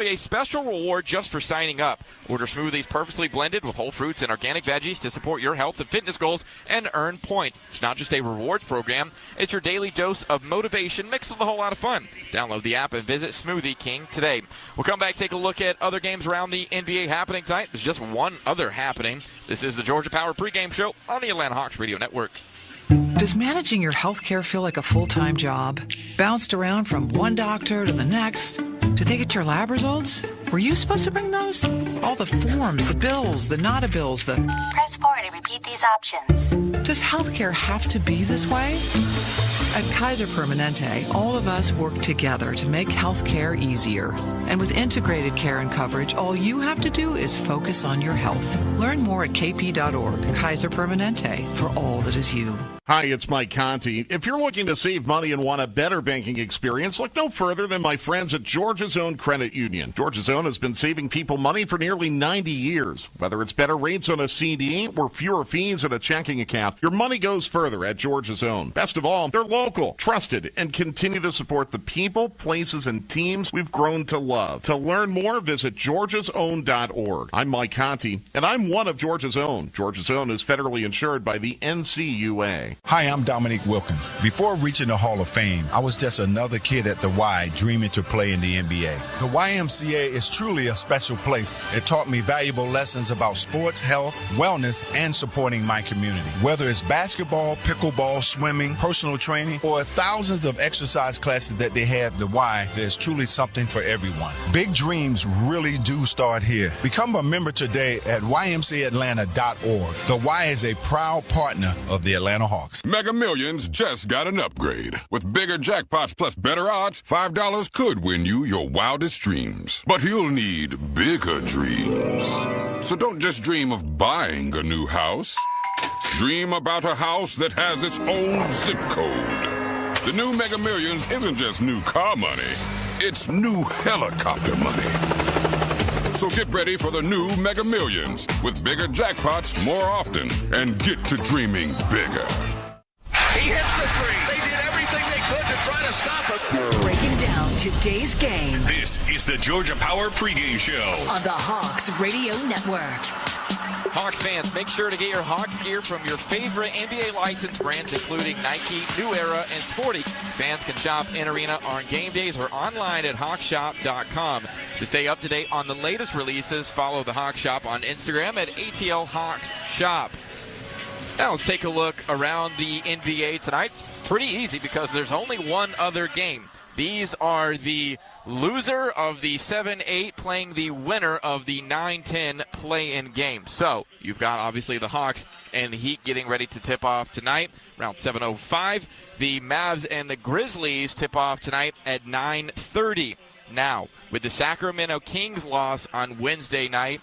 A special reward just for signing up. Order smoothies purposely blended with whole fruits and organic veggies to support your health and fitness goals and earn points. It's not just a rewards program. It's your daily dose of motivation mixed with a whole lot of fun. Download the app and visit Smoothie King today. We'll come back, take a look at other games around the NBA happening tonight. There's just one other happening. This is the Georgia Power pregame show on the Atlanta Hawks Radio Network. Does managing your health care feel like a full-time job? Bounced around from one doctor to the next? Did they get your lab results? Were you supposed to bring those? All the forms, the bills, the not-a bills, the... Press 4 to repeat these options. Does healthcare have to be this way? At Kaiser Permanente, all of us work together to make healthcare easier. And with integrated care and coverage, all you have to do is focus on your health. Learn more at kp.org. Kaiser Permanente, for all that is you. Hi, it's Mike Conti. If you're looking to save money and want a better banking experience, look no further than my friends at Georgia's Own Credit Union. Georgia's Own has been saving people money for nearly 90 years. Whether it's better rates on a CD or fewer fees in a checking account, your money goes further at Georgia's Own. Best of all, they're local, trusted, and continue to support the people, places, and teams we've grown to love. To learn more, visit georgiasown.org. I'm Mike Conti, and I'm one of Georgia's Own. Georgia's Own is federally insured by the NCUA. Hi, I'm Dominique Wilkins. Before reaching the Hall of Fame, I was just another kid at the Y dreaming to play in the NBA. The YMCA is truly a special place. It taught me valuable lessons about sports, health, wellness, and supporting my community. Whether it's basketball, pickleball, swimming, personal training, or thousands of exercise classes that they have at the Y, there's truly something for everyone. Big dreams really do start here. Become a member today at ymcaatlanta.org. The Y is a proud partner of the Atlanta Hawks. Mega Millions just got an upgrade. With bigger jackpots plus better odds, $5 could win you your wildest dreams. But you'll need bigger dreams. So don't just dream of buying a new house. Dream about a house that has its own zip code. The new Mega Millions isn't just new car money. It's new helicopter money. So get ready for the new Mega Millions with bigger jackpots more often and get to dreaming bigger. He hits the three. They did everything they could to try to stop us. Breaking down today's game. This is the Georgia Power pregame show on the Hawks Radio Network. Hawks fans, make sure to get your Hawks gear from your favorite NBA licensed brands, including Nike, New Era, and Sporty. Fans can shop in arena on game days or online at hawkshop.com. To stay up to date on the latest releases, follow the Hawks Shop on Instagram at ATL Hawks Shop. Now let's take a look around the NBA tonight. It's pretty easy because there's only one other game. These are the loser of the 7-8 playing the winner of the 9-10 play-in game. So you've got obviously the Hawks and the Heat getting ready to tip off tonight around 7:05. The Mavs and the Grizzlies tip off tonight at 9:30. Now, with the Sacramento Kings loss on Wednesday night,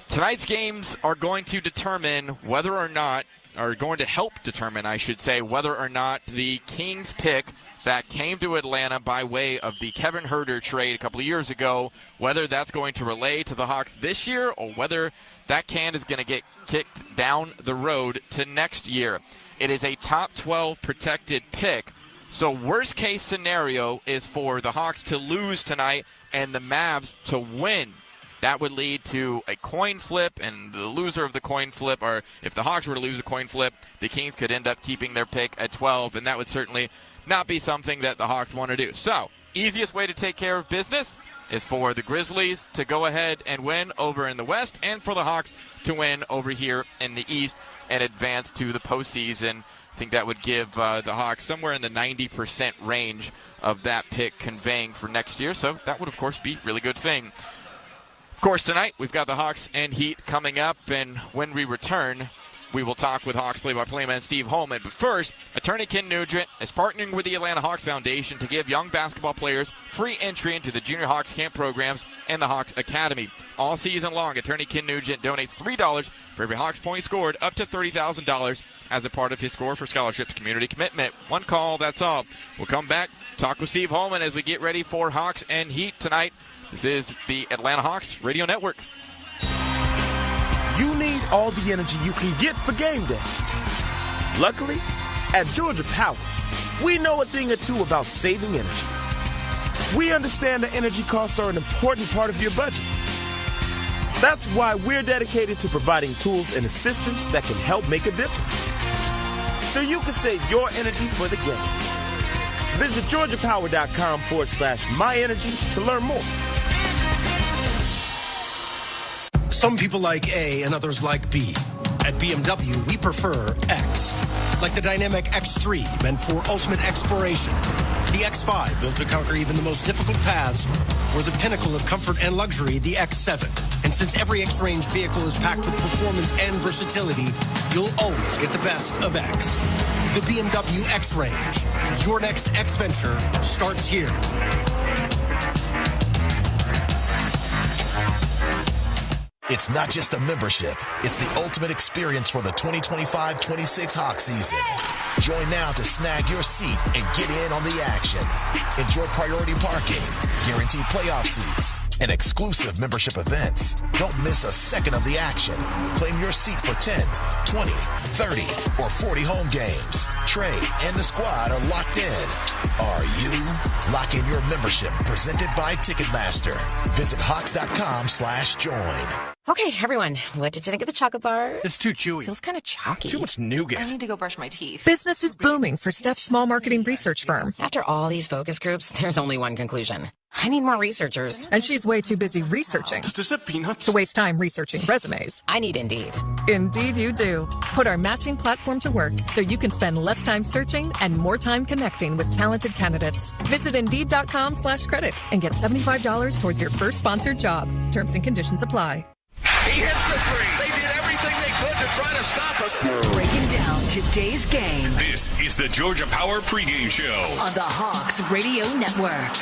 tonight's games are going to determine whether or not, or going to help determine, I should say, whether or not the Kings pick that came to Atlanta by way of the Kevin Huerter trade a couple of years ago, whether that's going to relay to the Hawks this year or whether that can is going to get kicked down the road to next year. It is a top 12 protected pick. So worst case scenario is for the Hawks to lose tonight and the Mavs to win. That would lead to a coin flip, and the loser of the coin flip, or if the Hawks were to lose a coin flip, the Kings could end up keeping their pick at 12, and that would certainly not be something that the Hawks want to do. So, easiest way to take care of business is for the Grizzlies to go ahead and win over in the West, and for the Hawks to win over here in the East and advance to the postseason. I think that would give the Hawks somewhere in the 90% range of that pick conveying for next year, so that would, of course, be a really good thing. Of course, tonight we've got the Hawks and Heat coming up, and when we return, we will talk with Hawks play-by-play man Steve Holman. But first, attorney Ken Nugent is partnering with the Atlanta Hawks Foundation to give young basketball players free entry into the Junior Hawks camp programs and the Hawks Academy. All season long, attorney Ken Nugent donates $3 for every Hawks point scored up to $30,000 as a part of his Score for Scholarships community commitment. One call, that's all. We'll come back, talk with Steve Holman as we get ready for Hawks and Heat tonight. This is the Atlanta Hawks Radio Network. You need all the energy you can get for game day. Luckily, at Georgia Power, we know a thing or two about saving energy. We understand that energy costs are an important part of your budget. That's why we're dedicated to providing tools and assistance that can help make a difference, so you can save your energy for the game. Visit georgiapower.com/myenergy to learn more. Some people like A and others like B. At BMW, we prefer X. Like the dynamic X3, meant for ultimate exploration. The X5, built to conquer even the most difficult paths. Or the pinnacle of comfort and luxury, the X7. And since every X-Range vehicle is packed with performance and versatility, you'll always get the best of X. The BMW X-Range. Your next X-Venture starts here. It's not just a membership. It's the ultimate experience for the 2025-26 Hawk season. Join now to snag your seat and get in on the action. Enjoy priority parking, guaranteed playoff seats, and exclusive membership events. Don't miss a second of the action. Claim your seat for 10, 20, 30, or 40 home games. Trey and the squad are locked in. Are you? Lock in your membership, presented by Ticketmaster. Visit Hawks.com/join. Okay, everyone, what did you think of the chocolate bar? It's too chewy. Feels kind of chalky. Too much nougat. I need to go brush my teeth. Business is booming for Steph's small marketing research firm. After all these focus groups, there's only one conclusion. I need more researchers. And she's way too busy researching. Does this have peanuts? To waste time researching resumes. I need Indeed. Indeed you do. Put our matching platform to work so you can spend less time searching and more time connecting with talented candidates. Visit Indeed.com/credit and get $75 towards your first sponsored job. Terms and conditions apply. He hits the three. They did everything they could to try to stop us. Breaking down today's game. This is the Georgia Power pregame show On the Hawks Radio Network.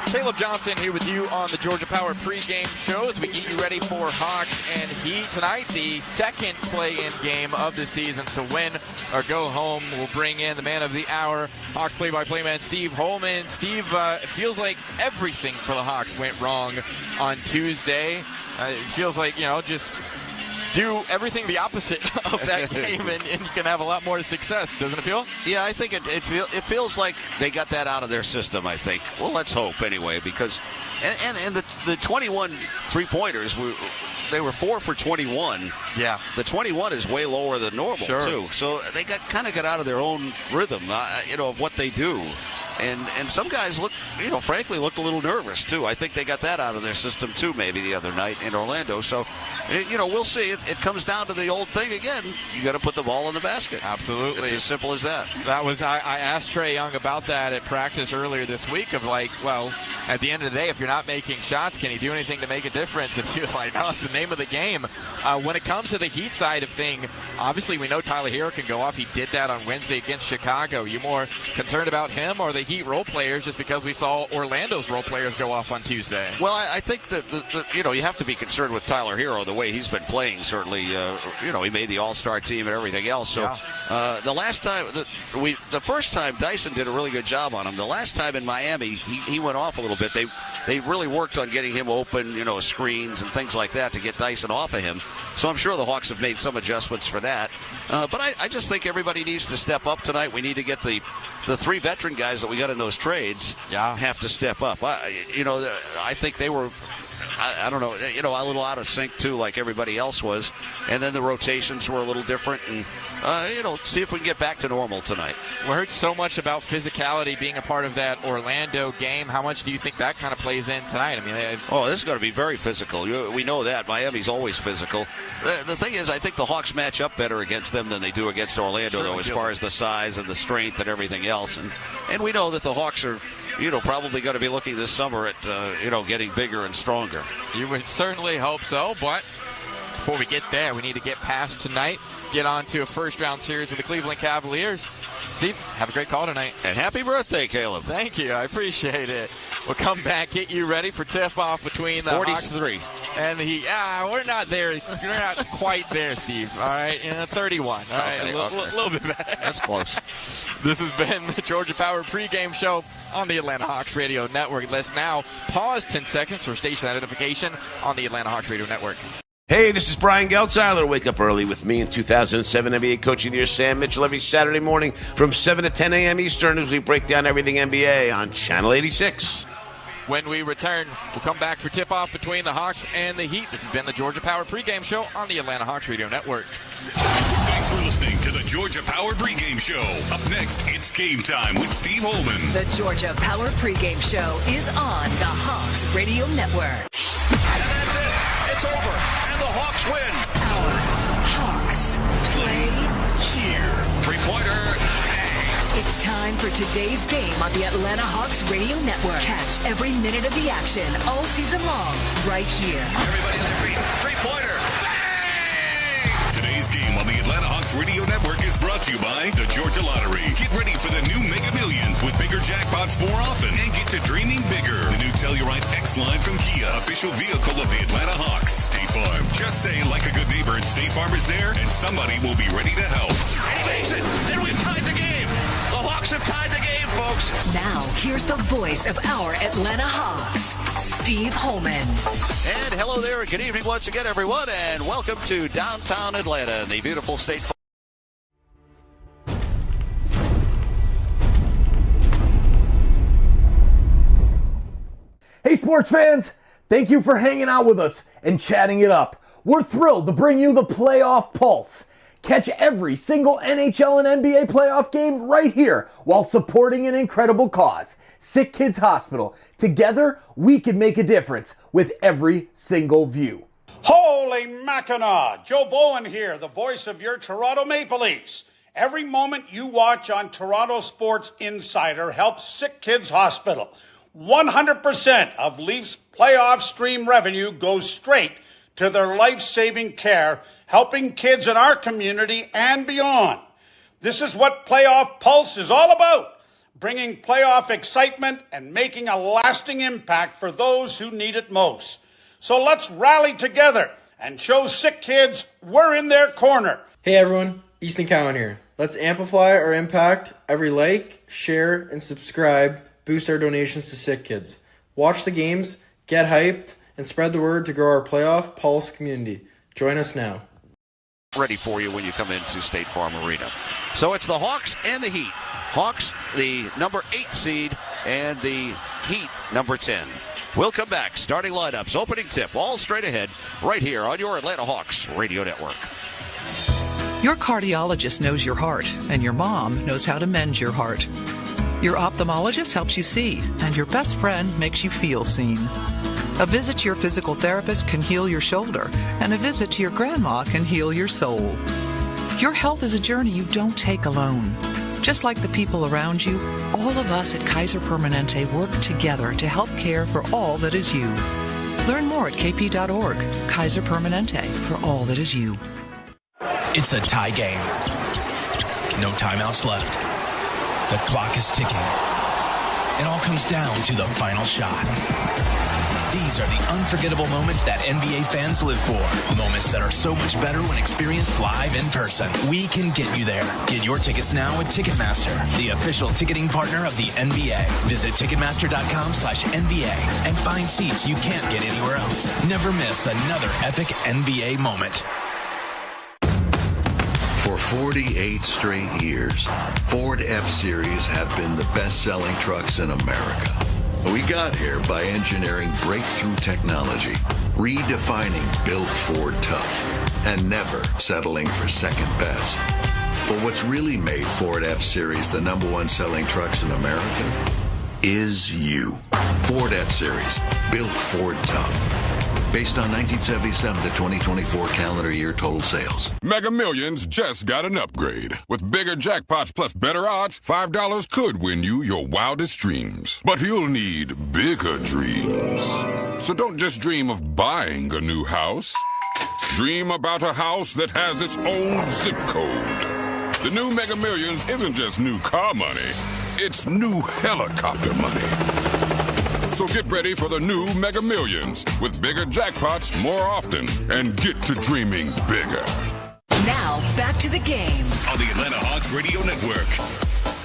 Caleb Johnson here with you on the Georgia Power pregame show as we get you ready for Hawks and Heat tonight, the second play-in game of the season. So win or go home. We'll bring in the man of the hour, Hawks play-by-play man Steve Holman. Steve, it feels like everything for the Hawks went wrong on Tuesday. It feels like, just do everything the opposite of that game, and you can have a lot more success, doesn't it feel? Yeah, I think it feels like they got that out of their system, I think. Well, let's hope anyway, because and the 21 three-pointers, they were 4 for 21. Yeah. The 21 is way lower than normal, too. So they kind of got out of their own rhythm, of what they do. And some guys frankly looked a little nervous, too. I think they got that out of their system, too, maybe the other night in Orlando. So, we'll see. It comes down to the old thing again. You got to put the ball in the basket. Absolutely. It's as simple as that. I asked Trae Young about that at practice earlier this week of at the end of the day, if you're not making shots, can you do anything to make a difference? And he was like, no, it's the name of the game. When it comes to the Heat side of thing, obviously we know Tyler Hero can go off. He did that on Wednesday against Chicago. You more concerned about him or the Heat role players just because we saw Orlando's role players go off on Tuesday? Well, I think that you have to be concerned with Tyler Hero the way he's been playing. Certainly, he made the All-Star team and everything else. So the last time, the first time Dyson did a really good job on him. The last time in Miami, he went off a little bit. They really worked on getting him open, screens and things like that to get Dyson off of him. So I'm sure the Hawks have made some adjustments for that. But I just think everybody needs to step up tonight. We need to get the three veteran guys that we got in those trades have to step up. I think they were, I don't know, a little out of sync too, like everybody else was. And then the rotations were a little different. And, see if we can get back to normal tonight. We heard so much about physicality being a part of that Orlando game. How much do you think that kind of plays in tonight? This is going to be very physical. We know that. Miami's always physical. The thing is, I think the Hawks match up better against them than they do against Orlando, though, as far as the size and the strength and everything else. And we know that the Hawks are, probably going to be looking this summer at, getting bigger and stronger. You would certainly hope so, but before we get there, we need to get past tonight, get on to a first-round series with the Cleveland Cavaliers. Steve, have a great call tonight. And happy birthday, Caleb. Thank you. I appreciate it. We'll come back, get you ready for tip-off between the 43 Hawks and the Heat. We're not there. We're not quite there, Steve. All right, 31. All right, a little bit better. That's close. This has been the Georgia Power pregame show on the Atlanta Hawks Radio Network. Let's now pause 10 seconds for station identification on the Atlanta Hawks Radio Network. Hey, this is Brian Geltzeiler. Wake up early with me in 2007 NBA Coach of the Year, Sam Mitchell, every Saturday morning from 7 to 10 a.m. Eastern as we break down everything NBA on Channel 86. When we return, we'll come back for tip-off between the Hawks and the Heat. This has been the Georgia Power pregame show on the Atlanta Hawks Radio Network. Thanks for listening to the Georgia Power pregame show. Up next, it's game time with Steve Holman. The Georgia Power pregame show is on the Hawks Radio Network. And that's it. It's over. And the Hawks win. Our Hawks play here. Three-pointer. It's time for today's game on the Atlanta Hawks Radio Network. Catch every minute of the action all season long right here. Everybody on their feet. Three-pointer. Today's game on the Atlanta Hawks Radio Network is brought to you by the Georgia Lottery. Get ready for the new Mega Millions with bigger jackpots more often and get to dreaming bigger. The new Telluride X line from Kia, official vehicle of the Atlanta Hawks. State Farm. Just say like a good neighbor and State Farm is there and somebody will be ready to help. And he makes it. And we've tied the game. The Hawks have tied the game, folks. Now, here's the voice of our Atlanta Hawks, Steve Holman. And hello there, and good evening once again, everyone, and welcome to downtown Atlanta, the beautiful State Farm. Hey, sports fans, thank you for hanging out with us and chatting it up. We're thrilled to bring you the Playoff Pulse. Catch every single NHL and NBA playoff game right here while supporting an incredible cause, SickKids Hospital. Together, we can make a difference with every single view. Holy Mackinac! Joe Bowen here, the voice of your Toronto Maple Leafs. Every moment you watch on Toronto Sports Insider helps SickKids Hospital. 100% of Leafs playoff stream revenue goes straight to their life-saving care, helping kids in our community and beyond. This is what Playoff Pulse is all about, bringing playoff excitement and making a lasting impact for those who need it most. So let's rally together and show sick kids we're in their corner. Hey everyone, Easton Cowan here. Let's amplify our impact. Every like, share, and subscribe boost our donations to Sick Kids. Watch the games, get hyped, and spread the word to grow our Playoff Pulse community. Join us now. Ready for you when you come into State Farm Arena. So it's the Hawks and the Heat. Hawks, the number 8 seed, and the Heat, number 10. We'll come back. Starting lineups, opening tip, all straight ahead, right here on your Atlanta Hawks Radio Network. Your cardiologist knows your heart, and your mom knows how to mend your heart. Your ophthalmologist helps you see, and your best friend makes you feel seen. A visit to your physical therapist can heal your shoulder, and a visit to your grandma can heal your soul. Your health is a journey you don't take alone. Just like the people around you, all of us at Kaiser Permanente work together to help care for all that is you. Learn more at kp.org. Kaiser Permanente, for all that is you. It's a tie game. No timeouts left. The clock is ticking. It all comes down to the final shot. These are the unforgettable moments that NBA fans live for. Moments that are so much better when experienced live in person. We can get you there. Get your tickets now at Ticketmaster, the official ticketing partner of the NBA. Visit Ticketmaster.com/NBA and find seats you can't get anywhere else. Never miss another epic NBA moment. For 48 straight years, Ford F-Series have been the best-selling trucks in America. We got here by engineering breakthrough technology, redefining Built Ford Tough, and never settling for second best. But what's really made Ford F-Series the #1 selling trucks in America is you. Ford F-Series, Built Ford Tough. Based on 1977 to 2024 calendar year total sales. Mega Millions just got an upgrade. With bigger jackpots plus better odds, $5 could win you your wildest dreams. But you'll need bigger dreams. So don't just dream of buying a new house. Dream about a house that has its own zip code. The new Mega Millions isn't just new car money. It's new helicopter money. So get ready for the new Mega Millions with bigger jackpots more often and get to dreaming bigger. Now, back to the game. On the Atlanta Hawks Radio Network.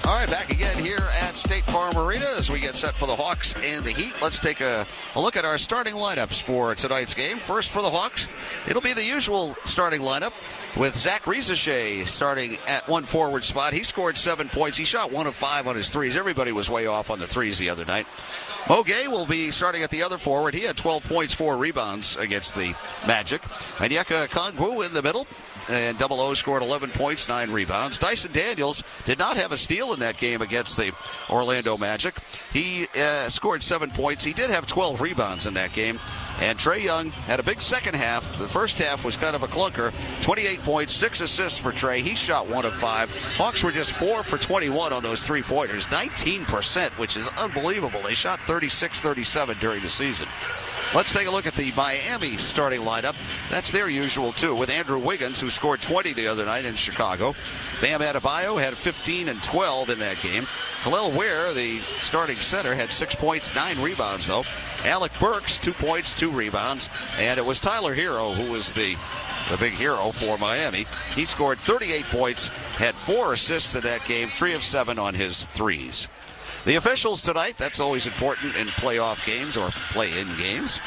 All right, back again here at State Farm Arena as we get set for the Hawks and the Heat. Let's take a look at our starting lineups for tonight's game. First for the Hawks, it'll be the usual starting lineup with Zach Rizachet starting at one forward spot. He scored 7 points. He shot 1 of 5 on his threes. Everybody was way off on the threes the other night. Mogay will be starting at the other forward. He had 12 points, 4 rebounds against the Magic. Onyeka Okongwu in the middle. And Double O scored 11 points, 9 rebounds. Dyson Daniels did not have a steal in that game against the Orlando Magic. He scored 7 points. He did have 12 rebounds in that game. And Trae Young had a big second half. The first half was kind of a clunker. 28 points, 6 assists for Trae. He shot 1 of 5. Hawks were just 4 for 21 on those three-pointers. 19%, which is unbelievable. They shot 36-37 during the season. Let's take a look at the Miami starting lineup. That's their usual, too, with Andrew Wiggins, who scored 20 the other night in Chicago. Bam Adebayo had 15 and 12 in that game. Khalil Ware, the starting center, had 6 points, 9 rebounds, though. Alec Burks, 2 points, 2 rebounds. And it was Tyler Hero who was the big hero for Miami. He scored 38 points, had 4 assists in that game, 3 of 7 on his threes. The officials tonight, that's always important in playoff games or play-in games.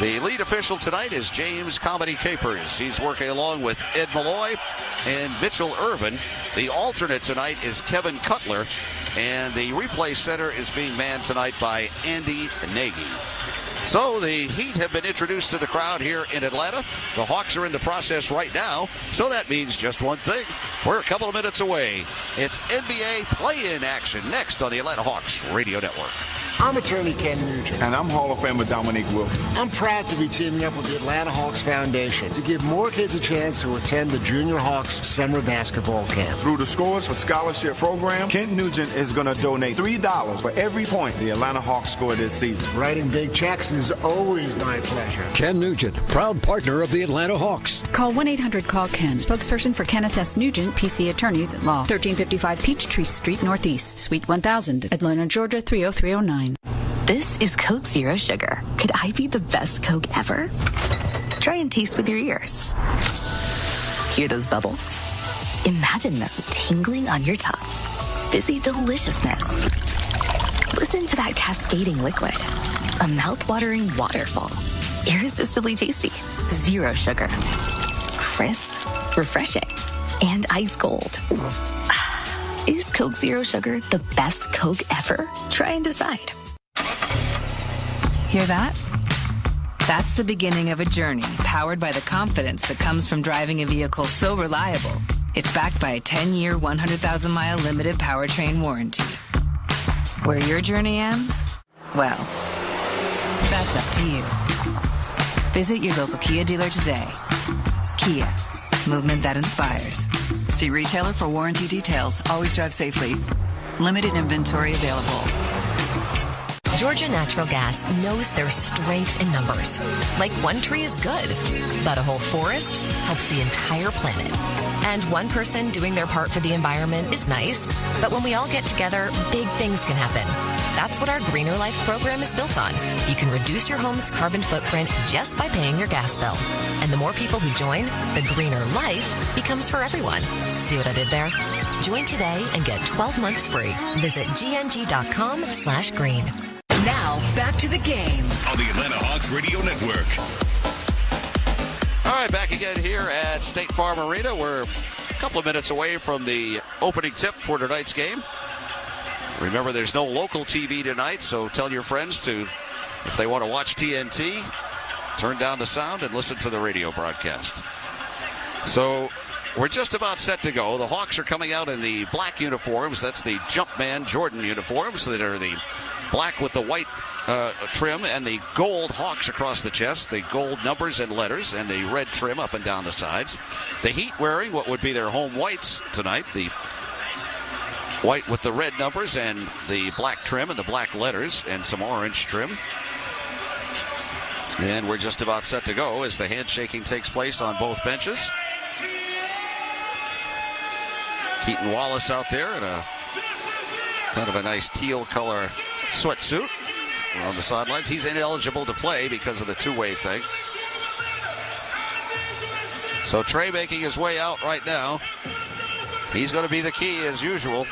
The lead official tonight is James Comedy Capers. He's working along with Ed Malloy and Mitchell Irvin. The alternate tonight is Kevin Cutler. And the replay center is being manned tonight by Andy Nagy. So the Heat have been introduced to the crowd here in Atlanta. The Hawks are in the process right now, so that means just one thing. We're a couple of minutes away. It's NBA play-in action next on the Atlanta Hawks Radio Network. I'm attorney Ken Nugent. And I'm Hall of Famer Dominique Wilkins. I'm proud to be teaming up with the Atlanta Hawks Foundation to give more kids a chance to attend the Junior Hawks summer basketball camp. Through the Scores for Scholarship program, Ken Nugent is going to donate $3 for every point the Atlanta Hawks score this season. Writing big checks is always my pleasure. Ken Nugent, proud partner of the Atlanta Hawks. Call 1-800-CALL-KEN. Spokesperson for Kenneth S. Nugent, PC Attorneys at Law. 1355 Peachtree Street Northeast, Suite 1000, Atlanta, Georgia 30309. This is Coke Zero Sugar. Could I be the best Coke ever? Try and taste with your ears. Hear those bubbles? Imagine them tingling on your tongue. Fizzy deliciousness. Listen to that cascading liquid. A mouth-watering waterfall. Irresistibly tasty. Zero sugar. Crisp, refreshing, and ice cold. Is Coke Zero Sugar the best Coke ever? Try and decide. Hear that? That's the beginning of a journey powered by the confidence that comes from driving a vehicle so reliable. It's backed by a 10-year, 100,000-mile limited powertrain warranty. Where your journey ends? Well, that's up to you. Visit your local Kia dealer today. Kia, movement that inspires. See retailer for warranty details. Always drive safely. Limited inventory available. Georgia Natural Gas knows there's strength in numbers. Like one tree is good, but a whole forest helps the entire planet. And one person doing their part for the environment is nice, but when we all get together, big things can happen. That's what our Greener Life program is built on. You can reduce your home's carbon footprint just by paying your gas bill. And the more people who join, the greener life becomes for everyone. See what I did there? Join today and get 12 months free. Visit gng.com/green. Now, back to the game. On the Atlanta Hawks Radio Network. All right, back again here at State Farm Arena. We're a couple of minutes away from the opening tip for tonight's game. Remember, there's no local TV tonight, so tell your friends to, if they want to watch TNT, turn down the sound and listen to the radio broadcast. So we're just about set to go. The Hawks are coming out in the black uniforms. That's the Jumpman Jordan uniforms that are the black with the white trim and the gold Hawks across the chest, the gold numbers and letters, and the red trim up and down the sides. The Heat wearing what would be their home whites tonight, the white with the red numbers and the black trim and the black letters and some orange trim. And we're just about set to go as the handshaking takes place on both benches. Keaton Wallace out there in a kind of a nice teal color sweatsuit on the sidelines. He's ineligible to play because of the two-way thing. So Trae making his way out right now. He's going to be the key as usual.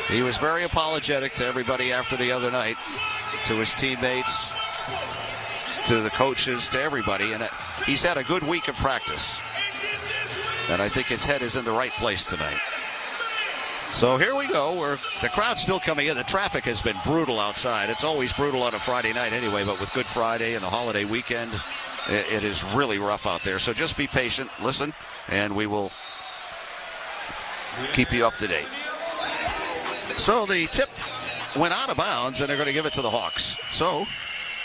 He was very apologetic to everybody after the other night, to his teammates, to the coaches, to everybody. And he's had a good week of practice. And I think his head is in the right place tonight. So here we go. The crowd's still coming in. The traffic has been brutal outside. It's always brutal on a Friday night anyway, but with Good Friday and the holiday weekend, it is really rough out there. So just be patient, listen, and we will keep you up to date. So the tip went out of bounds, and they're going to give it to the Hawks. So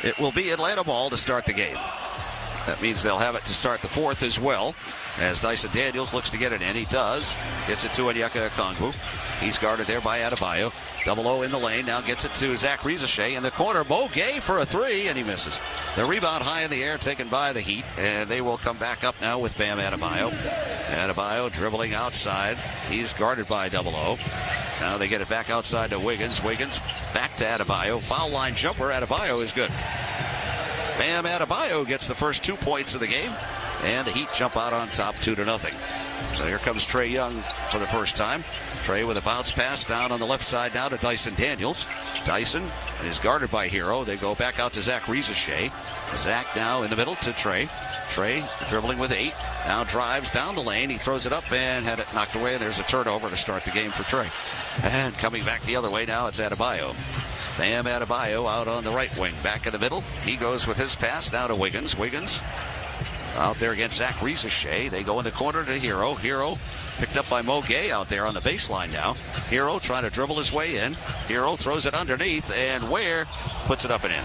it will be Atlanta ball to start the game. That means they'll have it to start the fourth as well, as Dyson Daniels looks to get it in. He does. Gets it to Onyeka Okongwu. He's guarded there by Adebayo. Double O in the lane. Now gets it to Zach Rizachet in the corner. Mo Gay for a three, and he misses. The rebound high in the air taken by the Heat, and they will come back up now with Bam Adebayo. Adebayo dribbling outside. He's guarded by Double O. Now they get it back outside to Wiggins. Wiggins back to Adebayo. Foul line jumper. Adebayo is good. Bam Adebayo gets the first 2 points of the game, and the Heat jump out on top 2-0. So here comes Trae Young for the first time. Trae with a bounce pass down on the left side now to Dyson Daniels. Dyson is guarded by Hero. They go back out to Zach Rizachet. Zach now in the middle to Trae. Trae dribbling with 8. Now drives down the lane. He throws it up and had it knocked away. There's a turnover to start the game for Trae. And coming back the other way now, it's Adebayo. Bam Adebayo out on the right wing. Back in the middle. He goes with his pass now to Wiggins. Wiggins out there against Zach Rizachet. They go in the corner to Hero. Hero picked up by Mo Gay out there on the baseline now. Hero trying to dribble his way in. Hero throws it underneath, and Ware puts it up and in.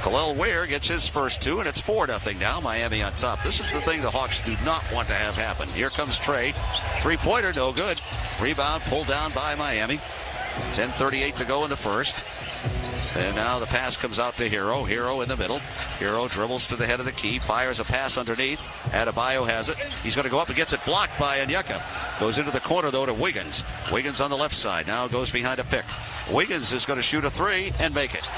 Khalil Ware gets his first 2, and it's 4-0 now. Miami on top. This is the thing the Hawks do not want to have happen. Here comes Trae. Three-pointer, no good. Rebound pulled down by Miami. 10:38 to go in the first. And now the pass comes out to Hero. Hero in the middle. Hero dribbles to the head of the key. Fires a pass underneath. Adebayo has it. He's going to go up and gets it blocked by Onyeka. Goes into the corner, though, to Wiggins. Wiggins on the left side. Now goes behind a pick. Wiggins is going to shoot a 3 and make it.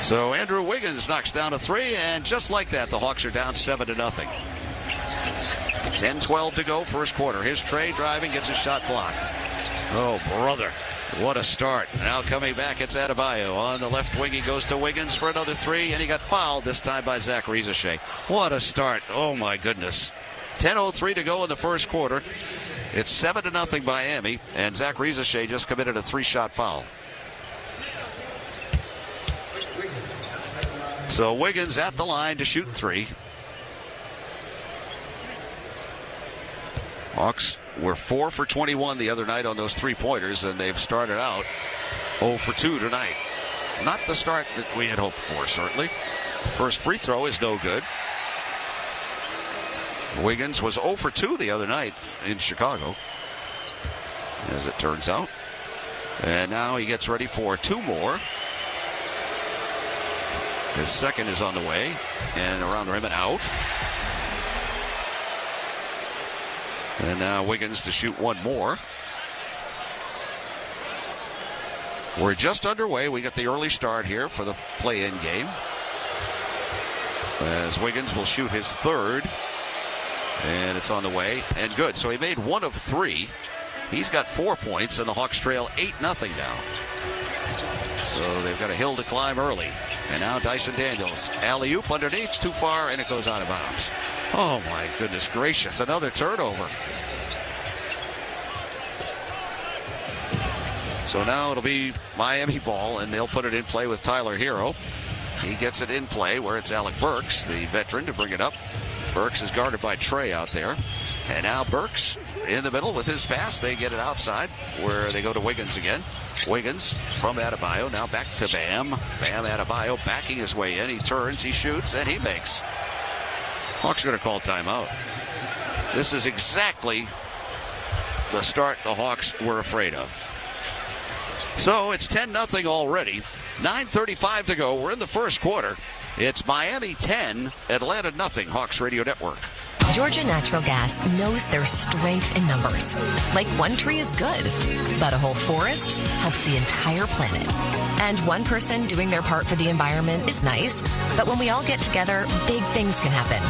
So Andrew Wiggins knocks down a 3, and just like that, the Hawks are down 7-0. 10-12 to go, first quarter. Here's Trae driving, gets his shot blocked. Oh, brother. What a start. Now coming back, it's Adebayo. On the left wing, he goes to Wiggins for another 3, and he got fouled this time by Zach Rizachet. What a start. Oh, my goodness. 10:03 to go in the first quarter. It's 7-0 Miami, and Zach Rizachet just committed a 3-shot foul. So Wiggins at the line to shoot 3. Hawks were 4 for 21 the other night on those 3-pointers, and they've started out 0 for 2 tonight. Not the start that we had hoped for, certainly. First free throw is no good. Wiggins was 0 for 2 the other night in Chicago, as it turns out. And now he gets ready for 2 more. His second is on the way, and around the rim and out. And now Wiggins to shoot 1 more. We're just underway. We got the early start here for the play-in game, as Wiggins will shoot his 3rd. And it's on the way, and good. So he made 1 of 3. He's got 4 points, and the Hawks trail 8-0 now. So they've got a hill to climb early. And now Dyson Daniels. Alley-oop underneath, too far, and it goes out of bounds. Oh, my goodness gracious. Another turnover. So now it'll be Miami ball, and they'll put it in play with Tyler Hero. He gets it in play where it's Alec Burks, the veteran, to bring it up. Burks is guarded by Trae out there. And now Burks in the middle with his pass. They get it outside where they go to Wiggins again. Wiggins from Adebayo. Now back to Bam. Bam Adebayo backing his way in. He turns, he shoots, and he makes. Hawks are going to call timeout. This is exactly the start the Hawks were afraid of. So it's 10-0 already. 9:35 to go. We're in the first quarter. It's Miami 10, Atlanta nothing. Hawks Radio Network. Georgia Natural Gas knows there's strength in numbers. Like one tree is good, but a whole forest helps the entire planet. And one person doing their part for the environment is nice, but when we all get together, big things can happen.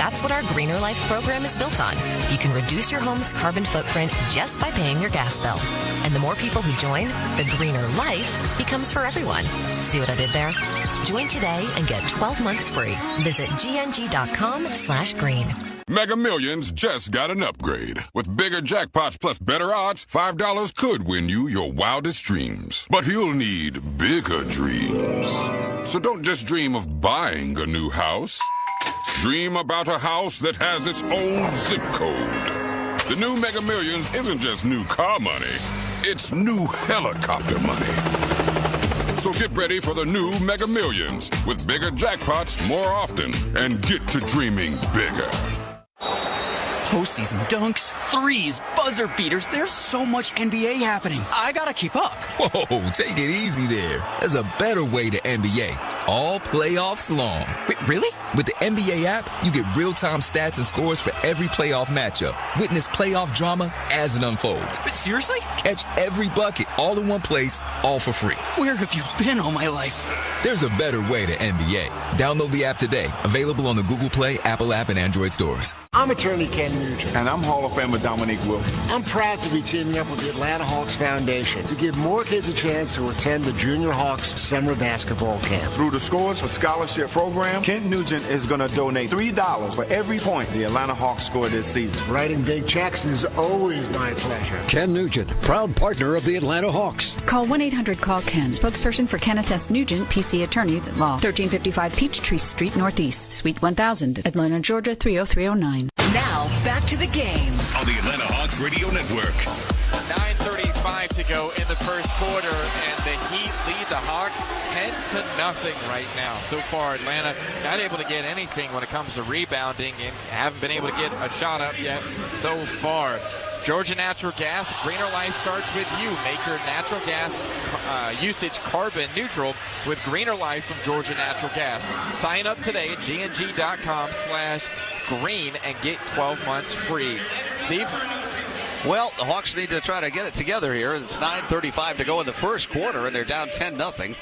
That's what our Greener Life program is built on. You can reduce your home's carbon footprint just by paying your gas bill. And the more people who join, the greener life becomes for everyone. See what I did there? Join today and get 12 months free. Visit gng.com/green. Mega Millions just got an upgrade. With bigger jackpots plus better odds, $5 could win you your wildest dreams. But you'll need bigger dreams. So don't just dream of buying a new house. Dream about a house that has its own zip code. The new Mega Millions isn't just new car money. It's new helicopter money. So get ready for the new Mega Millions with bigger jackpots more often and get to dreaming bigger. Postseason dunks, threes, buzzer beaters. There's so much NBA happening. I gotta keep up. Whoa, take it easy there. There's a better way to NBA. All playoffs long. Wait, really? With the NBA app, you get real-time stats and scores for every playoff matchup. Witness playoff drama as it unfolds. But seriously? Catch every bucket all in one place, all for free. Where have you been all my life? There's a better way to NBA. Download the app today. Available on the Google Play, Apple app, and Android stores. I'm attorney Ken Nugent. And I'm Hall of Famer Dominique Wilkins. I'm proud to be teaming up with the Atlanta Hawks Foundation to give more kids a chance to attend the Junior Hawks summer basketball camp. Through the Scores for Scholarship program, Kent Nugent is going to donate $3 for every point the Atlanta Hawks score this season. Writing big checks is always my pleasure. Ken Nugent, proud partner of the Atlanta Hawks. Call 1-800-CALL-KEN, spokesperson for Kenneth S. Nugent, PC Attorneys at Law, 1355 Peachtree Street Northeast, Suite 1000, Atlanta, Georgia 30309. Now, back to the game. On the Atlanta Hawks Radio Network. 9:35 to go in the first quarter, and the Heat lead the Hawks 10-0 right now. So far, Atlanta not able to get anything when it comes to rebounding and haven't been able to get a shot up yet so far. Georgia Natural Gas, Greener Life starts with you. Make your natural gas usage carbon neutral with Greener Life from Georgia Natural Gas. Sign up today at gng.com/green and get 12 months free. Steve? Well, the Hawks need to try to get it together here. It's 9:35 to go in the first quarter, and they're down 10-0.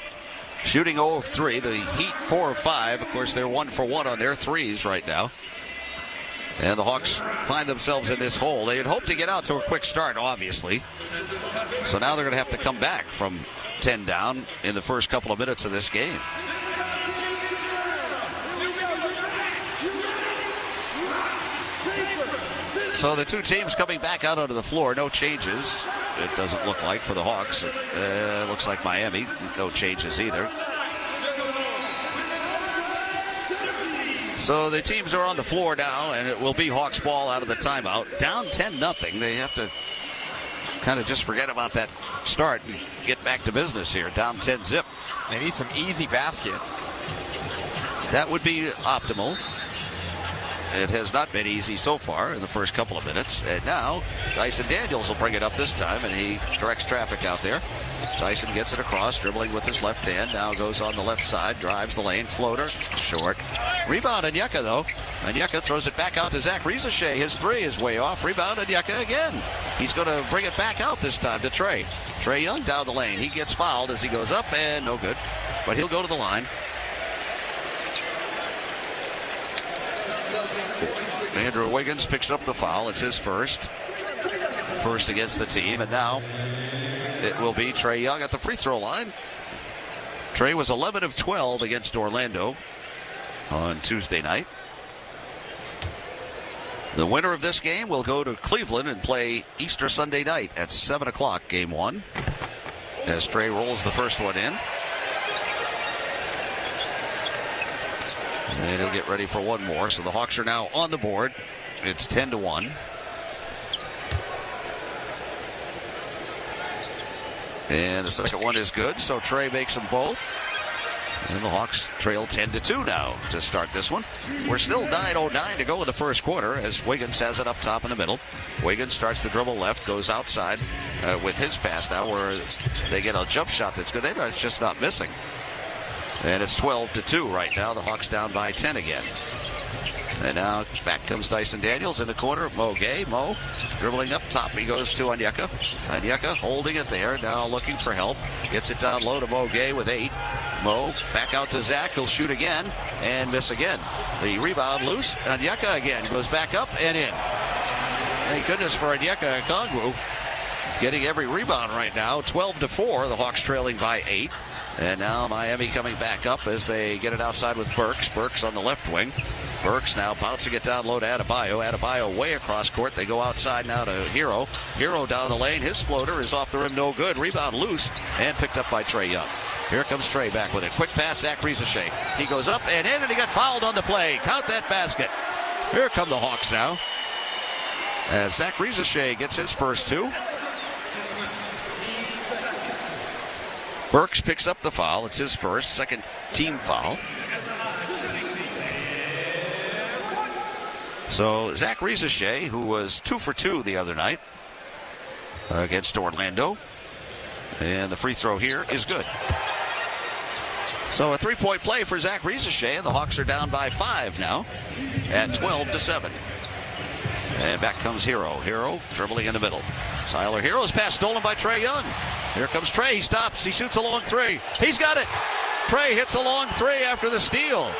Shooting 0 of 3. The Heat 4 of 5. Of course, they're 1 for 1 on their threes right now. And the Hawks find themselves in this hole. They had hoped to get out to a quick start, obviously. So now they're going to have to come back from 10 down in the first couple of minutes of this game. So the two teams coming back out onto the floor. No changes, it doesn't look like, for the Hawks. It looks like Miami. No changes either. So the teams are on the floor now, and it will be Hawks ball out of the timeout. Down 10-0. They have to kind of just forget about that start and get back to business here. Down 10-0. They need some easy baskets. That would be optimal. It has not been easy so far in the first couple of minutes. And now Dyson Daniels will bring it up this time, and he directs traffic out there. Dyson gets it across, dribbling with his left hand. Now goes on the left side, drives the lane, floater, short. Rebound, Onyeka, though. Onyeka throws it back out to Zach Rizachet. His three is way off. Rebound, Onyeka again. He's going to bring it back out this time to Trae. Trae Young down the lane. He gets fouled as he goes up, and no good. But he'll go to the line. Andrew Wiggins picks up the foul. It's his first against the team. And now it will be Trae Young at the free throw line. Trae was 11 of 12 against Orlando on Tuesday night. The winner of this game will go to Cleveland and play Easter Sunday night at 7 o'clock, game one, as Trae rolls the first one in. And he'll get ready for one more. So the Hawks are now on the board. It's 10-1. And the second one is good, so Trae makes them both. And the Hawks trail 10-2 now to start this one. We're still 9:09 to go in the first quarter as Wiggins has it up top in the middle. Wiggins starts to dribble left, goes outside with his pass now where they get a jump shot that's good. It's just not missing. And it's 12-2 right now. The Hawks down by 10 again. And now back comes Dyson Daniels in the corner. Mo Gay. Mo dribbling up top. He goes to Onyeka. Onyeka holding it there. Now looking for help. Gets it down low to Mo Gay with 8. Mo back out to Zach. He'll shoot again and miss again. The rebound loose. Onyeka again goes back up and in. Thank goodness for Onyeka Okongwu. Getting every rebound right now. 12-4. The Hawks trailing by 8. And now Miami coming back up as they get it outside with Burks. Burks on the left wing. Burks now bouncing it down low to Adebayo. Adebayo way across court. They go outside now to Hero. Hero down the lane. His floater is off the rim. No good. Rebound loose and picked up by Trae Young. Here comes Trae back with it. Quick pass, Zach Rieseshay. He goes up and in, and he got fouled on the play. Count that basket. Here come the Hawks now. As Zach Rieseshay gets his first 2. Burks picks up the foul. It's his first, second team foul. So Zach Rieseshay, who was 2 for 2 the other night against Orlando. And the free throw here is good. So a 3-point play for Zach Rieseshay, and the Hawks are down by 5 now at 12-7. And back comes Hero. Hero dribbling in the middle. Tyler Hero's pass stolen by Trae Young. Here comes Trae. He stops. He shoots a long 3. He's got it. Trae hits a long 3 after the steal.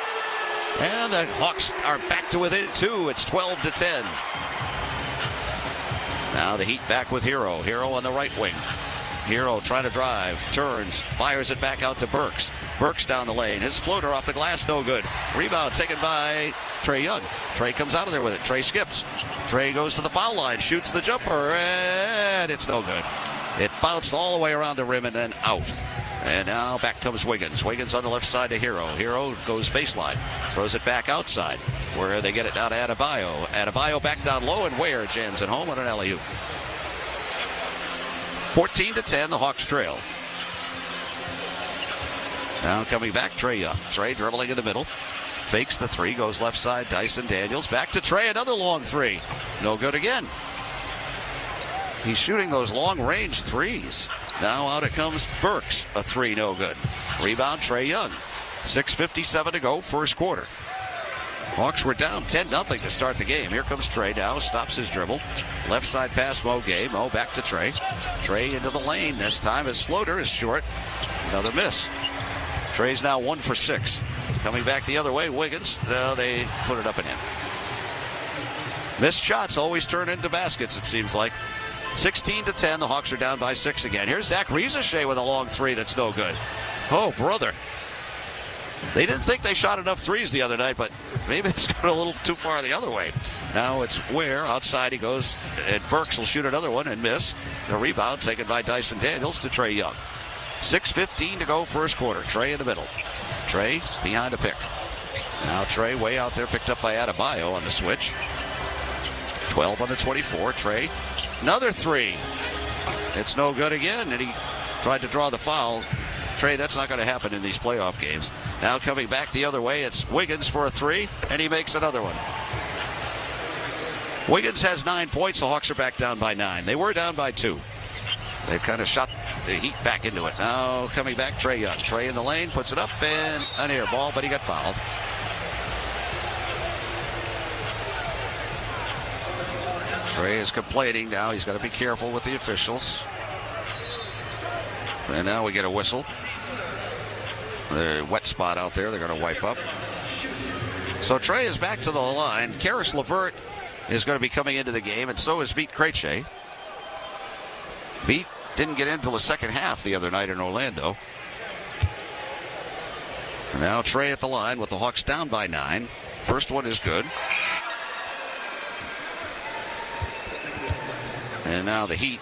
And the Hawks are back to within 2. It's 12-10. Now the Heat back with Hero. Hero on the right wing. Hero trying to drive. Turns. Fires it back out to Burks. Burks down the lane. His floater off the glass. No good. Rebound taken by Trae Young. Trae comes out of there with it. Trae skips. Trae goes to the foul line. Shoots the jumper. And it's no good. It bounced all the way around the rim and then out. And now back comes Wiggins. Wiggins on the left side to Hero. Hero goes baseline. Throws it back outside where they get it down to Adebayo. Adebayo back down low and Ware jams it home on an alley-oop. 14-10, the Hawks trail. Now coming back, Trae Young. Trae dribbling in the middle. Fakes the 3, goes left side. Dyson Daniels. Back to Trae, another long 3. No good again. He's shooting those long-range 3s. Now out it comes Burks. A 3, no good. Rebound, Trae Young. 6:57 to go, first quarter. Hawks were down 10-0 to start the game. Here comes Trae now, stops his dribble. Left side pass, Mo Gay. Mo back to Trae. Trae into the lane. This time his floater is short. Another miss. Trae's now 1 for 6. Coming back the other way, Wiggins. They put it up and in. Missed shots always turn into baskets, it seems like. 16-10, the Hawks are down by 6 again. Here's Zach Rieseshay with a long 3 that's no good. Oh, brother. They didn't think they shot enough 3s the other night, but maybe it's gone a little too far the other way. Now it's Ware. Outside he goes, and Burks will shoot another one and miss. The rebound taken by Dyson Daniels to Trae Young. 6:15 to go, first quarter. Trae in the middle. Trae behind a pick. Now Trae way out there, picked up by Adebayo on the switch. 12 on the 24. Trae, another 3. It's no good again, and he tried to draw the foul. Trae, that's not going to happen in these playoff games. Now coming back the other way, it's Wiggins for a 3, and he makes another one. Wiggins has 9 points. The Hawks are back down by 9. They were down by 2. They've kind of shot the Heat back into it. Now coming back, Trae Young. Trae in the lane, puts it up, and an air ball, but he got fouled. Trae is complaining now. He's got to be careful with the officials. And now we get a whistle. The wet spot out there, they're going to wipe up. So Trae is back to the line. Karis LeVert is going to be coming into the game, and so is Vit Krejci. Vit didn't get in until the second half the other night in Orlando. And now Trae at the line with the Hawks down by 9. First one is good. And now the Heat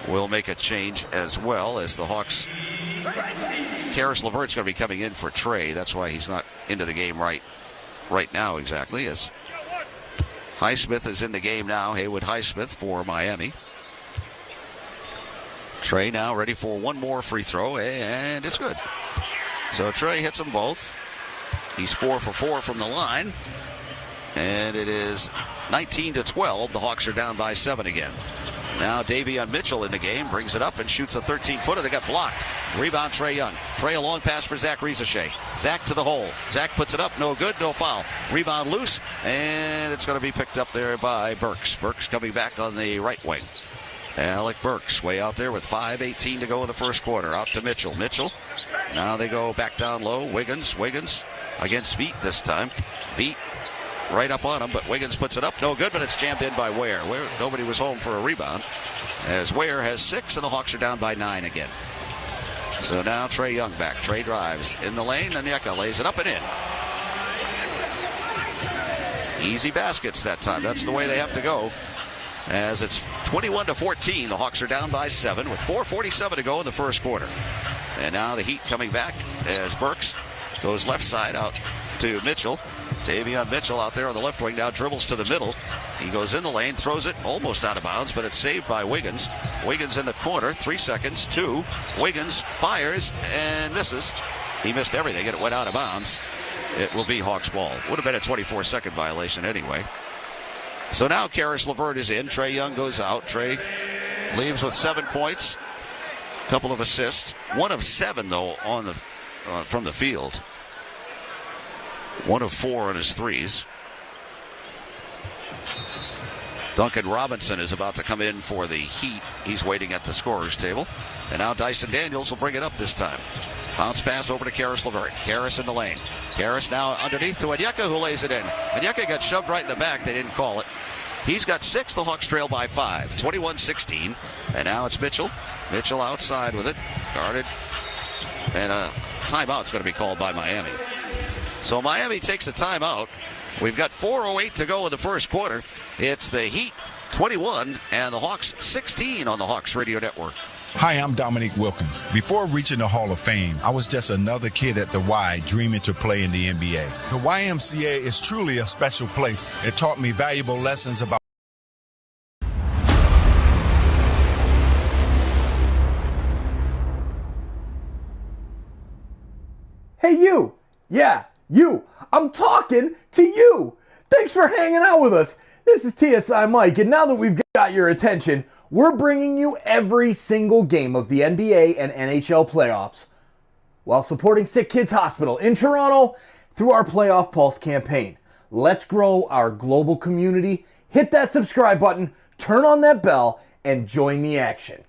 will make a change as well as the Hawks. Karis LeVert's going to be coming in for Trae. That's why he's not into the game right now exactly. As Highsmith is in the game now. Haywood Highsmith for Miami. Trae now ready for one more free throw, and it's good. So Trae hits them both. He's 4 for 4 from the line. And it is 19-12. The Hawks are down by 7 again. Now Davion Mitchell in the game, brings it up and shoots a 13-footer that got blocked. Rebound, Trae Young. Trae, a long pass for Zach Rizachet. Zach to the hole. Zach puts it up. No good. No foul. Rebound loose. And it's going to be picked up there by Burks. Burks coming back on the right wing. Alec Burks way out there with 5:18 to go in the first quarter. Out to Mitchell. Mitchell. Now they go back down low. Wiggins against Veet this time. Veet right up on him, but Wiggins puts it up. No good, but it's jammed in by Ware. Nobody was home for a rebound, as Ware has 6, and the Hawks are down by 9 again. So now Trae Young back. Trae drives in the lane. Onyeka lays it up and in. Easy baskets that time. That's the way they have to go. As it's 21-14, the Hawks are down by 7 with 4:47 to go in the first quarter. And now the Heat coming back as Burks goes left side out to Mitchell. Tavion Mitchell out there on the left wing now dribbles to the middle. He goes in the lane, throws it almost out of bounds, but it's saved by Wiggins. Wiggins in the corner, 3 seconds, 2. Wiggins fires and misses. He missed everything and it went out of bounds. It will be Hawks ball. Would have been a 24-second violation anyway. So now Karis LeVert is in. Trae Young goes out. Trae leaves with 7 points, a couple of assists. 1 of 7 though on the from the field. 1 of 4 on his threes. Duncan Robinson is about to come in for the Heat. He's waiting at the scorer's table. And now Dyson Daniels will bring it up this time. Bounce pass over to Karis LeVert. Karis in the lane. Karis now underneath to Onyeka, who lays it in. Onyeka got shoved right in the back. They didn't call it. He's got 6. The Hawks trail by 5. 21-16. And now it's Mitchell. Mitchell outside with it. Guarded. And a timeout's going to be called by Miami. So Miami takes a timeout. We've got 4:08 to go in the first quarter. It's the Heat 21 and the Hawks 16 on the Hawks Radio Network. Hi, I'm Dominique Wilkins. Before reaching the Hall of Fame, I was just another kid at the Y dreaming to play in the NBA. The YMCA is truly a special place. It taught me valuable lessons about Hey, you! Yeah, you! I'm talking to you! Thanks for hanging out with us. This is TSI Mike, and now that we've got your attention, we're bringing you every single game of the NBA and NHL playoffs while supporting SickKids Hospital in Toronto through our Playoff Pulse campaign. Let's grow our global community. Hit that subscribe button, turn on that bell, and join the action.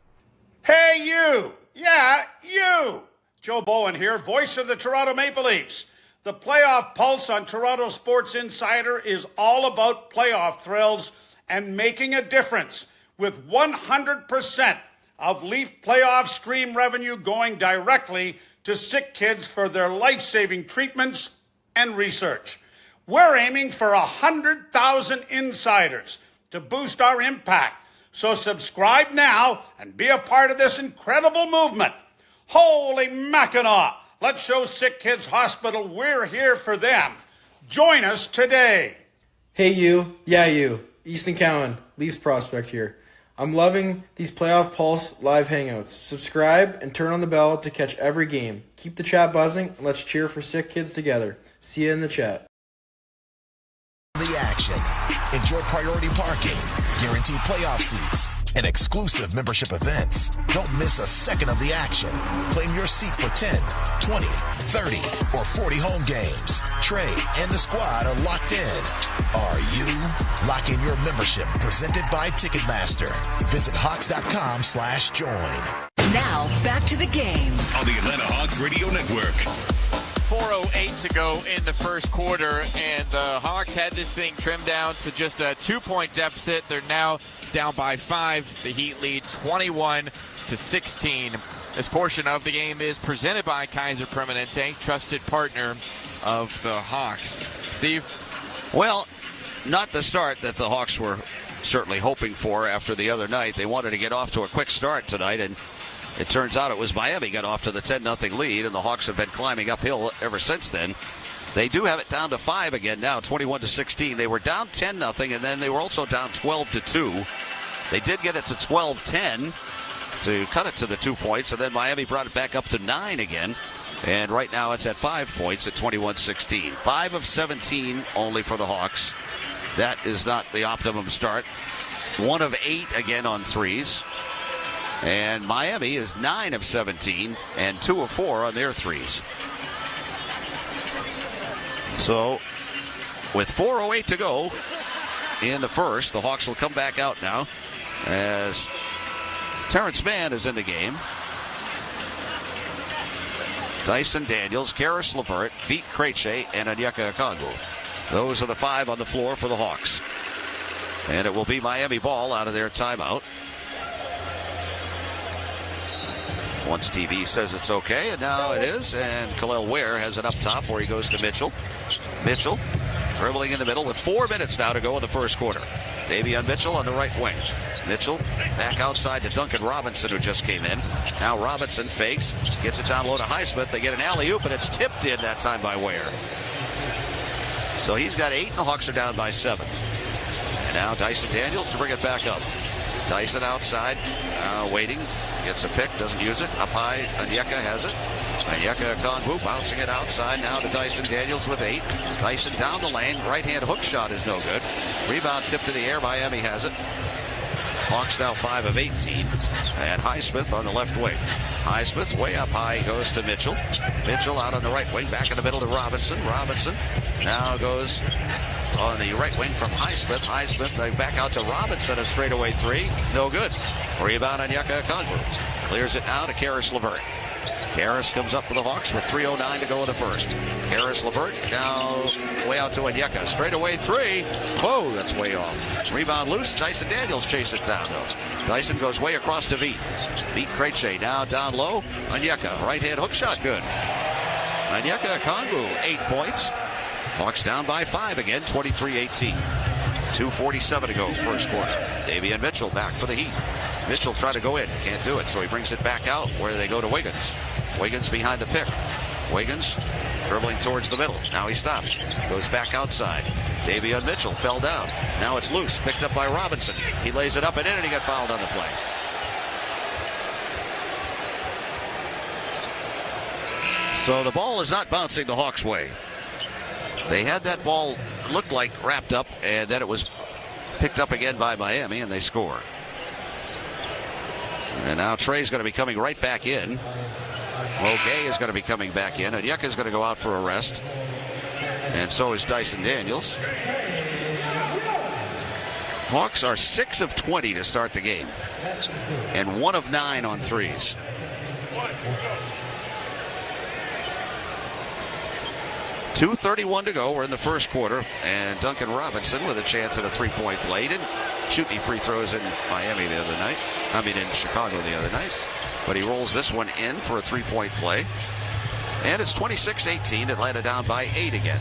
Hey, you! Yeah, you! Joe Bowen here, voice of the Toronto Maple Leafs. The Playoff Pulse on Toronto Sports Insider is all about playoff thrills and making a difference, with 100% of Leaf playoff stream revenue going directly to SickKids for their life-saving treatments and research. We're aiming for 100,000 insiders to boost our impact. So subscribe now and be a part of this incredible movement. Holy Mackinac! Let's show SickKids Hospital we're here for them. Join us today. Hey you, yeah you, Easton Cowan, Leafs prospect here. I'm loving these Playoff Pulse live hangouts. Subscribe and turn on the bell to catch every game. Keep the chat buzzing and let's cheer for SickKids together. See you in the chat. The action. Enjoy priority parking, guaranteed playoff seats, and exclusive membership events. Don't miss a second of the action. Claim your seat for 10, 20, 30, or 40 home games. Trey and the squad are locked in. Are you? Lock in your membership presented by Ticketmaster. Visit Hawks.com/join. Now, back to the game. On the Atlanta Hawks Radio Network. 4:08 to go in the first quarter, and the Hawks had this thing trimmed down to just a 2-point deficit. They're now down by 5. The Heat lead 21-16. This portion of the game is presented by Kaiser Permanente, trusted partner of the Hawks. Steve? Well, not the start that the Hawks were certainly hoping for after the other night. They wanted to get off to a quick start tonight, and it turns out it was Miami got off to the 10-0 lead, and the Hawks have been climbing uphill ever since then. They do have it down to 5 again now, 21-16. They were down 10-0, and then they were also down 12-2. They did get it to 12-10 to cut it to the 2 points, and then Miami brought it back up to 9 again. And right now it's at 5 points at 21-16. 5 of 17 only for the Hawks. That is not the optimum start. 1 of 8 again on threes. And Miami is 9 of 17 and 2 of 4 on their threes. So with 4:08 to go in the first, the Hawks will come back out now as Terrence Mann is in the game. Dyson Daniels, Karis LeVert, Vit Krejci, and Onyeka Okongwu. Those are the 5 on the floor for the Hawks. And it will be Miami ball out of their timeout. Once TV says it's okay, and now it is. And Khalil Ware has it up top where he goes to Mitchell. Mitchell dribbling in the middle with 4 minutes now to go in the first quarter. Davion Mitchell on the right wing. Mitchell back outside to Duncan Robinson, who just came in. Now Robinson fakes, gets it down low to Highsmith. They get an alley-oop, and it's tipped in that time by Ware. So he's got 8, and the Hawks are down by 7. And now Dyson Daniels to bring it back up. Dyson outside, waiting. Gets a pick, doesn't use it. Up high, Onyeka has it. Onyeka Okongwu bouncing it outside now to Dyson Daniels with 8. Dyson down the lane. Right-hand hook shot is no good. Rebound tipped to the air. Miami has it. Hawks now 5 of 18. And Highsmith on the left wing. Highsmith way up high. He goes to Mitchell. Mitchell out on the right wing. Back in the middle to Robinson. Robinson now goes on the right wing from Highsmith. Highsmith back out to Robinson. A straightaway 3. No good. Rebound on Onyeka Okongwu. Clears it now to Karis LeVert. Karis comes up for the Hawks with 3:09 to go in the first. Karis LeVert now way out to Onyeka. Straightaway 3. Whoa, that's way off. Rebound loose. Dyson Daniels chased it down though. Dyson goes way across to Vit. Vit Krejci now down low. Onyeka. Right-hand hook shot good. Onyeka Okongwu 8 points. Hawks down by 5 again, 23-18. 2:47 to go, first quarter. Davion Mitchell back for the Heat. Mitchell tried to go in, can't do it, so he brings it back out where they go to Wiggins. Wiggins behind the pick. Wiggins dribbling towards the middle. Now he stops, goes back outside. Davion Mitchell fell down. Now it's loose, picked up by Robinson. He lays it up and in, and he got fouled on the play. So the ball is not bouncing the Hawks' way. They had that ball, looked like wrapped up, and then it was picked up again by Miami, and they score. And now Trey's going to be coming right back in. Mogay is going to be coming back in. Onyeka is going to go out for a rest. And so is Dyson Daniels. Hawks are 6 of 20 to start the game. And 1 of 9 on threes. .231 to go. We're in the first quarter. And Duncan Robinson with a chance at a three-point play. He didn't shoot any free throws in Miami the other night. In Chicago the other night. But he rolls this one in for a three-point play. And it's 26-18. Atlanta down by 8 again.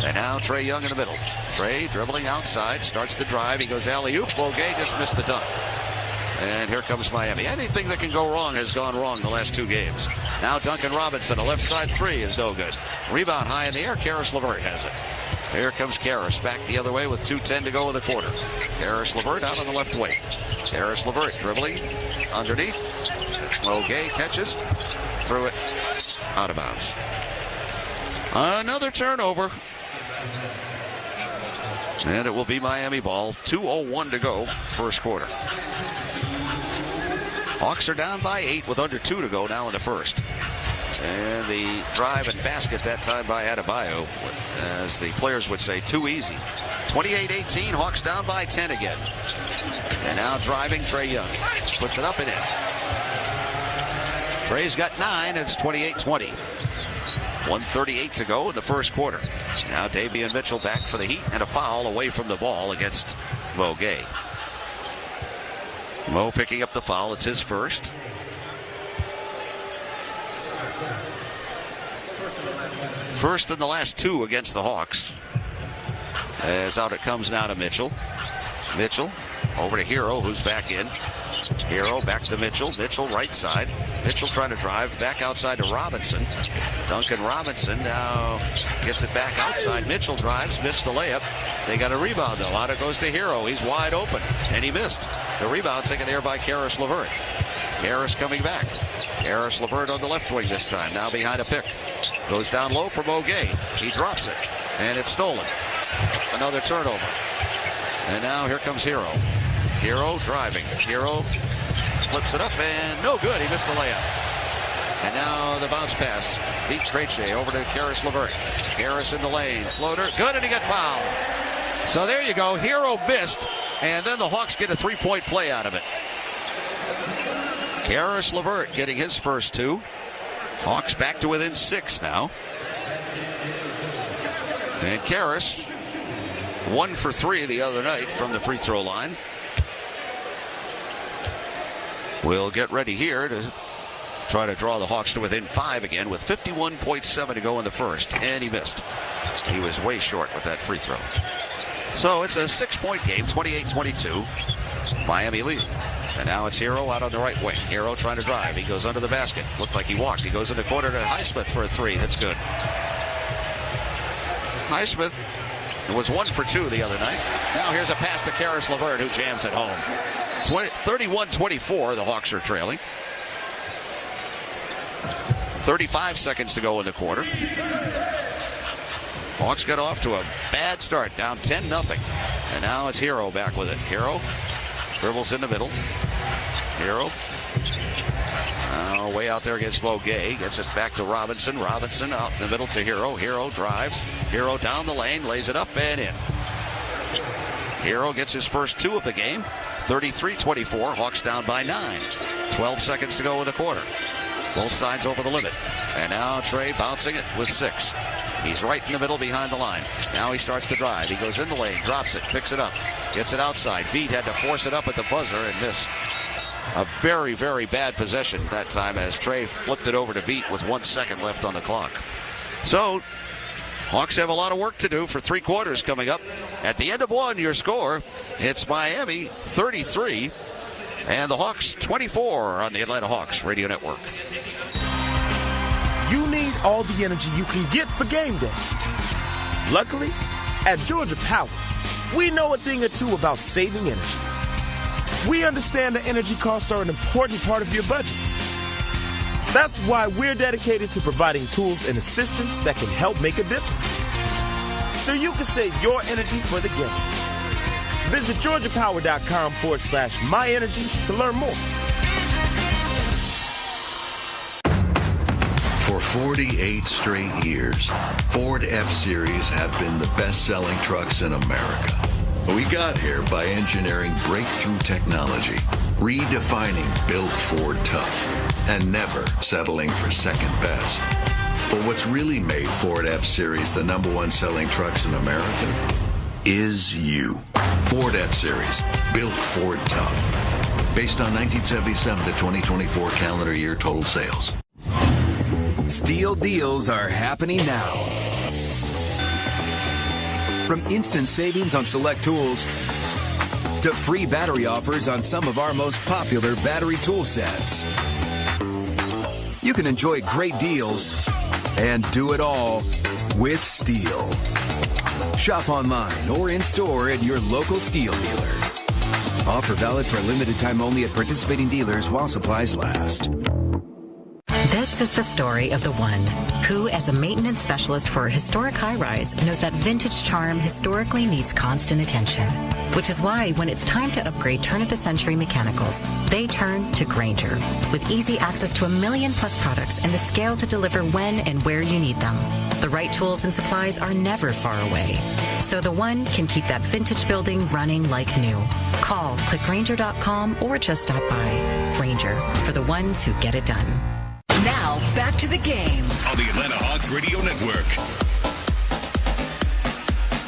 And now Trae Young in the middle. Trae dribbling outside. Starts to drive. He goes alley-oop. Mogay just missed the dunk. And here comes Miami. Anything that can go wrong has gone wrong the last 2 games. Now Duncan Robinson, a left side 3 is no good. Rebound high in the air. Karis LeVert has it. Here comes Karis back the other way with 2:10 to go in the quarter. Karis LeVert out on the left wing. Karis LeVert dribbling underneath. Mogay catches. Threw it out of bounds. Another turnover. And it will be Miami ball. 2:01 to go, first quarter. Hawks are down by 8 with under 2 to go now in the first. And the drive and basket that time by Adebayo, as the players would say, too easy. 28-18, Hawks down by 10 again. And now driving Trae Young. Puts it up and in. Trae's got 9, and it's 28-20. 1:38 to go in the first quarter. Now Davion Mitchell back for the Heat, and a foul away from the ball against Mogay. Mo picking up the foul. It's his first. First in the last 2 against the Hawks. As out it comes now to Mitchell. Mitchell over to Hero, who's back in. Hero back to Mitchell. Mitchell right side. Mitchell trying to drive back outside to Robinson. Duncan Robinson now gets it back outside. Mitchell drives, missed the layup. They got a rebound though. Out it goes to Hero. He's wide open, and he missed. The rebound taken there by Karis LeVert. Karis coming back. Karis LeVert on the left wing this time. Now behind a pick. Goes down low for Mogay. He drops it, and it's stolen. Another turnover. And now here comes Hero. Hero driving. Hero flips it up, and no good. He missed the layup. And now the bounce pass. Beats Krejci over to Karis LeVert. Karis in the lane. Floater. Good, and he got fouled. So there you go. Hero missed, and then the Hawks get a three-point play out of it. Karis LeVert getting his first two. Hawks back to within 6 now. And Karis, 1 for 3 the other night from the free throw line. We'll get ready here to try to draw the Hawks to within 5 again with 51.7 to go in the first. And he missed. He was way short with that free throw. So it's a 6-point game, 28-22. Miami lead. And now it's Hero out on the right wing. Hero trying to drive. He goes under the basket. Looked like he walked. He goes in the corner to Highsmith for a 3. That's good. Highsmith was 1 for 2 the other night. Now here's a pass to Karis LeVert, who jams it home. 31-24, the Hawks are trailing. 35 seconds to go in the quarter. Hawks got off to a bad start, down 10-0. And now it's Hero back with it. Hero dribbles in the middle. Hero way out there against Mo Gay. Gets it back to Robinson. Robinson out in the middle to Hero. Hero drives. Hero down the lane, lays it up and in. Hero gets his first 2 of the game. 33-24. Hawks down by 9. 12 seconds to go in the quarter. Both sides over the limit. And now Trey bouncing it with 6. He's right in the middle behind the line. Now he starts to drive. He goes in the lane, drops it, picks it up, gets it outside. Veet had to force it up at the buzzer and miss. A very, very bad possession that time as Trey flipped it over to Veet with 1 second left on the clock. So Hawks have a lot of work to do for 3 quarters coming up. At the end of 1, your score, it's Miami 33 and the Hawks 24 on the Atlanta Hawks Radio Network. You need all the energy you can get for game day. Luckily, at Georgia Power, we know a thing or two about saving energy. We understand that energy costs are an important part of your budget. That's why we're dedicated to providing tools and assistance that can help make a difference. So you can save your energy for the game. Visit GeorgiaPower.com/myenergy to learn more. For 48 straight years, Ford F-Series have been the best-selling trucks in America. We got here by engineering breakthrough technology, redefining Built Ford Tough, and never settling for second best. But what's really made Ford F-Series the #1 selling trucks in America is you. Ford F-Series, Built Ford Tough. Based on 1977 to 2024 calendar year total sales. Steel deals are happening now. From instant savings on select tools to free battery offers on some of our most popular battery tool sets. You can enjoy great deals and do it all with Steel. Shop online or in store at your local Steel dealer. Offer valid for a limited time only at participating dealers while supplies last. This is the story of the one who, as a maintenance specialist for a historic high-rise, knows that vintage charm historically needs constant attention. Which is why when it's time to upgrade turn-of-the-century mechanicals, they turn to Grainger. With easy access to 1 million-plus products and the scale to deliver when and where you need them. The right tools and supplies are never far away. So the one can keep that vintage building running like new. Call, click Grainger.com, or just stop by. Grainger, for the ones who get it done. Now, back to the game. On the Atlanta Hawks Radio Network.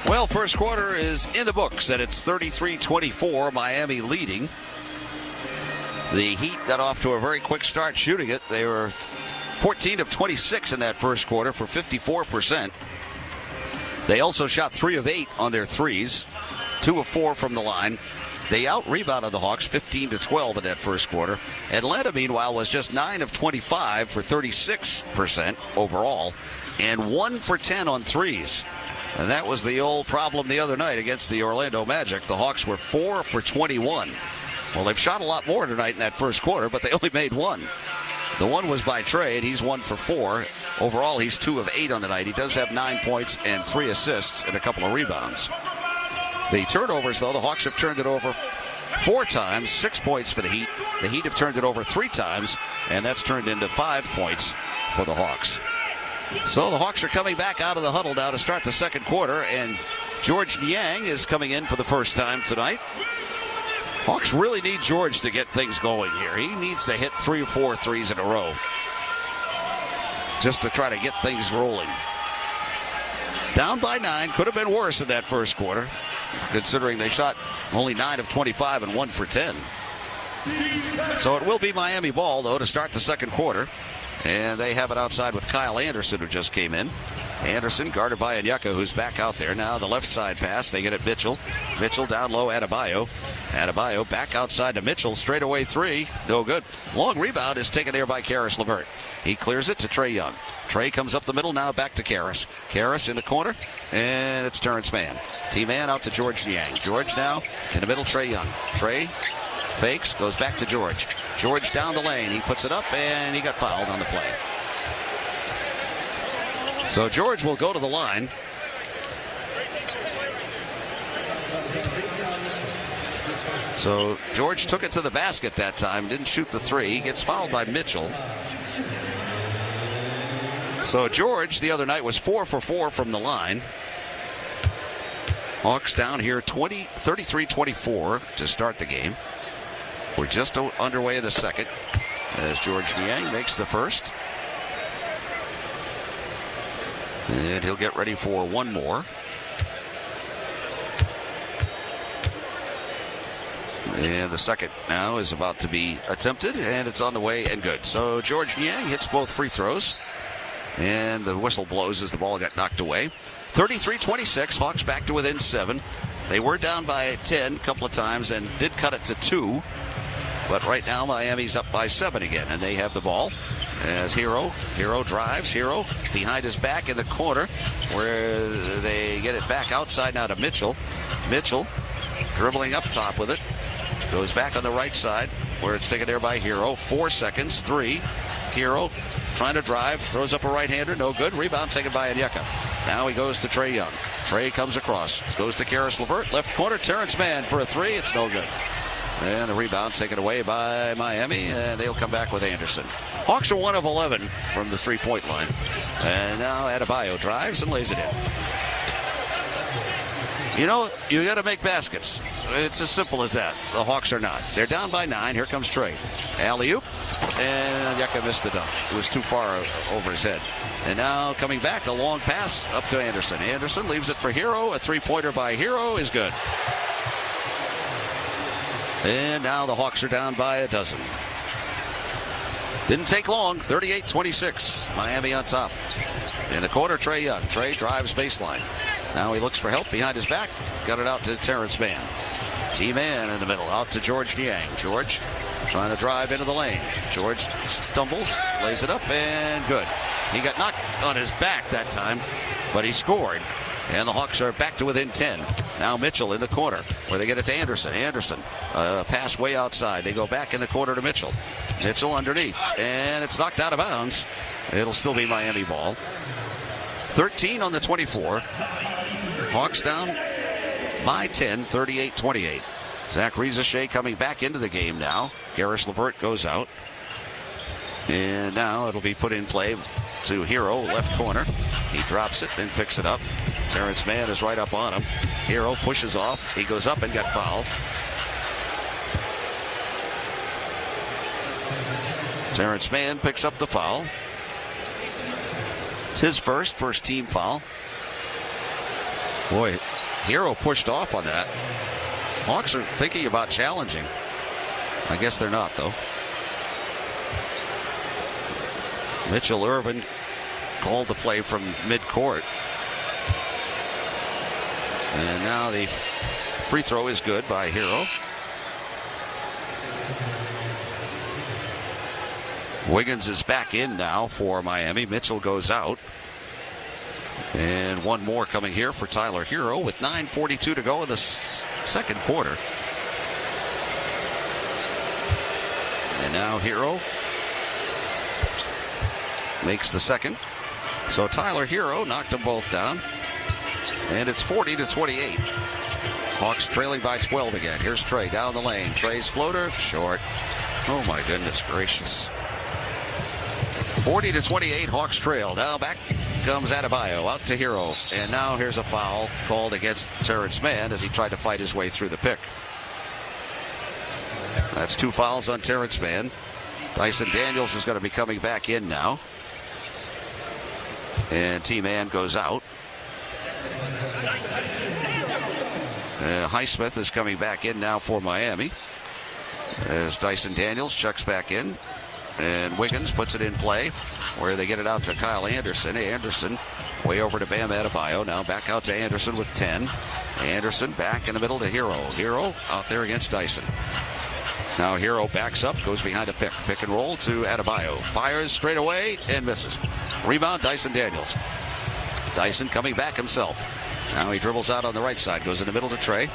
Well, first quarter is in the books, and it's 33-24, Miami leading. The Heat got off to a very quick start shooting it. They were 14 of 26 in that first quarter for 54%. They also shot 3 of 8 on their threes, 2 of 4 from the line. They out-rebounded the Hawks 15-12 in that first quarter. Atlanta, meanwhile, was just 9 of 25 for 36% overall, and 1 for 10 on threes. And that was the old problem the other night against the Orlando Magic. The Hawks were 4 for 21. Well, they've shot a lot more tonight in that first quarter, but they only made 1. The one was by Trey, and he's 1 for 4. Overall, he's 2 of 8 on the night. He does have 9 points and 3 assists and a couple of rebounds. The turnovers, though, the Hawks have turned it over 4 times, 6 points for the Heat. The Heat have turned it over 3 times, and that's turned into 5 points for the Hawks. So the Hawks are coming back out of the huddle now to start the second quarter, and George Niang is coming in for the first time tonight. Hawks really need George to get things going here. He needs to hit 3 or 4 threes in a row just to try to get things rolling. Down by 9, could have been worse in that first quarter, considering they shot only 9 of 25 and 1 for 10. So it will be Miami ball, though, to start the second quarter. And they have it outside with Kyle Anderson, who just came in. Anderson guarded by Onyeka, who's back out there. Now the left side pass. They get it Mitchell. Mitchell down low, Adebayo. Adebayo back outside to Mitchell. Straightaway 3. No good. Long rebound is taken there by Karis LeVert. He clears it to Trae Young. Trae comes up the middle, now back to Karis. Karis in the corner, and it's Terrence Mann. T-Man out to George Niang. George now in the middle, Trae Young. Trae fakes, goes back to George. George down the lane. He puts it up, and he got fouled on the play. So George will go to the line. So George took it to the basket that time, didn't shoot the 3. He gets fouled by Mitchell. So George the other night was 4 for 4 from the line. Hawks down here 33-24 to start the game. We're just underway in the second as George Niang makes the first. And he'll get ready for one more. And the second now is about to be attempted, and it's on the way and good. So George Niang hits both free throws, and the whistle blows as the ball got knocked away. 33-26, Hawks back to within 7. They were down by 10 a couple of times and did cut it to 2. But right now, Miami's up by 7 again, and they have the ball. As Hero drives. Hero behind his back in the corner, where they get it back outside now to Mitchell. Mitchell dribbling up top with it. Goes back on the right side, where it's taken there by Hero. 4 seconds, 3. Hero trying to drive, throws up a right-hander, no good. Rebound taken by Onyeka. Now he goes to Trae Young. Trae comes across, goes to Karis LeVert. Left corner, Terrence Mann for a 3. It's no good. And the rebound taken away by Miami, and they'll come back with Anderson. Hawks are 1 of 11 from the three-point line. And now Adebayo drives and lays it in. You know, you got to make baskets. It's as simple as that. The Hawks are not. They're down by 9. Here comes Trae. Alley-oop, and Onyeka missed the dunk. It was too far over his head. And now coming back, a long pass up to Anderson. Anderson leaves it for Hero. A three-pointer by Hero is good. And now the Hawks are down by a dozen. Didn't take long. 38-26. Miami on top. In the corner, Trae Young. Trae drives baseline. Now he looks for help behind his back. Got it out to Terrence Mann. T-Man in the middle. Out to George Niang. George trying to drive into the lane. George stumbles, lays it up, and good. He got knocked on his back that time, but he scored. And the Hawks are back to within 10. Now Mitchell in the corner, where they get it to Anderson. Anderson, pass way outside. They go back in the corner to Mitchell. Mitchell underneath, and it's knocked out of bounds. It'll still be Miami ball. 13 on the 24. Hawks down by 10, 38-28. Zach Rizachet coming back into the game now. Karis LeVert goes out. And now it'll be put in play to Hero, left corner. He drops it, then picks it up. Terrence Mann is right up on him. Hero pushes off. He goes up and got fouled. Terrence Mann picks up the foul. It's his first team foul. Boy, Hero pushed off on that. Hawks are thinking about challenging. I guess they're not, though. Mitchell Irvin called the play from midcourt. And now the free throw is good by Hero. Wiggins is back in now for Miami. Mitchell goes out. And one more coming here for Tyler Hero with 9:42 to go in the second quarter. And now Hero makes the second. So Tyler Hero knocked them both down. And it's 40-28. Hawks trailing by 12 again. Here's Trey down the lane. Trey's floater, short. Oh, my goodness gracious. 40-28, Hawks trail. Now back comes Adebayo out to Hero. And now here's a foul called against Terrence Mann as he tried to fight his way through the pick. That's 2 fouls on Terrence Mann. Dyson Daniels is going to be coming back in now. And T-Man goes out. Highsmith is coming back in now for Miami. As Dyson Daniels checks back in. And Wiggins puts it in play where they get it out to Kyle Anderson. Anderson way over to Bam Adebayo. Now back out to Anderson with 10. Anderson back in the middle to Hero. Hero out there against Dyson. Now Hero backs up, goes behind a pick. Pick and roll to Adebayo. Fires straight away and misses. Rebound, Dyson Daniels. Dyson coming back himself. Now he dribbles out on the right side. Goes in the middle to Trey.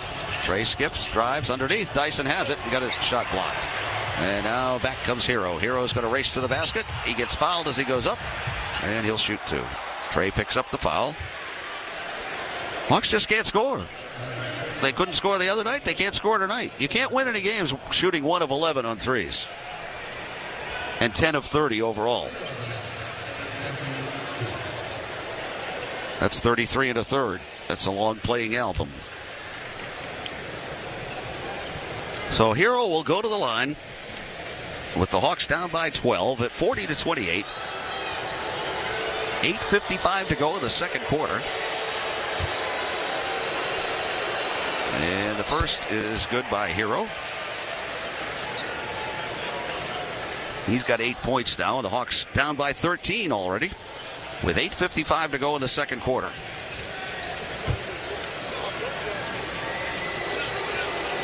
Trey skips, drives underneath. Dyson has it and got a shot blocked. And now back comes Hero. Hero's going to race to the basket. He gets fouled as he goes up. And he'll shoot 2. Trey picks up the foul. Hawks just can't score. They couldn't score the other night. They can't score tonight. You can't win any games shooting 1 of 11 on threes. And 10 of 30 overall. That's 33 1/3. That's a long playing album. So Hero will go to the line with the Hawks down by 12 at 40-28. 8:55 to go in the second quarter. And the first is good by Hero. He's got 8 points now, and the Hawks down by 13 already with 8:55 to go in the second quarter.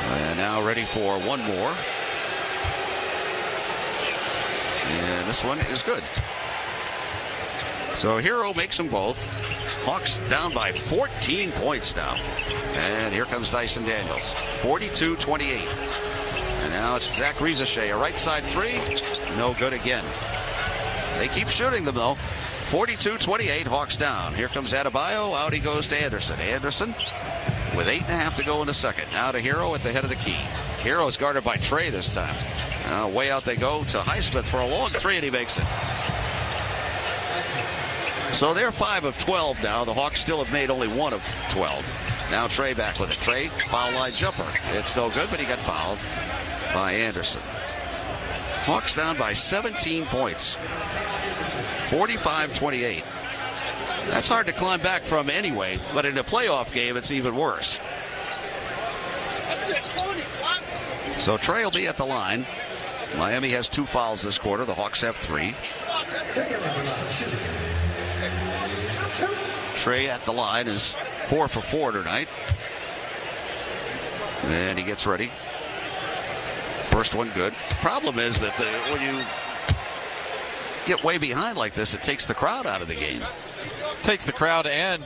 And now ready for one more. And this one is good. So Hero makes them both. Hawks down by 14 points now. And here comes Dyson Daniels. 42-28. And now it's Zach Rizachet, a right side 3. No good again. They keep shooting them though. 42-28, Hawks down. Here comes Adebayo. Out he goes to Anderson. Anderson with 8.5 to go in the second. Now to Hero at the head of the key. Hero's guarded by Trey this time. Now way out they go to Highsmith for a long 3, and he makes it. So they're 5 of 12 now. The Hawks still have made only 1 of 12. Now Trey back with it. Trey, foul line jumper. It's no good, but he got fouled by Anderson. Hawks down by 17 points. 45-28. That's hard to climb back from anyway, but in a playoff game, it's even worse. So Trey will be at the line. Miami has 2 fouls this quarter. The Hawks have 3. Trey at the line is 4 for 4 tonight. And he gets ready. First one good. Problem is that when you get way behind like this, it takes the crowd out of the game. Takes the crowd, and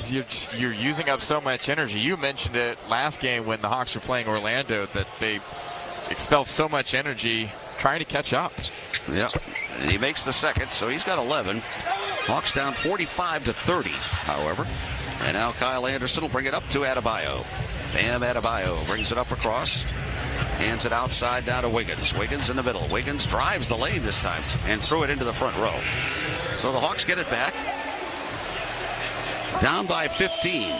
you're using up so much energy. You mentioned it last game when the Hawks were playing Orlando, that they expelled so much energy trying to catch up. Yeah, and he makes the second, so he's got 11. Hawks down 45-30, however. And now Kyle Anderson will bring it up to Adebayo. Bam Adebayo brings it up across. Hands it outside down to Wiggins. Wiggins in the middle. Wiggins drives the lane this time and threw it into the front row. So the Hawks get it back. Down by 15.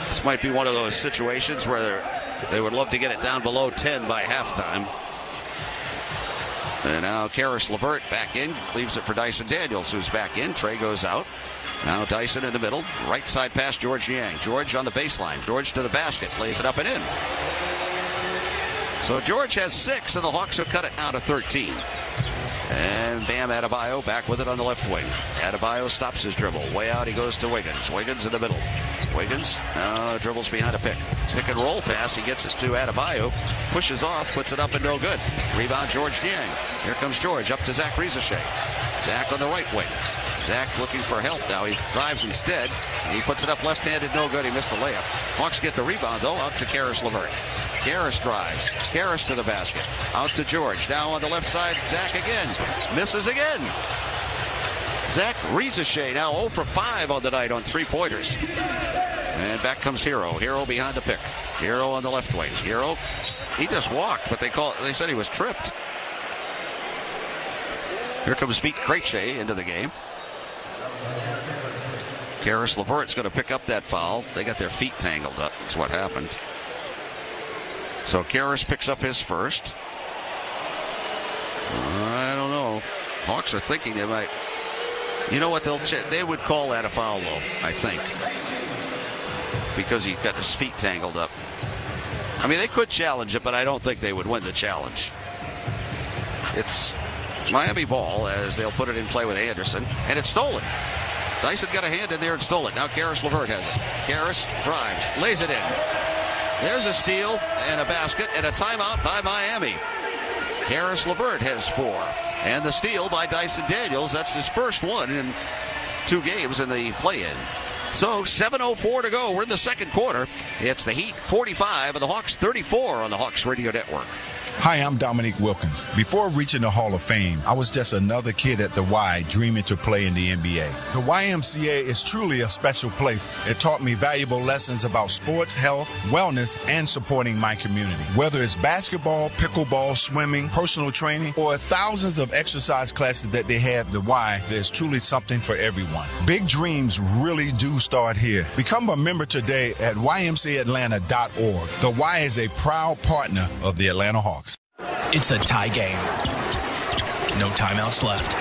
This might be one of those situations where they would love to get it down below 10 by halftime. And now Karis LeVert back in. Leaves it for Dyson Daniels, who's back in. Trey goes out. Now Dyson in the middle. Right side pass, George Niang. George on the baseline. George to the basket. Lays it up and in. So George has 6, and the Hawks have cut it now to 13. And Bam Adebayo back with it on the left wing. Adebayo stops his dribble. Way out he goes to Wiggins. Wiggins in the middle. Wiggins now dribbles behind a pick. Pick and roll pass. He gets it to Adebayo. Pushes off. Puts it up and no good. Rebound George Niang. Here comes George up to Zach Rizachet. Zach on the right wing. Zach looking for help now. He drives instead. He puts it up left-handed. No good. He missed the layup. Hawks get the rebound, though, out to Karis LeVert. Karis drives. Karis to the basket. Out to George. Now on the left side, Zach again. Misses again. Zach Rizachet now 0 for 5 on the night on 3-pointers. And back comes Hero. Hero behind the pick. Hero on the left wing. Hero, he just walked, but they said he was tripped. Here comes Vít Krejci into the game. Karis LeVert's going to pick up that foul. They got their feet tangled up, is what happened. So Karis picks up his first. I don't know. Hawks are thinking they might. You know what? They would call that a foul, though, I think. Because he got his feet tangled up. I mean, they could challenge it, but I don't think they would win the challenge. It's Miami ball as they'll put it in play with Anderson, and it's stolen. Dyson got a hand in there and stole it. Now Karis LeVert has it. Karis drives, lays it in. There's a steal and a basket and a timeout by Miami. Karis LeVert has 4. And the steal by Dyson Daniels. That's his first one in 2 games in the play-in. So 7:04 to go. We're in the second quarter. It's the Heat 45 and the Hawks 34 on the Hawks Radio Network. Hi, I'm Dominique Wilkins. Before reaching the Hall of Fame, I was just another kid at the Y dreaming to play in the NBA. The YMCA is truly a special place. It taught me valuable lessons about sports, health, wellness, and supporting my community. Whether it's basketball, pickleball, swimming, personal training, or thousands of exercise classes that they have at the Y, there's truly something for everyone. Big dreams really do start here. Become a member today at ymcaatlanta.org. The Y is a proud partner of the Atlanta Hawks. It's a tie game. No timeouts left.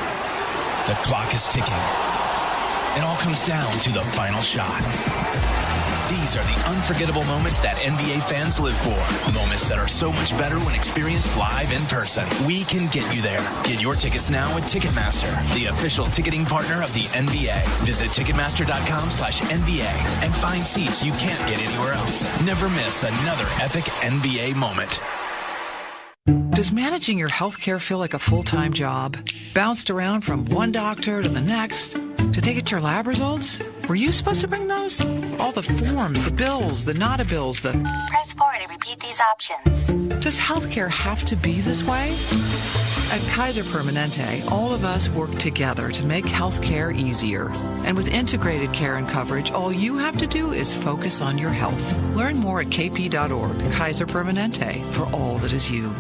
The clock is ticking. It all comes down to the final shot. These are the unforgettable moments that NBA fans live for. Moments that are so much better when experienced live in person. We can get you there. Get your tickets now at Ticketmaster, the official ticketing partner of the NBA. Visit Ticketmaster.com/NBA and find seats you can't get anywhere else. Never miss another epic NBA moment. Does managing your health care feel like a full-time job? Bounced around from one doctor to the next? Did they get your lab results? Were you supposed to bring those? All the forms, the bills, the not-a bills, the... Press 4 to repeat these options. Does healthcare have to be this way? At Kaiser Permanente, all of us work together to make healthcare easier. And with integrated care and coverage, all you have to do is focus on your health. Learn more at kp.org. Kaiser Permanente, for all that is you.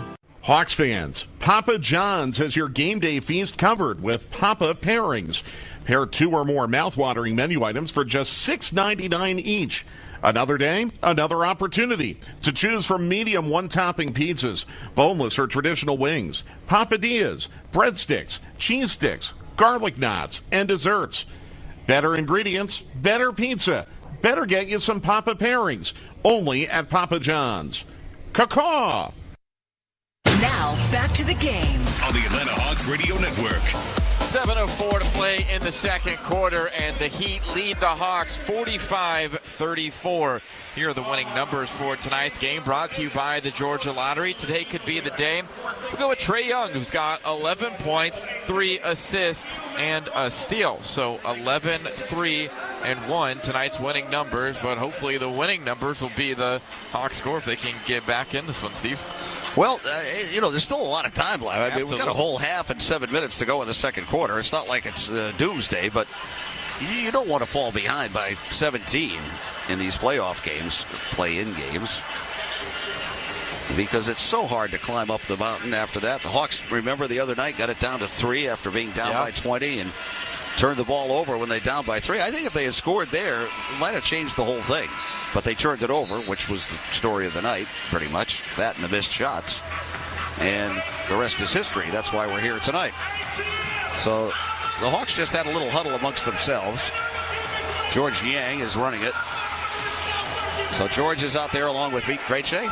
Hawks fans, Papa John's has your game day feast covered with Papa Pairings. Pair 2 or more mouthwatering menu items for just $6.99 each. Another day, another opportunity to choose from medium one-topping pizzas, boneless or traditional wings, papadillas, breadsticks, cheese sticks, garlic knots, and desserts. Better ingredients, better pizza. Better get you some Papa Pairings, only at Papa John's. Caw-caw! Now, back to the game. On the Atlanta Hawks Radio Network. 7:04 to play in the second quarter, and the Heat lead the Hawks 45-34. Here are the winning numbers for tonight's game, brought to you by the Georgia Lottery. Today could be the day. We'll go with Trae Young, who's got 11 points, 3 assists, and a steal. So 11, 3, and 1, tonight's winning numbers, but hopefully the winning numbers will be the Hawks score if they can get back in this one, Steve. Well, there's still a lot of time left. I mean, we've got a whole half and 7 minutes to go in the second quarter. It's not like it's doomsday, but you don't want to fall behind by 17 in these playoff games, play-in games, because it's so hard to climb up the mountain after that. The Hawks, remember the other night, got it down to 3 after being down by 20 and turned the ball over when they down by 3. I think if they had scored there, it might have changed the whole thing. But they turned it over, which was the story of the night, pretty much. That and the missed shots. And the rest is history. That's why we're here tonight. So the Hawks just had a little huddle amongst themselves. George Niang is running it. So George is out there along with Vít Krejci.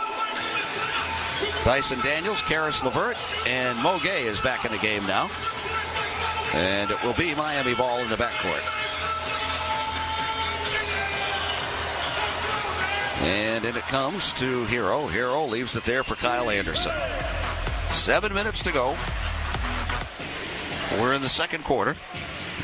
Dyson Daniels, Karis LeVert, and Mo Gay is back in the game now. And it will be Miami ball in the backcourt. And in it comes to Hero. Hero leaves it there for Kyle Anderson. 7 minutes to go. We're in the second quarter.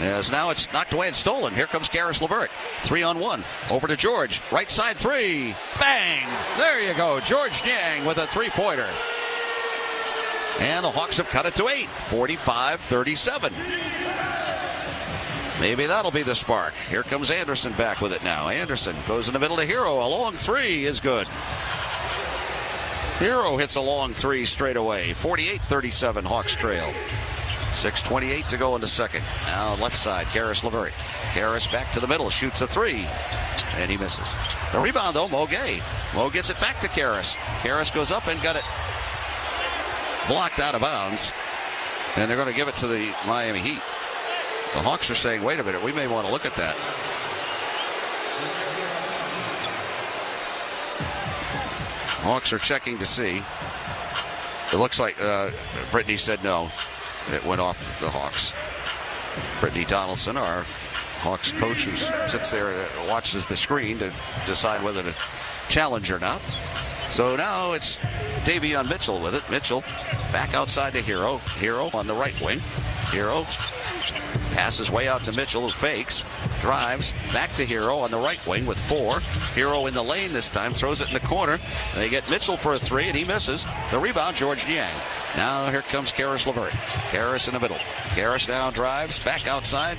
As now it's knocked away and stolen. Here comes Karis LeVert. 3-on-1. Over to George. Right side 3. Bang! There you go. George Niang with a three-pointer. And the Hawks have cut it to 8. 45-37. Maybe that'll be the spark. Here comes Anderson back with it now. Anderson goes in the middle to Hero. A long three is good. Hero hits a long three straight away. 48-37, Hawks trail. 6:28 to go in the second. Now left side, Karis LeVert. Karis back to the middle, shoots a three, and he misses. The rebound, though, Mo Gay. Mo gets it back to Karis. Karis goes up and got it blocked out of bounds, and they're going to give it to the Miami Heat. The Hawks are saying, wait a minute, we may want to look at that. Hawks are checking to see. It looks like Brittany said no. It went off the Hawks. Brittany Donaldson, our Hawks coach, who sits there and watches the screen to decide whether to challenge or not. So now it's Davion Mitchell with it. Mitchell back outside to Hero. Hero on the right wing. Hero passes way out to Mitchell, who fakes, drives, back to Hero on the right wing with 4. Hero in the lane this time, throws it in the corner. They get Mitchell for a 3, and he misses. The rebound, George Niang. Now here comes Karis LeVert. Karis in the middle. Karis now drives, back outside.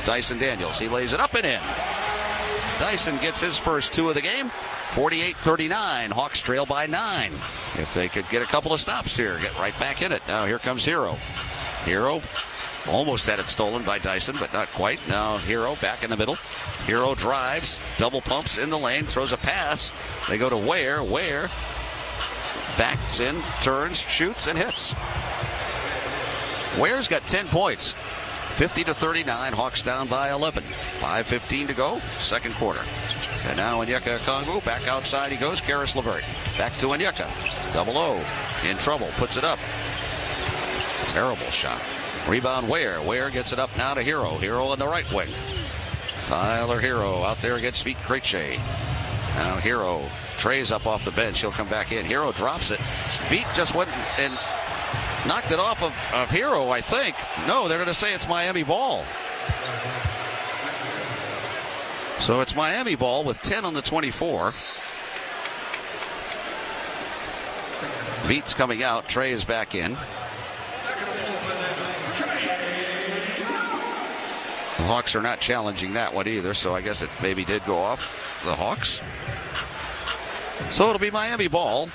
Dyson Daniels, he lays it up and in. Dyson gets his first 2 of the game. 48-39, Hawks trail by 9. If they could get a couple of stops here, get right back in it. Now here comes Hero. Hero almost had it stolen by Dyson, but not quite. Now Hero back in the middle. Hero drives, double pumps in the lane, throws a pass. They go to Ware. Ware backs in, turns, shoots, and hits. Ware's got 10 points. 50-39, Hawks down by 11. 5:15 to go, second quarter. And now Onyeka Okongwu back outside he goes. Karis LeVert back to Onyeka. Double O in trouble, puts it up. Terrible shot. Rebound Ware. Ware gets it up now to Hero. Hero on the right wing. Tyler Hero out there against Vit Krejci. Now Hero trays up off the bench. He'll come back in. Hero drops it. Vit just went and knocked it off of Hero, I think. No, they're going to say it's Miami ball. So it's Miami ball with 10 on the 24. Vit's coming out. Trey is back in. The Hawks are not challenging that one either, so I guess it maybe did go off the Hawks. So it'll be Miami ball.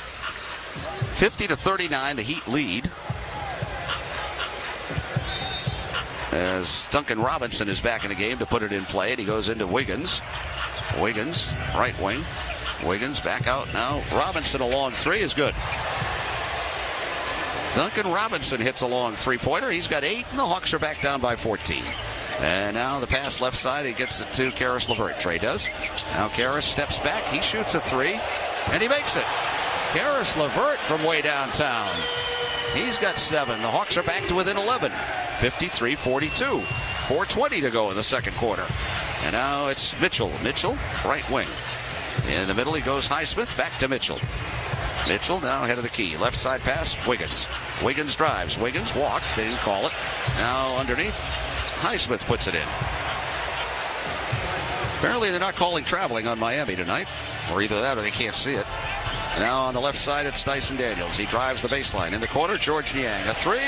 50-39, the Heat lead. As Duncan Robinson is back in the game to put it in play, and he goes into Wiggins. Wiggins, right wing. Wiggins back out now. Robinson a long 3 is good. Duncan Robinson hits a long 3-pointer. He's got 8, and the Hawks are back down by 14. And now the pass left side. He gets it to Karis LeVert. Trey does. Now Karis steps back. He shoots a 3, and he makes it. Karis LeVert from way downtown. He's got 7. The Hawks are back to within 11. 53-42. 4:20 to go in the second quarter. And now it's Mitchell. Mitchell, right wing. In the middle he goes Highsmith. Back to Mitchell. Mitchell now ahead of the key. Left side pass, Wiggins. Wiggins drives. Wiggins walk. They didn't call it. Now underneath, Highsmith puts it in. Apparently they're not calling traveling on Miami tonight. Or either that or they can't see it. Now on the left side, it's Dyson Daniels. He drives the baseline. In the corner, George Niang. A 3,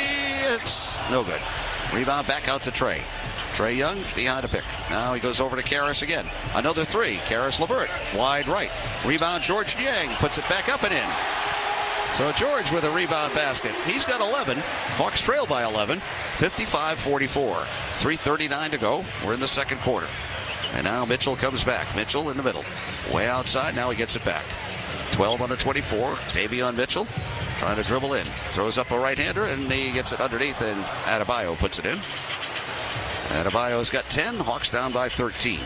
it's no good. Rebound back out to Trey. Trey Young behind a pick. Now he goes over to Karis again. Another 3. Karis LeVert, wide right. Rebound, George Niang puts it back up and in. So George with a rebound basket. He's got 11. Hawks trail by 11. 55-44. 3:39 to go. We're in the second quarter. And now Mitchell comes back. Mitchell in the middle. Way outside. Now he gets it back. 12 on the 24. Davion Mitchell trying to dribble in. Throws up a right-hander, and he gets it underneath, and Adebayo puts it in. Adebayo's got 10. Hawks down by 13.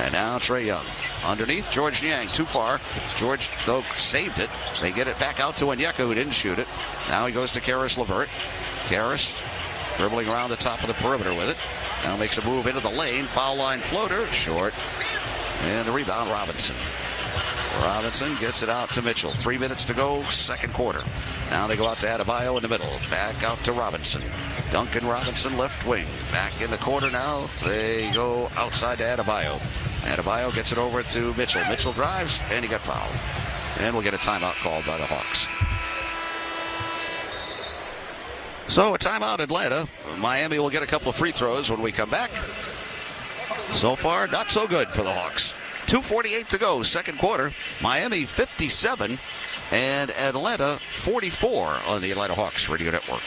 And now Trey Young. Underneath, George Niang. Too far. George, though, saved it. They get it back out to Onyeka, who didn't shoot it. Now he goes to Karis LeVert. Karis dribbling around the top of the perimeter with it. Now makes a move into the lane. Foul line floater. Short. And the rebound, Robinson. Robinson gets it out to Mitchell. 3 minutes to go, second quarter. Now they go out to Adebayo in the middle. Back out to Robinson. Duncan Robinson, left wing. Back in the corner now. They go outside to Adebayo. Adebayo gets it over to Mitchell. Mitchell drives, and he got fouled. And we'll get a timeout called by the Hawks. So a timeout, Atlanta. Miami will get a couple of free throws when we come back. So far, not so good for the Hawks. 2:48 to go, second quarter. Miami 57 and Atlanta 44 on the Atlanta Hawks Radio Network.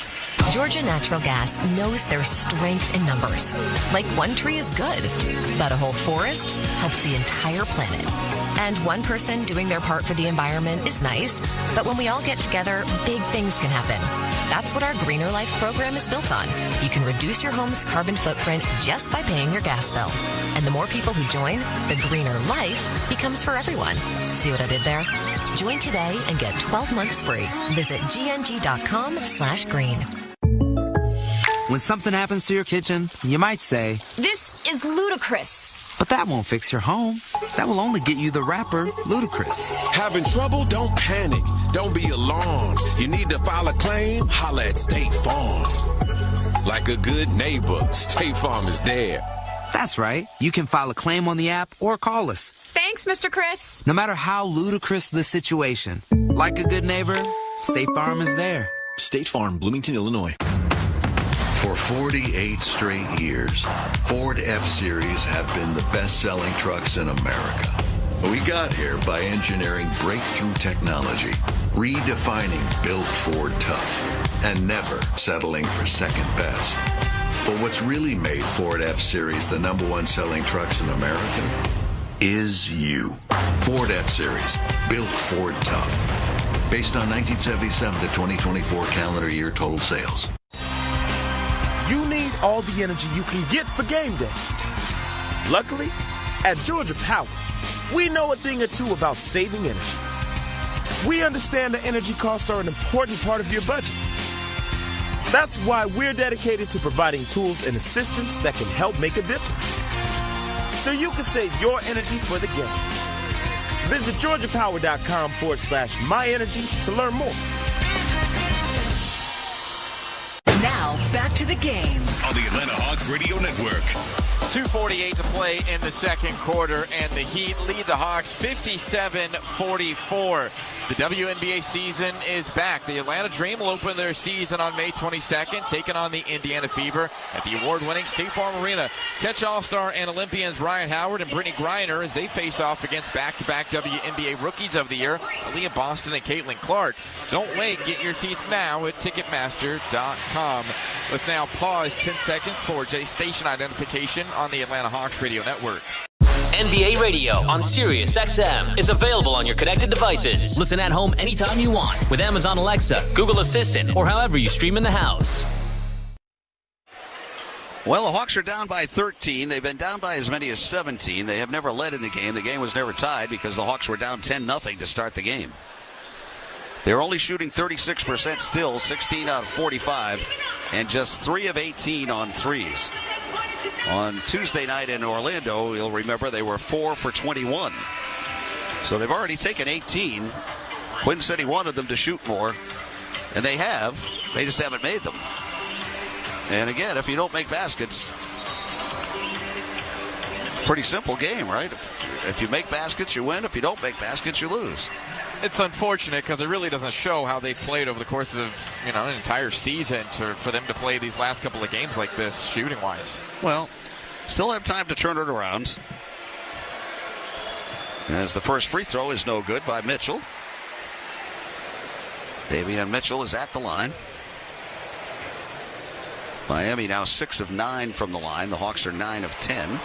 Georgia Natural Gas knows there's strength in numbers. Like one tree is good, but a whole forest helps the entire planet. And one person doing their part for the environment is nice, but when we all get together, big things can happen. That's what our Greener Life program is built on. You can reduce your home's carbon footprint just by paying your gas bill. And the more people who join, the greener life becomes for everyone. See what I did there? Join today and get 12 months free. Visit gng.com/green. When something happens to your kitchen, you might say, "This is ludicrous." But that won't fix your home. That will only get you the rapper, Ludacris. Having trouble? Don't panic. Don't be alarmed. You need to file a claim? Holla at State Farm. Like a good neighbor, State Farm is there. That's right. You can file a claim on the app or call us. Thanks, Mr. Chris. No matter how ludicrous the situation, like a good neighbor, State Farm is there. State Farm, Bloomington, Illinois. For 48 straight years, Ford F-Series have been the best-selling trucks in America. We got here by engineering breakthrough technology, redefining Built Ford Tough, and never settling for second best. But what's really made Ford F-Series the #1 selling trucks in America is you. Ford F-Series, Built Ford Tough. Based on 1977 to 2024 calendar year total sales. You need all the energy you can get for game day. Luckily, at Georgia Power, we know a thing or two about saving energy. We understand that energy costs are an important part of your budget. That's why we're dedicated to providing tools and assistance that can help make a difference, so you can save your energy for the game. Visit georgiapower.com/myenergy to learn more. Now, back to the game. On the Atlanta Hawks Radio Network. 2:48 to play in the second quarter, and the Heat lead the Hawks 57-44. The WNBA season is back. The Atlanta Dream will open their season on May 22nd, taking on the Indiana Fever at the award-winning State Farm Arena. Catch All-Star and Olympians Ryan Howard and Brittany Griner as they face off against back-to-back WNBA Rookies of the Year, Aaliyah Boston and Caitlin Clark. Don't wait. Get your seats now at Ticketmaster.com. Let's now pause 10 seconds for station identification on the Atlanta Hawks Radio Network. NBA Radio on Sirius XM is available on your connected devices. Listen at home anytime you want with Amazon Alexa, Google Assistant, or however you stream in the house. Well, the Hawks are down by 13. They've been down by as many as 17. They have never led in the game. The game was never tied because the Hawks were down 10-0 to start the game. They're only shooting 36% still, 16 out of 45, and just 3 of 18 on threes. On Tuesday night in Orlando, you'll remember they were 4 for 21. So they've already taken 18. Quinn said he wanted them to shoot more, and they have. They just haven't made them. And again, if you don't make baskets, pretty simple game, right? If you make baskets, you win. If you don't make baskets, you lose. It's unfortunate because it really doesn't show how they played over the course of an entire season for them to play these last couple of games like this, shooting-wise. Well, still have time to turn it around. As the first free throw is no good by Mitchell. Davion Mitchell is at the line. Miami now 6 of 9 from the line. The Hawks are 9 of 10.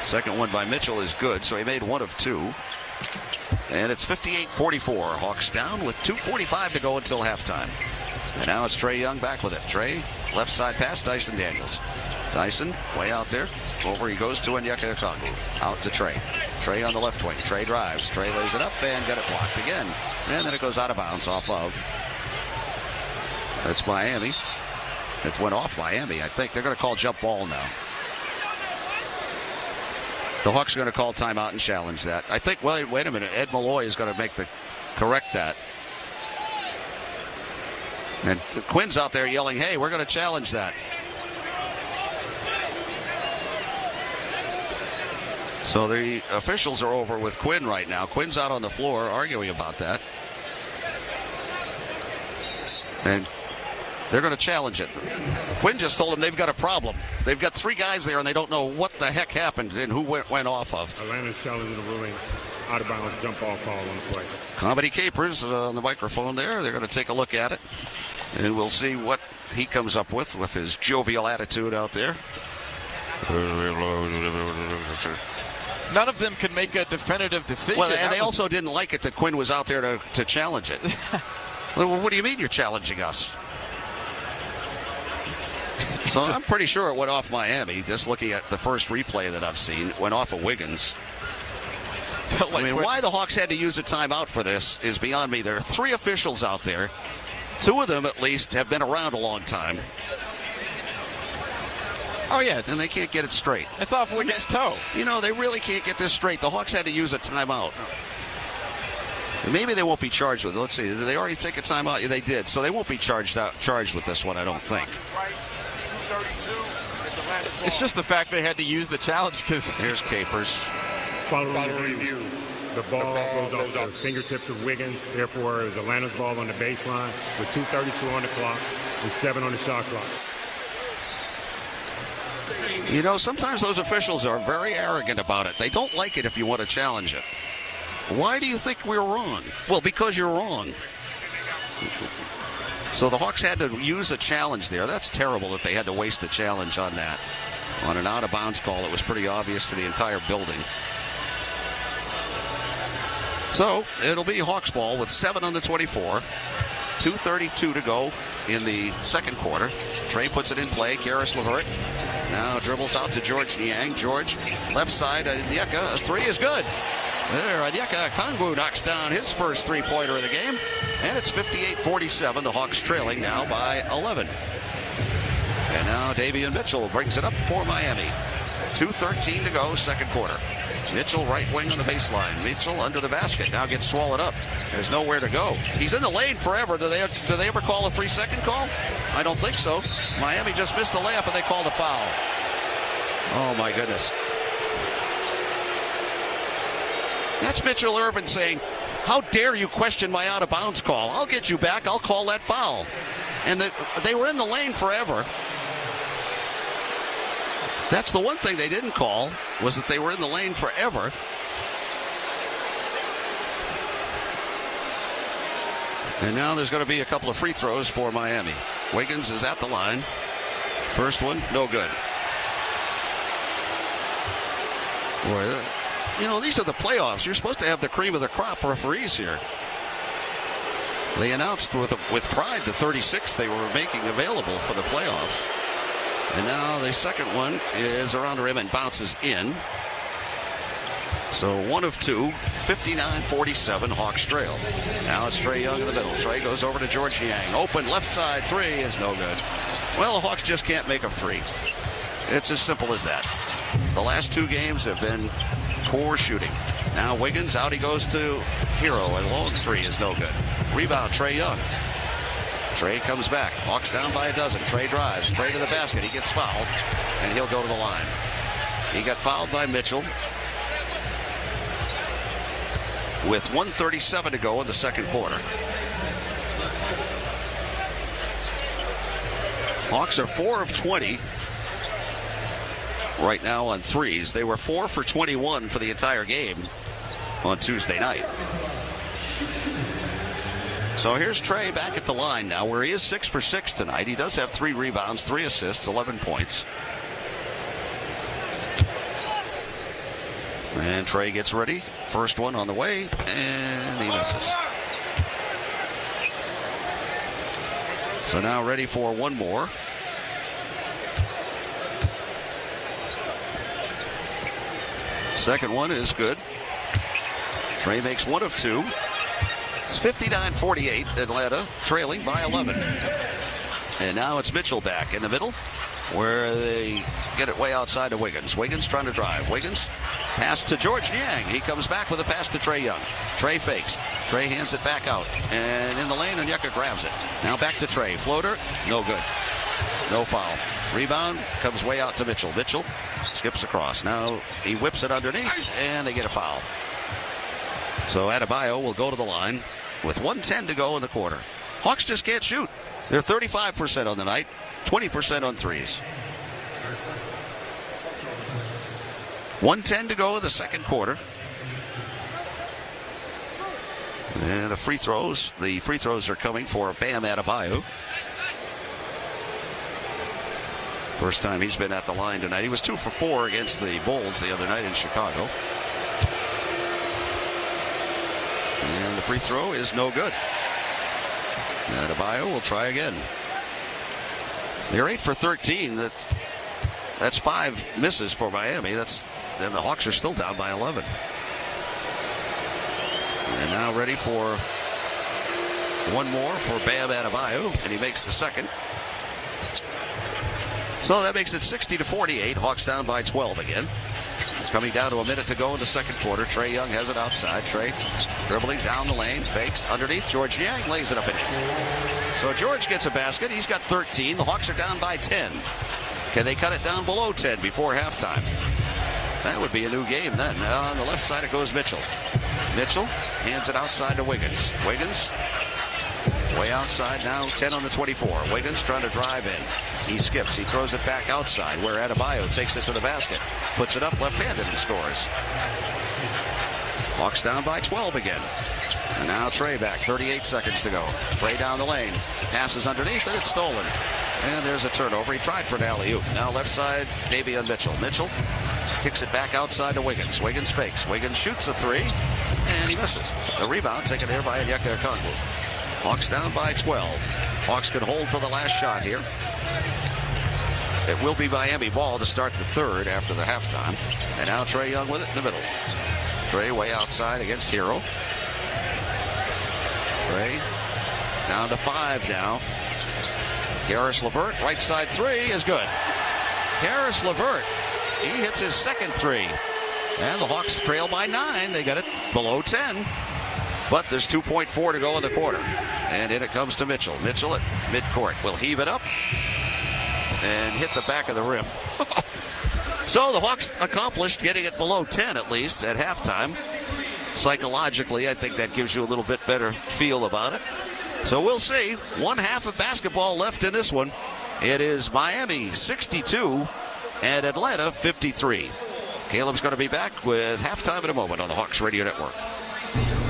Second one by Mitchell is good, so he made 1 of 2. And it's 58-44. Hawks down with 2:45 to go until halftime. And now it's Trae Young back with it. Trae, left side pass, Dyson Daniels. Dyson, way out there. Over he goes to Onyeka Okongwu. Out to Trae. Trae on the left wing. Trae drives. Trae lays it up and got it blocked again. And then it goes out of bounds off of. That's Miami. It went off Miami. I think they're going to call jump ball now. The Hawks are going to call timeout and challenge that. I think, wait a minute. Ed Malloy is going to correct that. And Quinn's out there yelling, hey, we're going to challenge that. So the officials are over with Quinn right now. Quinn's out on the floor arguing about that. And They're going to challenge it. Quinn just told them they've got a problem. They've got 3 guys there, and they don't know what the heck happened and who went off of. Atlanta's challenging the ruling out-of-bounds jump ball call on the play. Comedy Capers on the microphone there. They're going to take a look at it, and we'll see what he comes up with his jovial attitude out there. None of them could make a definitive decision. Well, and they also didn't like it that Quinn was out there to challenge it. Well, what do you mean you're challenging us? So I'm pretty sure it went off Miami. Just looking at the first replay that I've seen, it went off of Wiggins. I mean, why the Hawks had to use a timeout for this is beyond me. There are 3 officials out there. 2 of them, at least, have been around a long time. Oh, yeah. And they can't get it straight. It's off Wiggins' toe. You know, they really can't get this straight. The Hawks had to use a timeout. Maybe they won't be charged with it. Let's see. Did they already take a timeout? Yeah, they did. So they won't be charged with this one, I don't think. It's just the fact they had to use the challenge because... Here's Capers. Following review, the ball goes off the fingertips of Wiggins. Therefore, it was Atlanta's ball on the baseline with 2:32 on the clock and 7 on the shot clock. You know, sometimes those officials are very arrogant about it. They don't like it if you want to challenge it. Why do you think we're wrong? Well, because you're wrong. So the Hawks had to use a challenge there. That's terrible that they had to waste a challenge on that. On an out-of-bounds call, it was pretty obvious to the entire building. So it'll be Hawks ball with 7 on the 24. 2:32 to go in the second quarter. Trey puts it in play. Karis LeVert now dribbles out to George Niang. George, left side, Onyeka. A 3 is good. There, Onyeka Okongwu knocks down his first 3-pointer of the game. And it's 58-47. The Hawks trailing now by 11. And now Davion Mitchell brings it up for Miami. 2:13 to go, second quarter. Mitchell right wing on the baseline. Mitchell under the basket. Now gets swallowed up. There's nowhere to go. He's in the lane forever. Do they ever call a 3-second call? I don't think so. Miami just missed the layup and they called a foul. Oh my goodness. That's Mitchell Irvin saying, how dare you question my out-of-bounds call? I'll get you back. I'll call that foul. And they were in the lane forever. That's the one thing they didn't call, was that they were in the lane forever. And now there's going to be a couple of free throws for Miami. Wiggins is at the line. First one, no good. Boy, you know, these are the playoffs. You're supposed to have the cream of the crop referees here. They announced with pride the 36 they were making available for the playoffs. And now the second one is around the rim and bounces in. So 1 of 2, 59-47, Hawks trail. Now it's Trae Young in the middle. Trae goes over to George Niang. Open left side 3 is no good. Well, the Hawks just can't make a 3. It's as simple as that. The last 2 games have been poor shooting. Now Wiggins, out he goes to Hero. A long 3 is no good. Rebound, Trae Young. Trae comes back. Hawks down by a dozen. Trae drives. Trae to the basket. He gets fouled, and he'll go to the line. He got fouled by Mitchell with 1:37 to go in the second quarter. Hawks are 4 of 20 right now on threes. They were 4 for 21 for the entire game on Tuesday night. So here's Trae back at the line now, where he is 6 for 6 tonight. He does have 3 rebounds, 3 assists, 11 points. And Trae gets ready. First one on the way, and he misses. So now ready for one more. Second one is good. Trae makes 1 of 2. It's 59-48, Atlanta trailing by 11. And now it's Mitchell back in the middle, where they get it way outside of Wiggins. Wiggins trying to drive. Wiggins, pass to George Niang. He comes back with a pass to Trae Young. Trae fakes. Trae hands it back out. And in the lane, Onyeka grabs it. Now back to Trae. Floater, no good. No foul. Rebound comes way out to Mitchell. Mitchell skips across. Now he whips it underneath, and they get a foul. So Adebayo will go to the line with 1:10 to go in the quarter. Hawks just can't shoot. They're 35% on the night, 20% on threes. 1:10 to go in the second quarter. And the free throws are coming for Bam Adebayo. First time he's been at the line tonight. He was 2 for 4 against the Bulls the other night in Chicago. And the free throw is no good. Adebayo will try again. They're 8 for 13. That's 5 misses for Miami. Then the Hawks are still down by 11. And now ready for one more for Bam Adebayo, and he makes the second. So that makes it 60-48. Hawks down by 12 again. Coming down to a minute to go in the second quarter. Trae Young has it outside. Trae dribbling down the lane, fakes underneath. George Niang lays it up in. So George gets a basket. He's got 13. The Hawks are down by 10. Can they cut it down below 10 before halftime? That would be a new game then. On the left side it goes Mitchell. Mitchell hands it outside to Wiggins. Wiggins way outside now, 10 on the 24. Wiggins trying to drive in. He skips. He throws it back outside where Adebayo takes it to the basket. Puts it up left-handed and scores. Hawks down by 12 again. And now Trae back. 38 seconds to go. Trae down the lane. Passes underneath and it's stolen. And there's a turnover. He tried for an alley-oop. Now left side, Davion Mitchell. Mitchell kicks it back outside to Wiggins. Wiggins fakes. Wiggins shoots a three. And he misses. The rebound taken there by Onyeka Okongwu. Hawks down by 12. Hawks can hold for the last shot here. It will be Miami ball to start the third after the halftime. And now Trae Young with it in the middle. Trae way outside against Hero. Trae down to 5 now. Karis LeVert, right side three is good. Karis LeVert, he hits his second three. And the Hawks trail by 9. They got it below 10. But there's 2.4 to go in the quarter. And in it comes to Mitchell. Mitchell at midcourt will heave it up and hit the back of the rim. So the Hawks accomplished getting it below 10 at least at halftime. Psychologically, I think that gives you a little bit better feel about it. So we'll see. 1 half of basketball left in this one. It is Miami 62 and Atlanta 53. Caleb's going to be back with halftime in a moment on the Hawks Radio Network.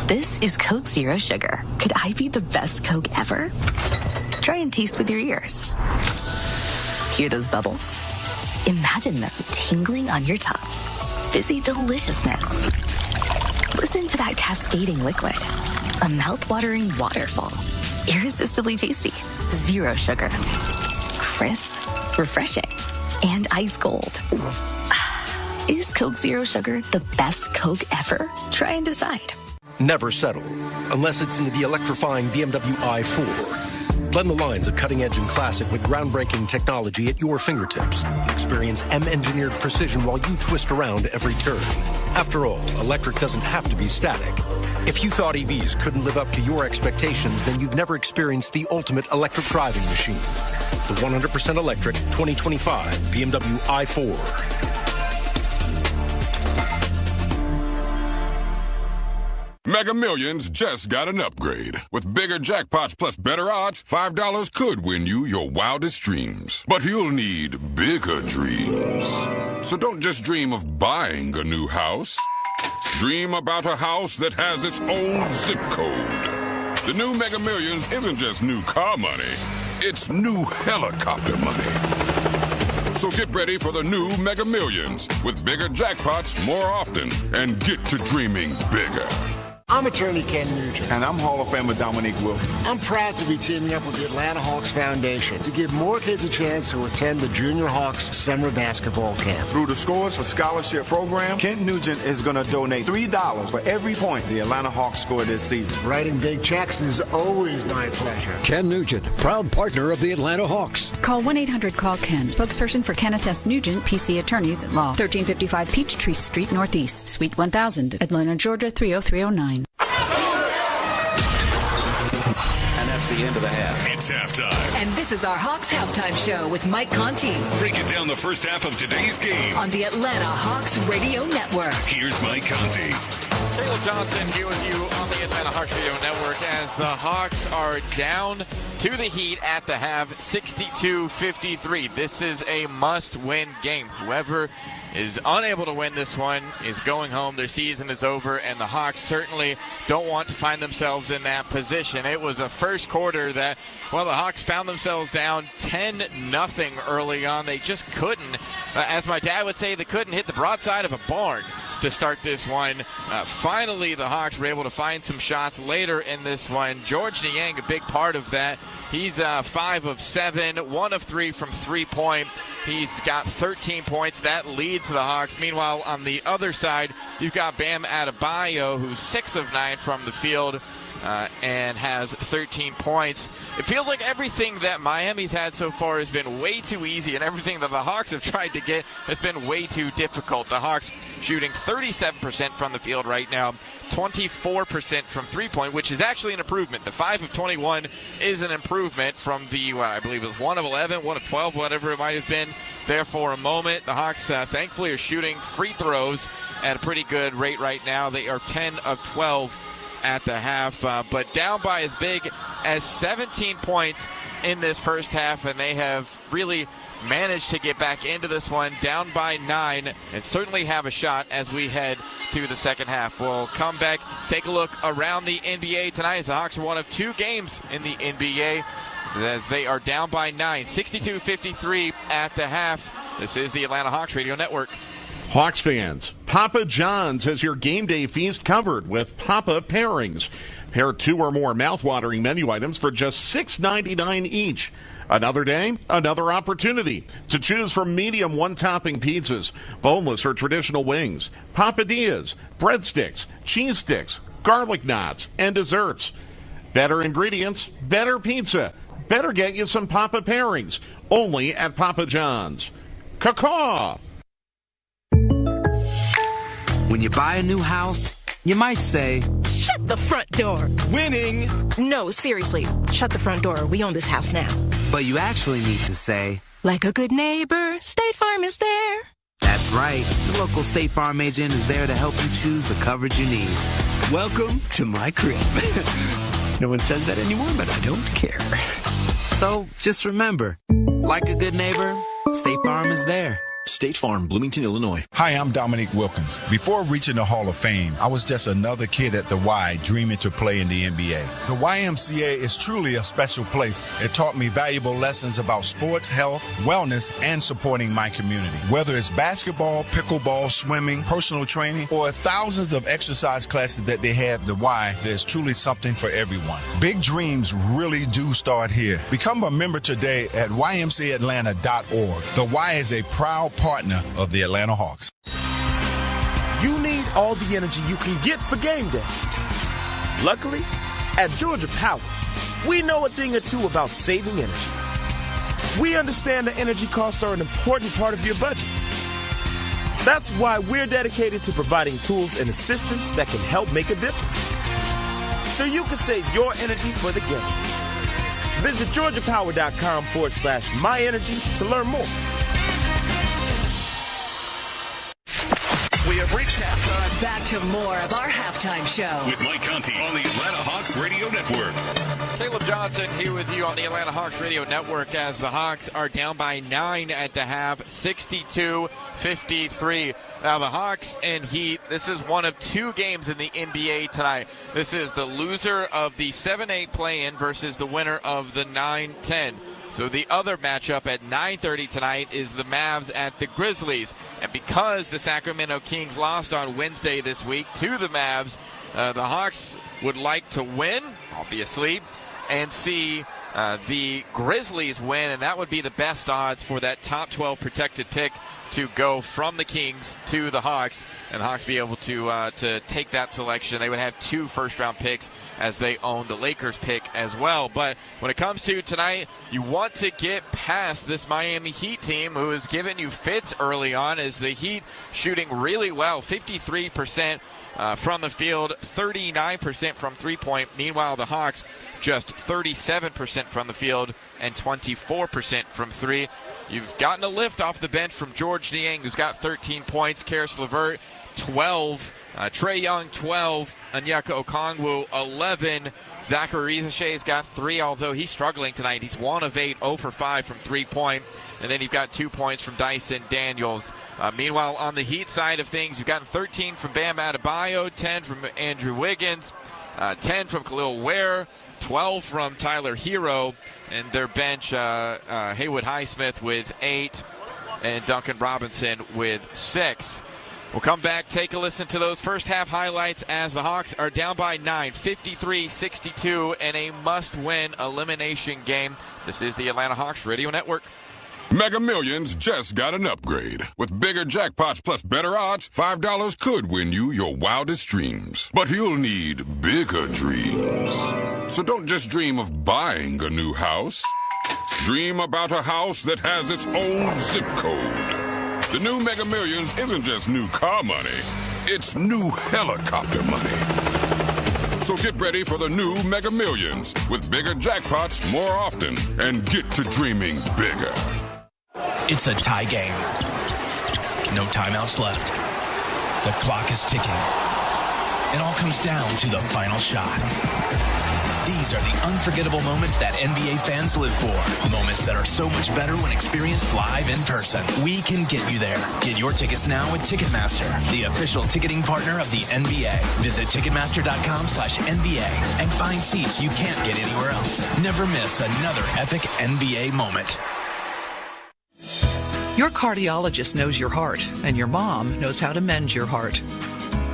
This is Coke Zero Sugar. Could I be the best Coke ever? Try and taste with your ears. Hear those bubbles? Imagine them tingling on your tongue. Fizzy deliciousness. Listen to that cascading liquid. A mouth-watering waterfall. Irresistibly tasty. Zero sugar. Crisp. Refreshing. And ice cold. Is Coke Zero Sugar the best Coke ever? Try and decide. Never settle, unless it's into the electrifying BMW i4. Blend the lines of cutting-edge and classic with groundbreaking technology at your fingertips. Experience M-engineered precision while you twist around every turn. After all, electric doesn't have to be static. If you thought EVs couldn't live up to your expectations, then you've never experienced the ultimate electric driving machine. The 100% electric 2025 BMW i4. Mega Millions just got an upgrade. With bigger jackpots plus better odds, $5 could win you your wildest dreams. But you'll need bigger dreams. So don't just dream of buying a new house. Dream about a house that has its own zip code. The new Mega Millions isn't just new car money. It's new helicopter money. So get ready for the new Mega Millions with bigger jackpots more often and get to dreaming bigger. I'm attorney Ken Nugent. And I'm Hall of Famer Dominique Wilkins. I'm proud to be teaming up with the Atlanta Hawks Foundation to give more kids a chance to attend the Junior Hawks Summer Basketball Camp. Through the Scores for Scholarship program, Kent Nugent is going to donate $3 for every point the Atlanta Hawks score this season. Writing big checks is always my pleasure. Ken Nugent, proud partner of the Atlanta Hawks. Call 1-800-CALL-KEN, spokesperson for Kenneth S. Nugent, PC Attorneys at Law, 1355 Peachtree Street Northeast, Suite 1000, Atlanta, Georgia 30309. The end of the half. It's halftime. And this is our Hawks halftime show with Mike Conti. Breaking down the first half of today's game on the Atlanta Hawks Radio Network. Here's Mike Conti. Caleb Johnson here with you on the Atlanta Hawks Radio Network as the Hawks are down to the Heat at the half, 62-53. This is a must-win game. Whoever is unable to win this one is going home. Their season is over, and the Hawks certainly don't want to find themselves in that position. It was a first quarter that, well, the Hawks found themselves down 10-0 early on. They just couldn't, as my dad would say, they couldn't hit the broadside of a barn to start this one. Finally, the Hawks were able to find some shots later in this one. George Niang, a big part of that. He's 5 of 7, 1 of 3 from three-point. He's got 13 points. That leads the Hawks. Meanwhile, on the other side, you've got Bam Adebayo, who's 6 of 9 from the field and has 13 points. It feels like everything that Miami's had so far has been way too easy, and everything that the Hawks have tried to get has been way too difficult. The Hawks shooting 37% from the field right now, 24% from three-point, which is actually an improvement. The 5 of 21 is an improvement from the, I believe it was 1 of 11, 1 of 12, whatever it might have been there for a moment. The Hawks, thankfully, are shooting free throws at a pretty good rate right now. They are 10 of 12 at the half, but down by as big as 17 points in this first half, and they have really managed to get back into this one down by 9 and certainly have a shot as we head to the second half. We'll come back, take a look around the NBA tonight as the Hawks are one of 2 games in the NBA as they are down by 9, 62-53 at the half. This is the Atlanta Hawks Radio Network. Hawks fans, Papa John's has your game day feast covered with Papa Pairings. Pair 2 or more mouthwatering menu items for just $6.99 each. Another day, another opportunity to choose from medium one-topping pizzas, boneless or traditional wings, papadillas, breadsticks, cheese sticks, garlic knots, and desserts. Better ingredients, better pizza. Better get you some Papa Pairings, only at Papa John's. Caw-caw! When you buy a new house, you might say, "Shut the front door." Winning! No, seriously. Shut the front door. We own this house now. But you actually need to say, "Like a good neighbor, State Farm is there." That's right. The local State Farm agent is there to help you choose the coverage you need. Welcome to my crib. No one says that anymore, but I don't care. So just remember, like a good neighbor, State Farm is there. State Farm, Bloomington, Illinois. Hi, I'm Dominique Wilkins. Before reaching the Hall of Fame, I was just another kid at the Y dreaming to play in the NBA. The YMCA is truly a special place. It taught me valuable lessons about sports, health, wellness, and supporting my community. Whether it's basketball, pickleball, swimming, personal training, or thousands of exercise classes that they have at the Y, there's truly something for everyone. Big dreams really do start here. Become a member today at ymcaatlanta.org. The Y is a proud partner of the Atlanta Hawks. You need all the energy you can get for game day. Luckily, at Georgia Power, we know a thing or two about saving energy. We understand that energy costs are an important part of your budget. That's why we're dedicated to providing tools and assistance that can help make a difference, so you can save your energy for the game. Visit georgiapower.com/myenergy to learn more. We have reached halftime. Back to more of our halftime show with Mike Conti on the Atlanta Hawks Radio Network. Caleb Johnson here with you on the Atlanta Hawks Radio Network as the Hawks are down by 9 at the half, 62-53. Now the Hawks and Heat, this is one of 2 games in the NBA tonight. This is the loser of the 7-8 play-in versus the winner of the 9-10. So the other matchup at 9:30 tonight is the Mavs at the Grizzlies. And because the Sacramento Kings lost on Wednesday this week to the Mavs, the Hawks would like to win, obviously, and see the Grizzlies win, and that would be the best odds for that top 12 protected pick to go from the Kings to the Hawks, and the Hawks be able to take that selection. They would have 2 first-round picks as they own the Lakers pick as well. But when it comes to tonight, you want to get past this Miami Heat team who has given you fits early on, as the Heat shooting really well, 53% from the field, 39% from three-point. Meanwhile, the Hawks just 37% from the field and 24% from three. You've gotten a lift off the bench from George Niang, who's got 13 points. Karis LeVert, 12. Trae Young, 12. Onyeka Okongwu, 11. Zachary Rizachet's got 3, although he's struggling tonight. He's 1 of 8, 0 for 5 from three-point. And then you've got 2 points from Dyson Daniels. Meanwhile, on the Heat side of things, you've gotten 13 from Bam Adebayo, 10 from Andrew Wiggins, 10 from Khalil Ware, 12 from Tyler Hero, and their bench, Haywood Highsmith with 8, and Duncan Robinson with 6. We'll come back, take a listen to those first half highlights as the Hawks are down by 9, 53-62, in a must-win elimination game. This is the Atlanta Hawks Radio Network. Mega Millions just got an upgrade. With bigger jackpots plus better odds, $5 could win you your wildest dreams. But you'll need bigger dreams. So don't just dream of buying a new house. Dream about a house that has its own zip code. The new Mega Millions isn't just new car money. It's new helicopter money. So get ready for the new Mega Millions with bigger jackpots more often and get to dreaming bigger. It's a tie game. No timeouts left. The clock is ticking. It all comes down to the final shot. These are the unforgettable moments that NBA fans live for. Moments that are so much better when experienced live in person. We can get you there. Get your tickets now at Ticketmaster, the official ticketing partner of the NBA. Visit Ticketmaster.com/NBA and find seats you can't get anywhere else. Never miss another epic NBA moment. Your cardiologist knows your heart, and your mom knows how to mend your heart.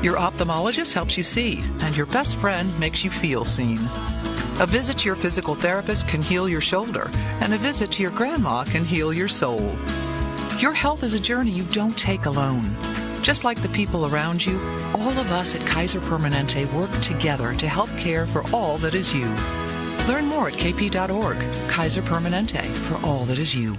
Your ophthalmologist helps you see, and your best friend makes you feel seen. A visit to your physical therapist can heal your shoulder, and a visit to your grandma can heal your soul. Your health is a journey you don't take alone. Just like the people around you, all of us at Kaiser Permanente work together to help care for all that is you. Learn more at kp.org. Kaiser Permanente, for all that is you.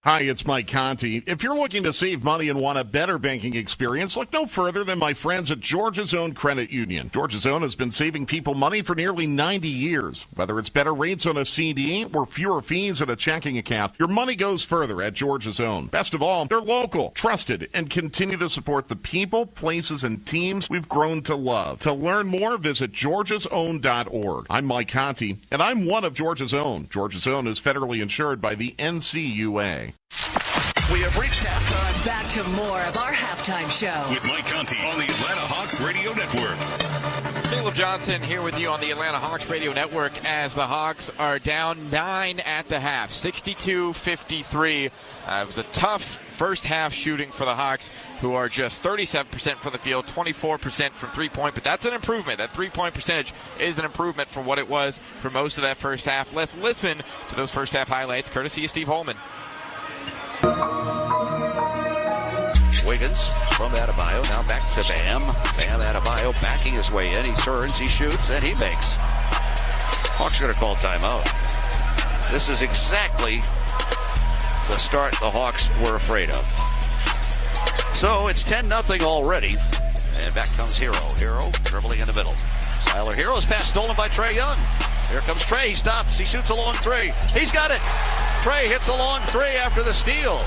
Hi, it's Mike Conti. If you're looking to save money and want a better banking experience, look no further than my friends at Georgia's Own Credit Union. Georgia's Own has been saving people money for nearly 90 years. Whether it's better rates on a CD or fewer fees at a checking account, your money goes further at Georgia's Own. Best of all, they're local, trusted, and continue to support the people, places, and teams we've grown to love. To learn more, visit georgiasown.org. I'm Mike Conti, and I'm one of Georgia's Own. Georgia's Own is federally insured by the NCUA. We have reached halftime. Back to more of our halftime show. With Mike Conti on the Atlanta Hawks Radio Network. Caleb Johnson here with you on the Atlanta Hawks Radio Network as the Hawks are down 9 at the half, 62-53. It was a tough first half shooting for the Hawks, who are just 37% from the field, 24% from three-point, but that's an improvement. That three-point percentage is an improvement from what it was for most of that first half. Let's listen to those first half highlights, courtesy of Steve Holman. Wiggins from Adebayo, now back to Bam. Bam Adebayo backing his way in. He turns, he shoots, and he makes. Hawks going to call timeout. This is exactly the start the Hawks were afraid of. So it's 10-0 already. And back comes Hero. Hero dribbling in the middle. Tyler Hero's pass stolen by Trae Young. Here comes Trae. He stops. He shoots a long three. He's got it. Trae hits a long three after the steal.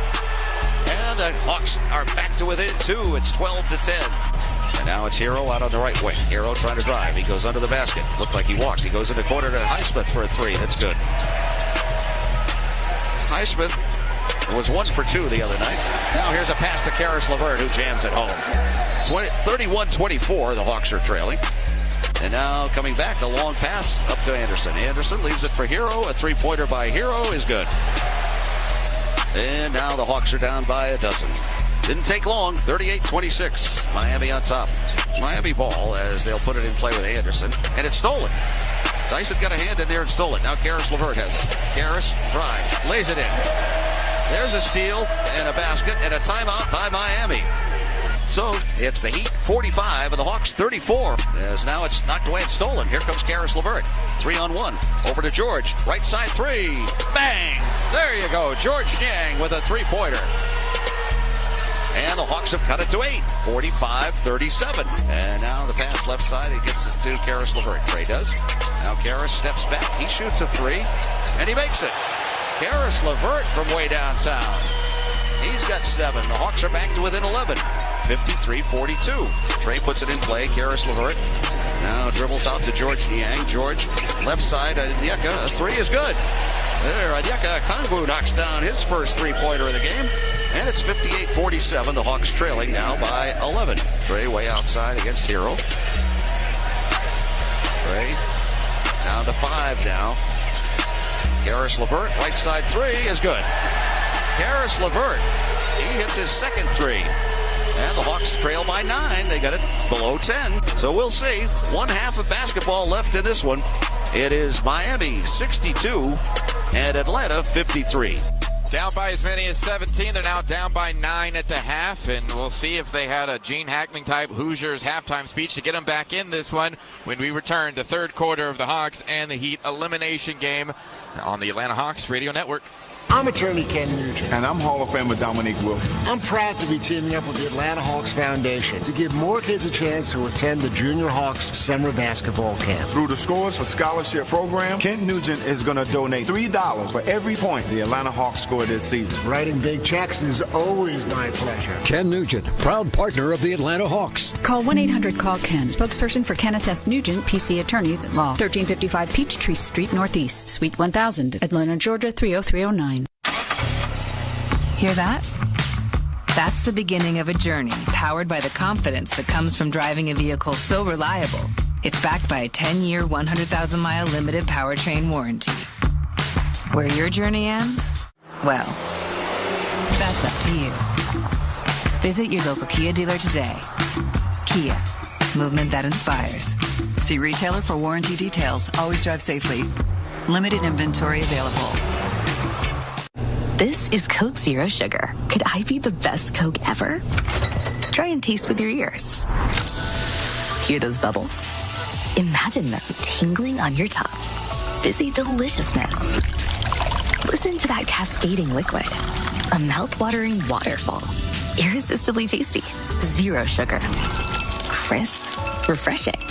And the Hawks are back to within 2. It's 12-10. And now it's Hero out on the right wing. Hero trying to drive. He goes under the basket. Looked like he walked. He goes in the corner to Highsmith for a 3. That's good. Highsmith was 1 for 2 the other night. Now here's a pass to Karis LeVert, who jams it home. 31-24, the Hawks are trailing. And now coming back, a long pass up to Anderson. Anderson leaves it for Hero. A three-pointer by Hero is good. And now the Hawks are down by a dozen. Didn't take long, 38-26. Miami on top. Miami ball as they'll put it in play with Anderson. And it's stolen. Dyson got a hand in there and stole it. Now Karis LeVert has it. Karis drives, lays it in. There's a steal and a basket and a timeout by Miami. So it's the Heat 45 and the Hawks 34. As now it's knocked away and stolen. Here comes Karis LeVert. 3-on-1. Over to George. Right side 3. Bang! There you go. George Niang with a three-pointer. And the Hawks have cut it to 8. 45-37. And now the pass left side. He gets it to Karis LeVert. Trae does. Now Karis steps back. He shoots a 3. And he makes it. Karis LeVert from way downtown. He's got 7. The Hawks are back to within 11. 53-42. Trey puts it in play. Karis LeVert now dribbles out to George Niang. George, left side. Onyeka, a 3 is good. There, Onyeka Okongwu knocks down his first three-pointer of the game. And it's 58-47. The Hawks trailing now by 11. Trey way outside against Hero. Trey down to 5 now. Karis LeVert, right side 3 is good. Karis LeVert, he hits his second 3. And the Hawks trail by 9. They got it below 10. So we'll see. One half of basketball left in this one. It is Miami 62 and Atlanta 53. Down by as many as 17. They're now down by 9 at the half, and we'll see if they had a Gene Hackman-type Hoosiers halftime speech to get them back in this one when we return to third quarter of the Hawks and the Heat elimination game on the Atlanta Hawks Radio Network. I'm attorney Ken Nugent. And I'm Hall of Famer Dominique Wilkins. I'm proud to be teaming up with the Atlanta Hawks Foundation to give more kids a chance to attend the Junior Hawks Summer Basketball Camp. Through the Scores for Scholarship program, Ken Nugent is going to donate $3 for every point the Atlanta Hawks score this season. Writing big checks is always my pleasure. Ken Nugent, proud partner of the Atlanta Hawks. Call 1-800-CALL-KEN, spokesperson for Kenneth S. Nugent, PC Attorneys at Law, 1355 Peachtree Street Northeast, Suite 1000, Atlanta, Georgia 30309. Hear that? That's the beginning of a journey powered by the confidence that comes from driving a vehicle so reliable, it's backed by a 10-year, 100,000-mile limited powertrain warranty. Where your journey ends? Well, that's up to you. Visit your local Kia dealer today. Kia, movement that inspires. See retailer for warranty details. Always drive safely. Limited inventory available. This is Coke Zero Sugar. Could I be the best Coke ever? Try and taste with your ears. Hear those bubbles? Imagine them tingling on your tongue. Fizzy deliciousness. Listen to that cascading liquid. A mouth-watering waterfall. Irresistibly tasty. Zero sugar. Crisp, refreshing,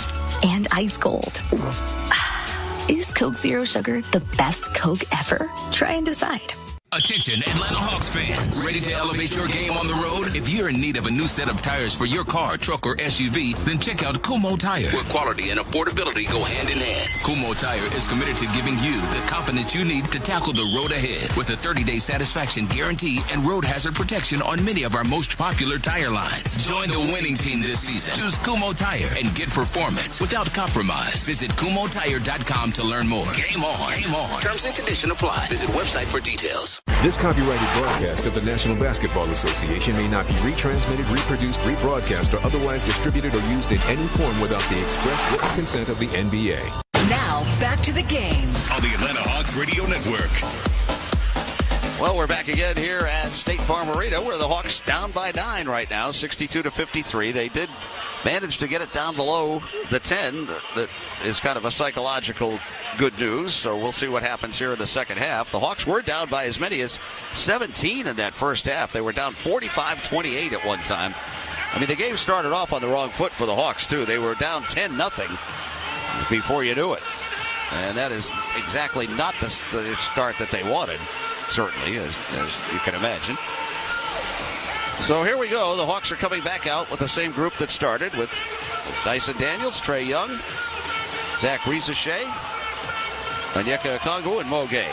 and ice cold. Is Coke Zero Sugar the best Coke ever? Try and decide. Attention, Atlanta Hawks fans. Ready to elevate your game on the road? If you're in need of a new set of tires for your car, truck, or SUV, then check out Kumo Tire, where quality and affordability go hand in hand. Kumo Tire is committed to giving you the confidence you need to tackle the road ahead with a 30-day satisfaction guarantee and road hazard protection on many of our most popular tire lines. Join the winning team this season. Choose Kumo Tire and get performance without compromise. Visit KumoTire.com to learn more. Game on. Game on. Terms and conditions apply. Visit website for details. This copyrighted broadcast of the National Basketball Association may not be retransmitted, reproduced, rebroadcast, or otherwise distributed or used in any form without the express written consent of the NBA. Now, back to the game. On the Atlanta Hawks Radio Network. Well, we're back again here at State Farm Arena, where the Hawks down by 9 right now, 62-53. They did manage to get it down below the 10. That is kind of a psychological good news, so we'll see what happens here in the second half. The Hawks were down by as many as 17 in that first half. They were down 45-28 at one time. I mean, the game started off on the wrong foot for the Hawks, too. They were down 10-0 before you knew it. And that is exactly not the start that they wanted, certainly, as you can imagine. So here we go. The Hawks are coming back out with the same group that started with Dyson Daniels, Trey Young, Zach Rizachet, Onyeka Okongwu, and Mo Gay.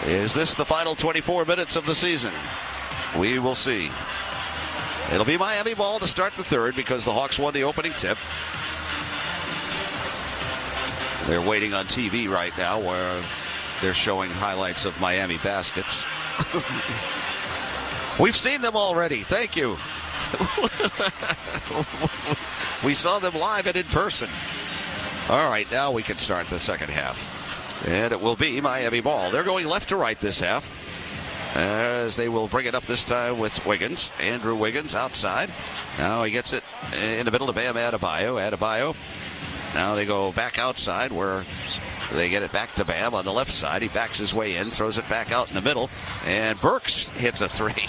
Is this the final 24 minutes of the season? We will see. It'll be Miami ball to start the third because the Hawks won the opening tip. They're waiting on TV right now where they're showing highlights of Miami baskets. We've seen them already. Thank you. We saw them live and in person. All right, now we can start the second half. And it will be Miami ball. They're going left to right this half, as they will bring it up this time with Wiggins. Andrew Wiggins outside. Now he gets it in the middle to Bam Adebayo. Adebayo. Now they go back outside where they get it back to Bam on the left side. He backs his way in, throws it back out in the middle, and Burks hits a three.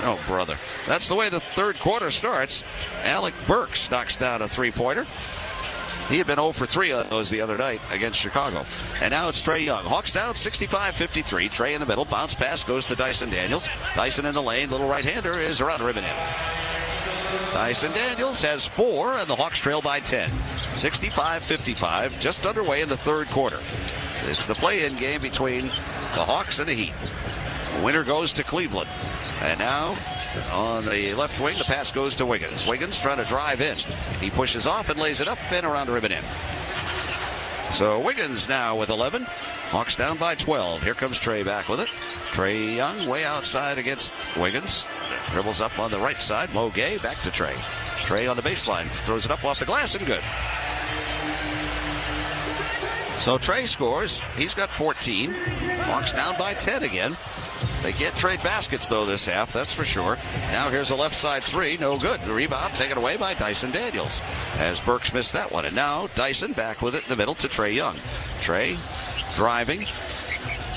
Oh, brother. That's the way the third quarter starts. Alec Burks knocks down a three-pointer. He had been 0 for 3 on those the other night against Chicago. And now it's Trae Young. Hawks down 65-53. Trae in the middle. Bounce pass goes to Dyson Daniels. Dyson in the lane. Little right-hander is around the ribbon end. Dyson Daniels has 4, and the Hawks trail by 10. 65-55, just underway in the third quarter. It's the play-in game between the Hawks and the Heat. The winner goes to Cleveland. And now, on the left wing, the pass goes to Wiggins. Wiggins trying to drive in. He pushes off and lays it up and around the ribbon end. So Wiggins now with 11. Hawks down by 12. Here comes Trae back with it. Trae Young way outside against Wiggins. Dribbles up on the right side. Mo Gay back to Trae. Trae on the baseline. Throws it up off the glass and good. So Trae scores. He's got 14. Hawks down by 10 again. They can't trade baskets, though, this half, that's for sure. Now here's a left side three. No good. The rebound taken away by Dyson Daniels, as Burks missed that one. And now Dyson back with it in the middle to Trae Young. Trae driving.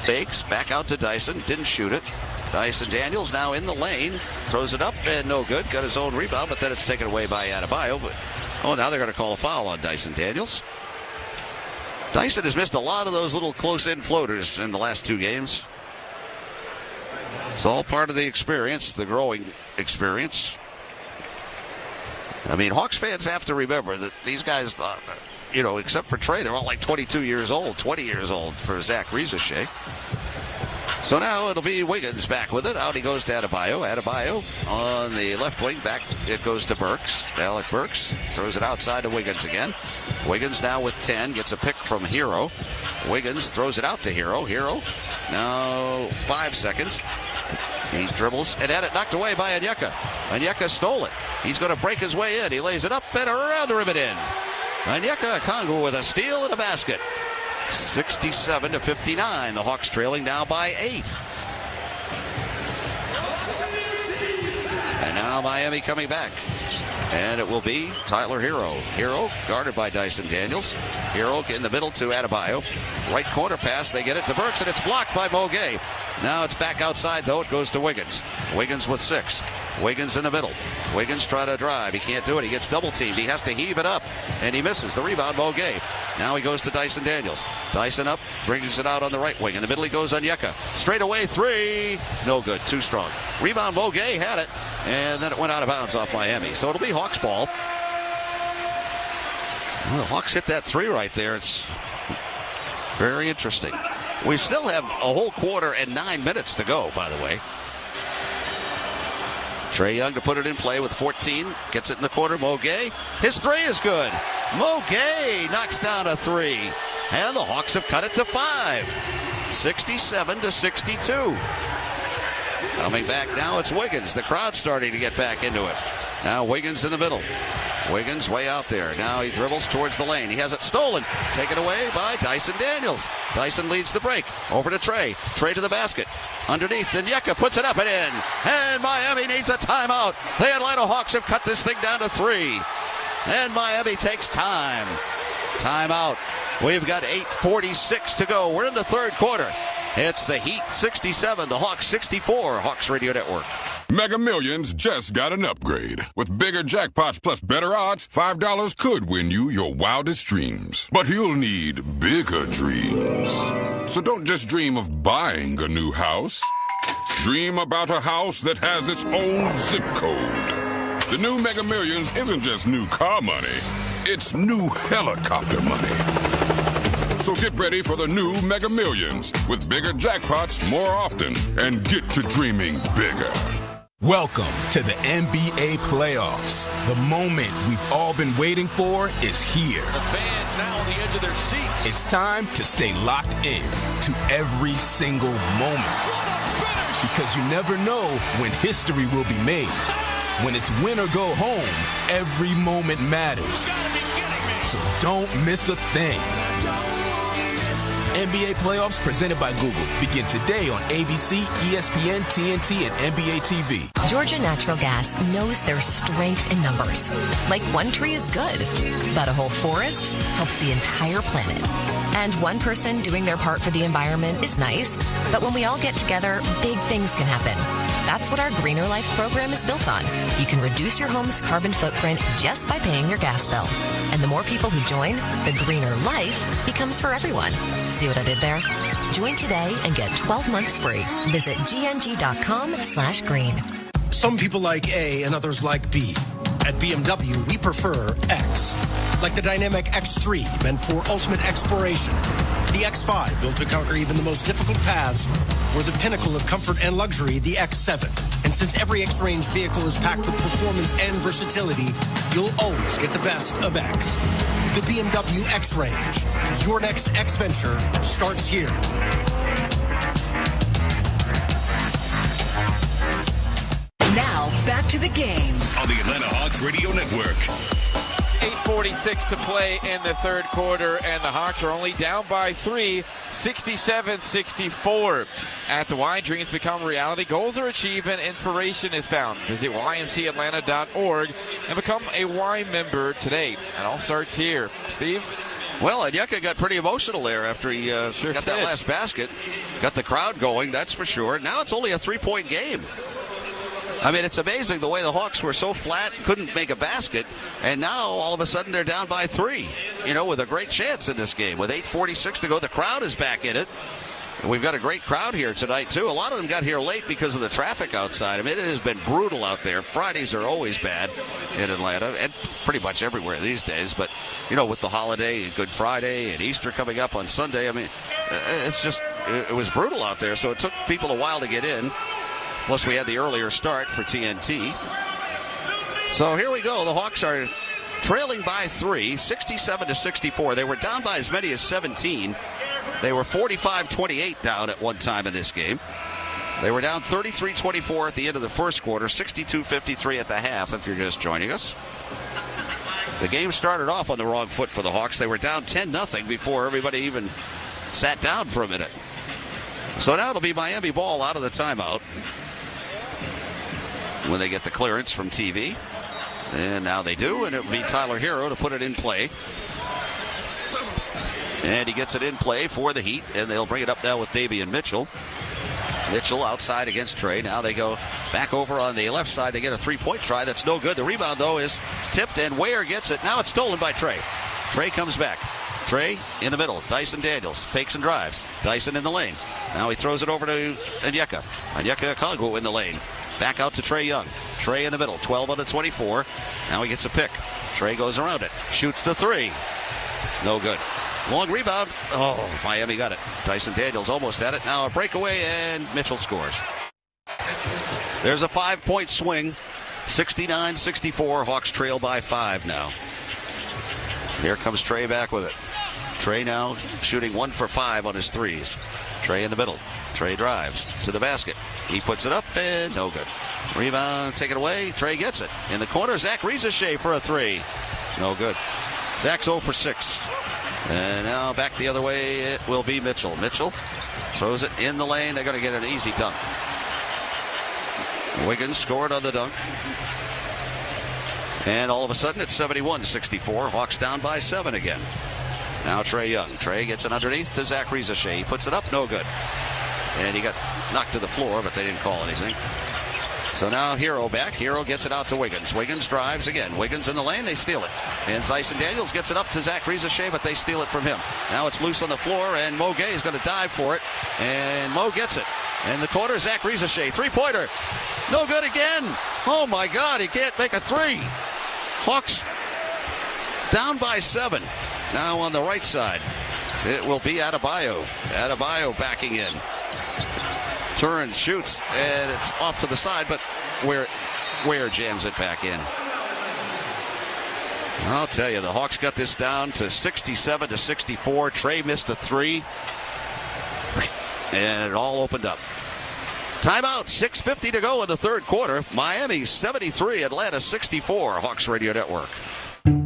Fakes. Back out to Dyson. Didn't shoot it. Dyson Daniels now in the lane. Throws it up and no good. Got his own rebound, but then it's taken away by Adebayo. But, now they're going to call a foul on Dyson Daniels. Dyson has missed a lot of those little close-in floaters in the last 2 games. It's all part of the experience, the growing experience. I mean, Hawks fans have to remember that these guys, except for Trae, they're all like 22 years old, 20 years old for Zach Rieseshay. So now it'll be Wiggins back with it. Out he goes to Adebayo. Adebayo on the left wing. Back it goes to Burks. Alec Burks throws it outside to Wiggins again. Wiggins now with 10. Gets a pick from Hero. Wiggins throws it out to Hero. Hero now 5 seconds. He dribbles and had it knocked away by Onyeka. Onyeka stole it. He's going to break his way in. He lays it up and around the ribbon in. Onyeka Okongwu with a steal and a basket. 67-59. The Hawks trailing now by 8. And now Miami coming back. And it will be Tyler Hero. Hero guarded by Dyson Daniels. Hero in the middle to Adebayo. Right corner pass. They get it to Burks, and it's blocked by Mo Gay. Now it's back outside, though. It goes to Wiggins. Wiggins with 6. Wiggins in the middle. Wiggins trying to drive. He can't do it. He gets double teamed. He has to heave it up, and he misses. The rebound, Mo Gay. Now he goes to Dyson Daniels. Dyson up, brings it out on the right wing. In the middle he goes Onyeka. Straight away 3. No good. Too strong. Rebound, Mo Gay had it, and then it went out of bounds off Miami. So it'll be Hawks ball. Well, the Hawks hit that 3 right there. It's very interesting. We still have a whole quarter and 9 minutes to go, by the way. Trae Young to put it in play with 14. Gets it in the corner. Mo Gay. His 3 is good. Mo Gay knocks down a 3. And the Hawks have cut it to 5. 67-62. Coming back now, it's Wiggins. The crowd's starting to get back into it. Now Wiggins in the middle. Wiggins way out there. Now he dribbles towards the lane. He has it stolen. Taken away by Dyson Daniels. Dyson leads the break. Over to Trae. Trae to the basket. Underneath, Onyeka puts it up and in. And Miami needs a timeout. The Atlanta Hawks have cut this thing down to 3. And Miami takes time. Timeout. We've got 8:46 to go. We're in the third quarter. It's the Heat 67, the Hawks 64. Hawks Radio Network. Mega Millions just got an upgrade. With bigger jackpots plus better odds, $5 could win you your wildest dreams. But you'll need bigger dreams. So don't just dream of buying a new house. Dream about a house that has its own zip code. The new Mega Millions isn't just new car money. It's new helicopter money. So get ready for the new Mega Millions with bigger jackpots more often and get to dreaming bigger. Welcome to the NBA playoffs. The moment we've all been waiting for is here. The fans now on the edge of their seats. It's time to stay locked in to every single moment. Because you never know when history will be made. When it's win or go home, every moment matters. So don't miss a thing. NBA playoffs presented by Google begin today on ABC, ESPN, TNT, and NBA TV. Georgia Natural Gas knows there's strength in numbers. Like one tree is good, but a whole forest helps the entire planet. And one person doing their part for the environment is nice, but when we all get together, big things can happen. That's what our Greener Life program is built on. You can reduce your home's carbon footprint just by paying your gas bill. And the more people who join, the greener life becomes for everyone. See what I did there? Join today and get 12 months free. Visit gng.com/green. Some people like A and others like B. At BMW, we prefer X. Like the dynamic X3, meant for ultimate exploration. The X5, built to conquer even the most difficult paths. Or the pinnacle of comfort and luxury, the X7. And since every X-Range vehicle is packed with performance and versatility, you'll always get the best of X. The BMW X-Range. Your next X-Venture starts here. Now, back to the game. On the Atlanta Hawks Radio Network. 8:46 to play in the third quarter, and the Hawks are only down by 3, 67-64. At the Y, dreams become reality. Goals are achieved and inspiration is found. Visit ymcatlanta.org and become a Y member today. It all starts here. Steve? Well, Anyeka got pretty emotional there after he got that last basket. Got the crowd going, that's for sure. Now it's only a 3-point game. I mean, it's amazing the way the Hawks were so flat, couldn't make a basket, and now all of a sudden they're down by 3, with a great chance in this game. With 8:46 to go, the crowd is back in it. We've got a great crowd here tonight, too. A lot of them got here late because of the traffic outside. I mean, it has been brutal out there. Fridays are always bad in Atlanta, and pretty much everywhere these days. But, with the holiday, Good Friday, and Easter coming up on Sunday, I mean, it was brutal out there, so it took people a while to get in. Plus, we had the earlier start for TNT. So here we go. The Hawks are trailing by 3, 67-64. They were down by as many as 17. They were 45-28 down at one time in this game. They were down 33-24 at the end of the first quarter, 62-53 at the half, if you're just joining us. The game started off on the wrong foot for the Hawks. They were down 10-0 before everybody even sat down for a minute. So now it'll be Miami ball out of the timeout when they get the clearance from TV. And now they do, and it'll be Tyler Hero to put it in play. And he gets it in play for the Heat, and they'll bring it up now with Davion Mitchell. Mitchell outside against Trey. Now they go back over on the left side. They get a three-point try. That's no good. The rebound, though, is tipped, and Ware gets it. Now it's stolen by Trey. Trey comes back. Trey in the middle. Dyson Daniels fakes and drives. Dyson in the lane. Now he throws it over to Anyeka. Anyeka Okongwu in the lane. Back out to Trae Young. Trey in the middle. 12 out of 24. Now he gets a pick. Trey goes around it. Shoots the three. No good. Long rebound. Oh, Miami got it. Dyson Daniels almost had it. Now a breakaway, and Mitchell scores. There's a 5-point swing. 69-64. Hawks trail by 5 now. Here comes Trey back with it. Trey now shooting 1 for 5 on his threes. Trey in the middle. Trey drives to the basket. He puts it up, and no good. Rebound taken away. Trey gets it. In the corner, Zach Rizachet for a 3. No good. Zach's 0 for 6. And now back the other way, it will be Mitchell. Mitchell throws it in the lane. They're going to get an easy dunk. Wiggins scored on the dunk. And all of a sudden, it's 71-64. Hawks down by 7 again. Now Trae Young. Trae gets it underneath to Zach Rizachet. He puts it up, no good. And he got knocked to the floor, but they didn't call anything. So now Hero back. Hero gets it out to Wiggins. Wiggins drives again. Wiggins in the lane. They steal it. And Dyson Daniels gets it up to Zach Rizachet, but they steal it from him. Now it's loose on the floor, and Mo Gay is going to dive for it. And Mo gets it. In the corner, Zach Rizachet. Three-pointer. No good again. Oh, my God. He can't make a 3. Hawks down by 7. Now on the right side, it will be Adebayo. Adebayo backing in. Turns, shoots, and it's off to the side, but Ware jams it back in. I'll tell you, the Hawks got this down to 67-64. Trey missed a 3, and it all opened up. Timeout, 6:50 to go in the third quarter. Miami 73, Atlanta 64. Hawks Radio Network.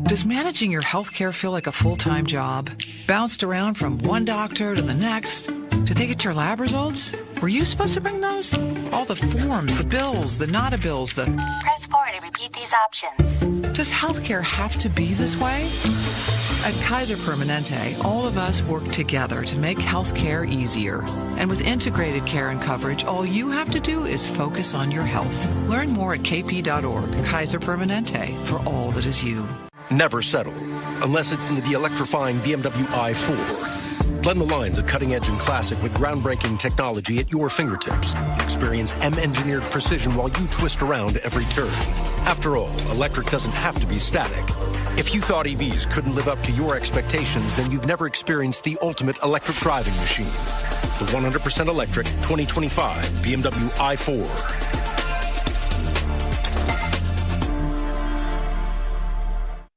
Does managing your health care feel like a full-time job? Bounced around from one doctor to the next? Did they get your lab results? Were you supposed to bring those? All the forms, the bills, the not-a bills, the... Press 4 to repeat these options. Does healthcare have to be this way? At Kaiser Permanente, all of us work together to make healthcare easier. And with integrated care and coverage, all you have to do is focus on your health. Learn more at kp.org. Kaiser Permanente, for all that is you. Never settle, unless it's into the electrifying BMW i4. Blend the lines of cutting-edge and classic with groundbreaking technology at your fingertips. Experience M-engineered precision while you twist around every turn. After all, electric doesn't have to be static. If you thought EVs couldn't live up to your expectations, then you've never experienced the ultimate electric driving machine. The 100% electric 2025 BMW i4.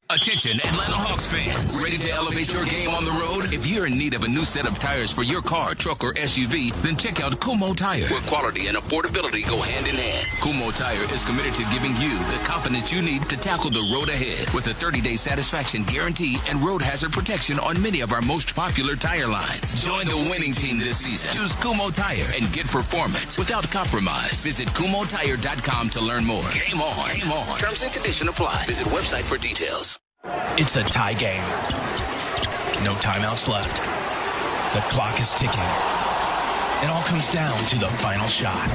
Attention, Atlanta Hawks fans. Ready to elevate your game on the road? If you're in need of a new set of tires for your car, truck, or SUV, then check out Kumo Tire, where quality and affordability go hand in hand. Kumo Tire is committed to giving you the confidence you need to tackle the road ahead with a 30-day satisfaction guarantee and road hazard protection on many of our most popular tire lines. Join the winning team this season. Choose Kumo Tire and get performance without compromise. Visit KumoTire.com to learn more. Game on. Game on. Terms and conditions apply. Visit website for details. It's a tie game. No timeouts left. The clock is ticking. It all comes down to the final shot.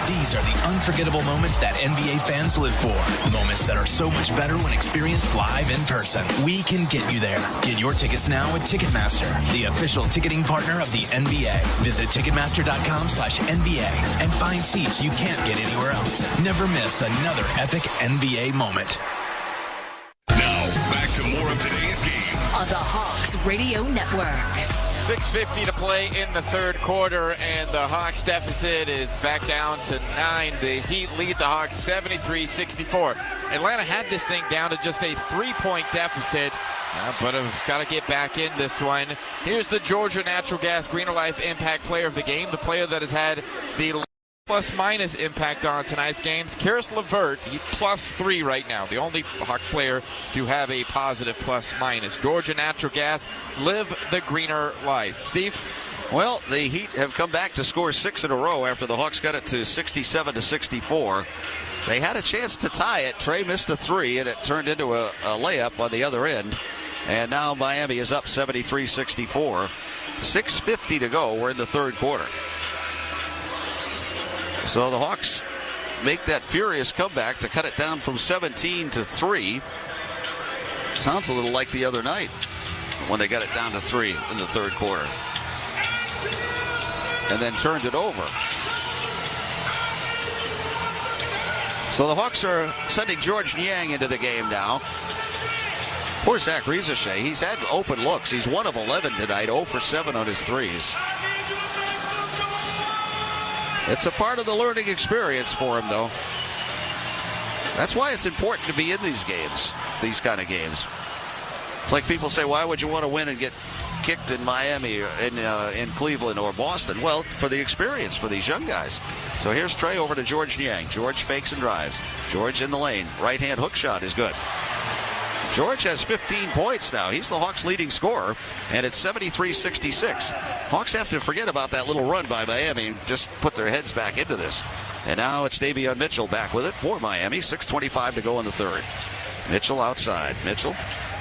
These are the unforgettable moments that NBA fans live for. Moments that are so much better when experienced live in person. We can get you there. Get your tickets now at Ticketmaster, the official ticketing partner of the NBA. Visit Ticketmaster.com/NBA and find seats you can't get anywhere else. Never miss another epic NBA moment. Back to more of today's game on the Hawks Radio Network. 6:50 to play in the third quarter, and the Hawks deficit is back down to 9. The Heat lead the Hawks 73-64. Atlanta had this thing down to just a 3-point deficit, but have got to get back in this one. Here's the Georgia Natural Gas Greener Life Impact Player of the Game, the player that has had the plus-minus impact on tonight's games. Karis LeVert, he's +3 right now, the only Hawks player to have a positive plus-minus. Georgia Natural Gas, live the greener life. Steve? Well, the Heat have come back to score 6 in a row after the Hawks got it to 67-64. They had a chance to tie it. Trey missed a 3, and it turned into a layup on the other end. And now Miami is up 73-64. 6:50 to go. We're in the third quarter. So the Hawks make that furious comeback to cut it down from 17 to 3. Sounds a little like the other night when they got it down to 3 in the third quarter. And then turned it over. So the Hawks are sending George Niang into the game now. Poor Zach Rizachet. He's had open looks. He's 1 of 11 tonight, 0 for 7 on his threes. It's a part of the learning experience for him, though. That's why it's important to be in these games, these kind of games. It's like people say, why would you want to win and get kicked in Miami, in Cleveland or Boston? Well, for the experience for these young guys. So here's Trey over to George Niang. George fakes and drives. George in the lane. Right-hand hook shot is good. George has 15 points now. He's the Hawks' leading scorer, and it's 73-66. Hawks have to forget about that little run by Miami and just put their heads back into this. And now it's Davion Mitchell back with it for Miami. 6:25 to go in the third. Mitchell outside. Mitchell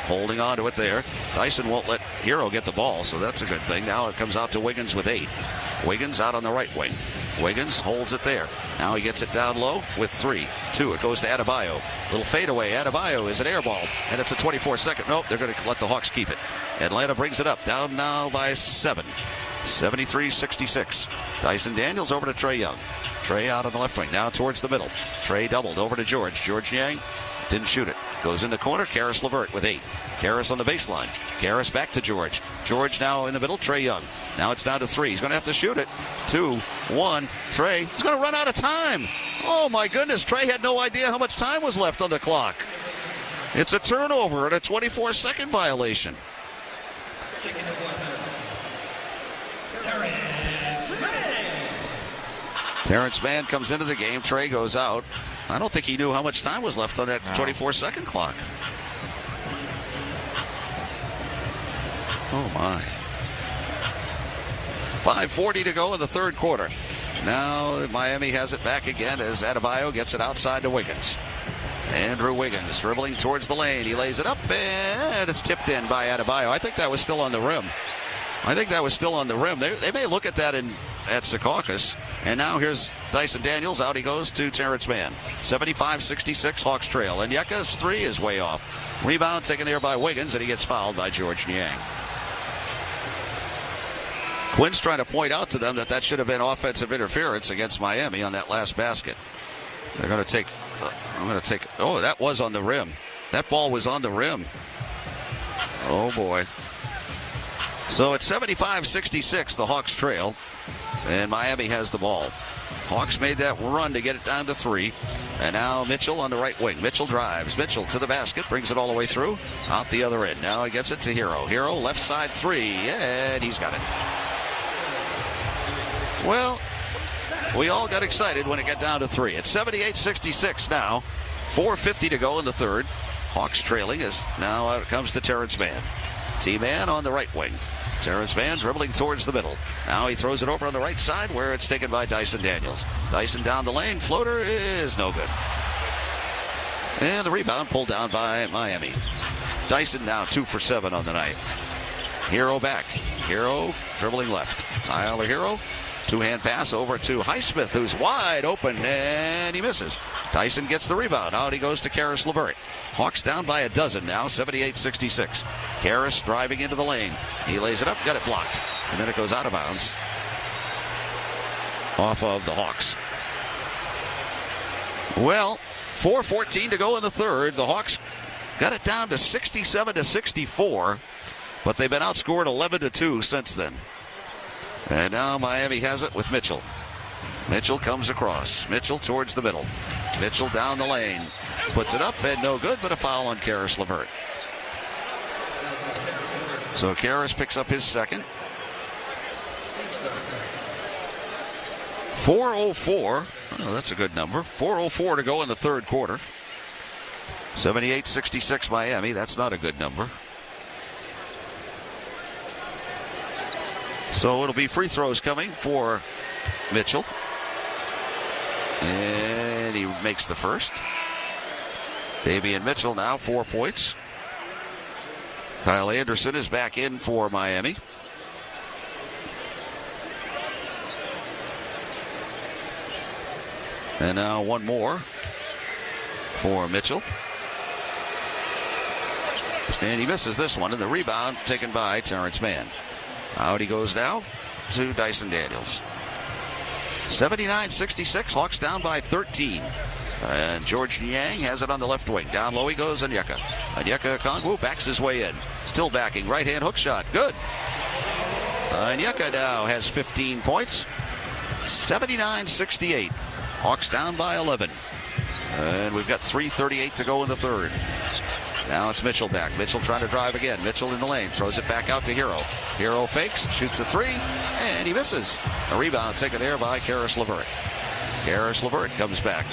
holding on to it there. Dyson won't let Hero get the ball, so that's a good thing. Now it comes out to Wiggins with 8. Wiggins out on the right wing. Wiggins holds it there. Now he gets it down low with 3. 2. It goes to Adebayo. Little fadeaway. Adebayo is an air ball, and it's a 24-second. Nope, they're going to let the Hawks keep it. Atlanta brings it up. Down now by 7. 73-66. Dyson Daniels over to Trey Young. Trey out on the left wing. Now towards the middle. Trey doubled over to George. George Niang didn't shoot it. Goes in the corner. Karis LeVert with 8. Karis on the baseline. Karis back to George. George now in the middle. Trey Young. Now it's down to 3. He's going to have to shoot it. 2, 1. Trey. He's going to run out of time. Oh, my goodness. Trey had no idea how much time was left on the clock. It's a turnover and a 24-second violation. Terrence Mann comes into the game. Trey goes out. I don't think he knew how much time was left on that 24-second clock. Oh, my. 5:40 to go in the third quarter. Now Miami has it back again as Adebayo gets it outside to Wiggins. Andrew Wiggins dribbling towards the lane. He lays it up, and it's tipped in by Adebayo. I think that was still on the rim. They may look at that at Secaucus. And now here's Dyson Daniels. Out he goes to Terrence Mann. 75-66, Hawks trail. And Yeka's three is way off. Rebound taken there by Wiggins, and he gets fouled by George Niang. Quinn's trying to point out to them that should have been offensive interference against Miami on that last basket. They're going to take. Oh, that was on the rim. That ball was on the rim. Oh, boy. So it's 75-66, the Hawks trail, and Miami has the ball. Hawks made that run to get it down to 3, and now Mitchell on the right wing. Mitchell drives. Mitchell to the basket, brings it all the way through, out the other end. Now he gets it to Hero. Hero, left side 3, and he's got it. Well, we all got excited when it got down to 3. It's 78-66 now. 4:50 to go in the third. Hawks trailing as now it comes to Terrence Mann. T-Man on the right wing. Terrence Mann dribbling towards the middle. Now he throws it over on the right side where it's taken by Dyson Daniels. Dyson down the lane. Floater is no good. And the rebound pulled down by Miami. Dyson now 2 for 7 on the night. Hero back. Hero dribbling left. Tyler Hero. Two-hand pass over to Highsmith, who's wide open, and he misses. Dyson gets the rebound. Out he goes to Karis LeVert. Hawks down by a dozen now, 78-66. Karis driving into the lane. He lays it up, got it blocked. And then it goes out of bounds off of the Hawks. Well, 4:14 to go in the third. The Hawks got it down to 67-64, but they've been outscored 11-2 since then. And now Miami has it with Mitchell. Mitchell comes across. Mitchell towards the middle. Mitchell down the lane. Puts it up and no good, but a foul on Karis LeVert. So Karis picks up his second. 4:04. Oh, that's a good number. 4:04 to go in the third quarter. 78-66 Miami. That's not a good number. So it'll be free throws coming for Mitchell. And he makes the first. Davian Mitchell now 4 points. Kyle Anderson is back in for Miami. And now one more for Mitchell. And he misses this one, and the rebound taken by Terrence Mann. Out he goes now to Dyson Daniels. 79-66, Hawks down by 13. And George Niang has it on the left wing. Down low he goes, Onyeka. Onyeka Okongwu backs his way in. Still backing, right-hand hook shot, good. Onyeka now has 15 points. 79-68, Hawks down by 11. And we've got 3:38 to go in the third. Now it's Mitchell back. Mitchell trying to drive again. Mitchell in the lane. Throws it back out to Hero. Hero fakes. Shoots a three. And he misses. A rebound taken there by Karis LeVert. Karis LeVert comes back.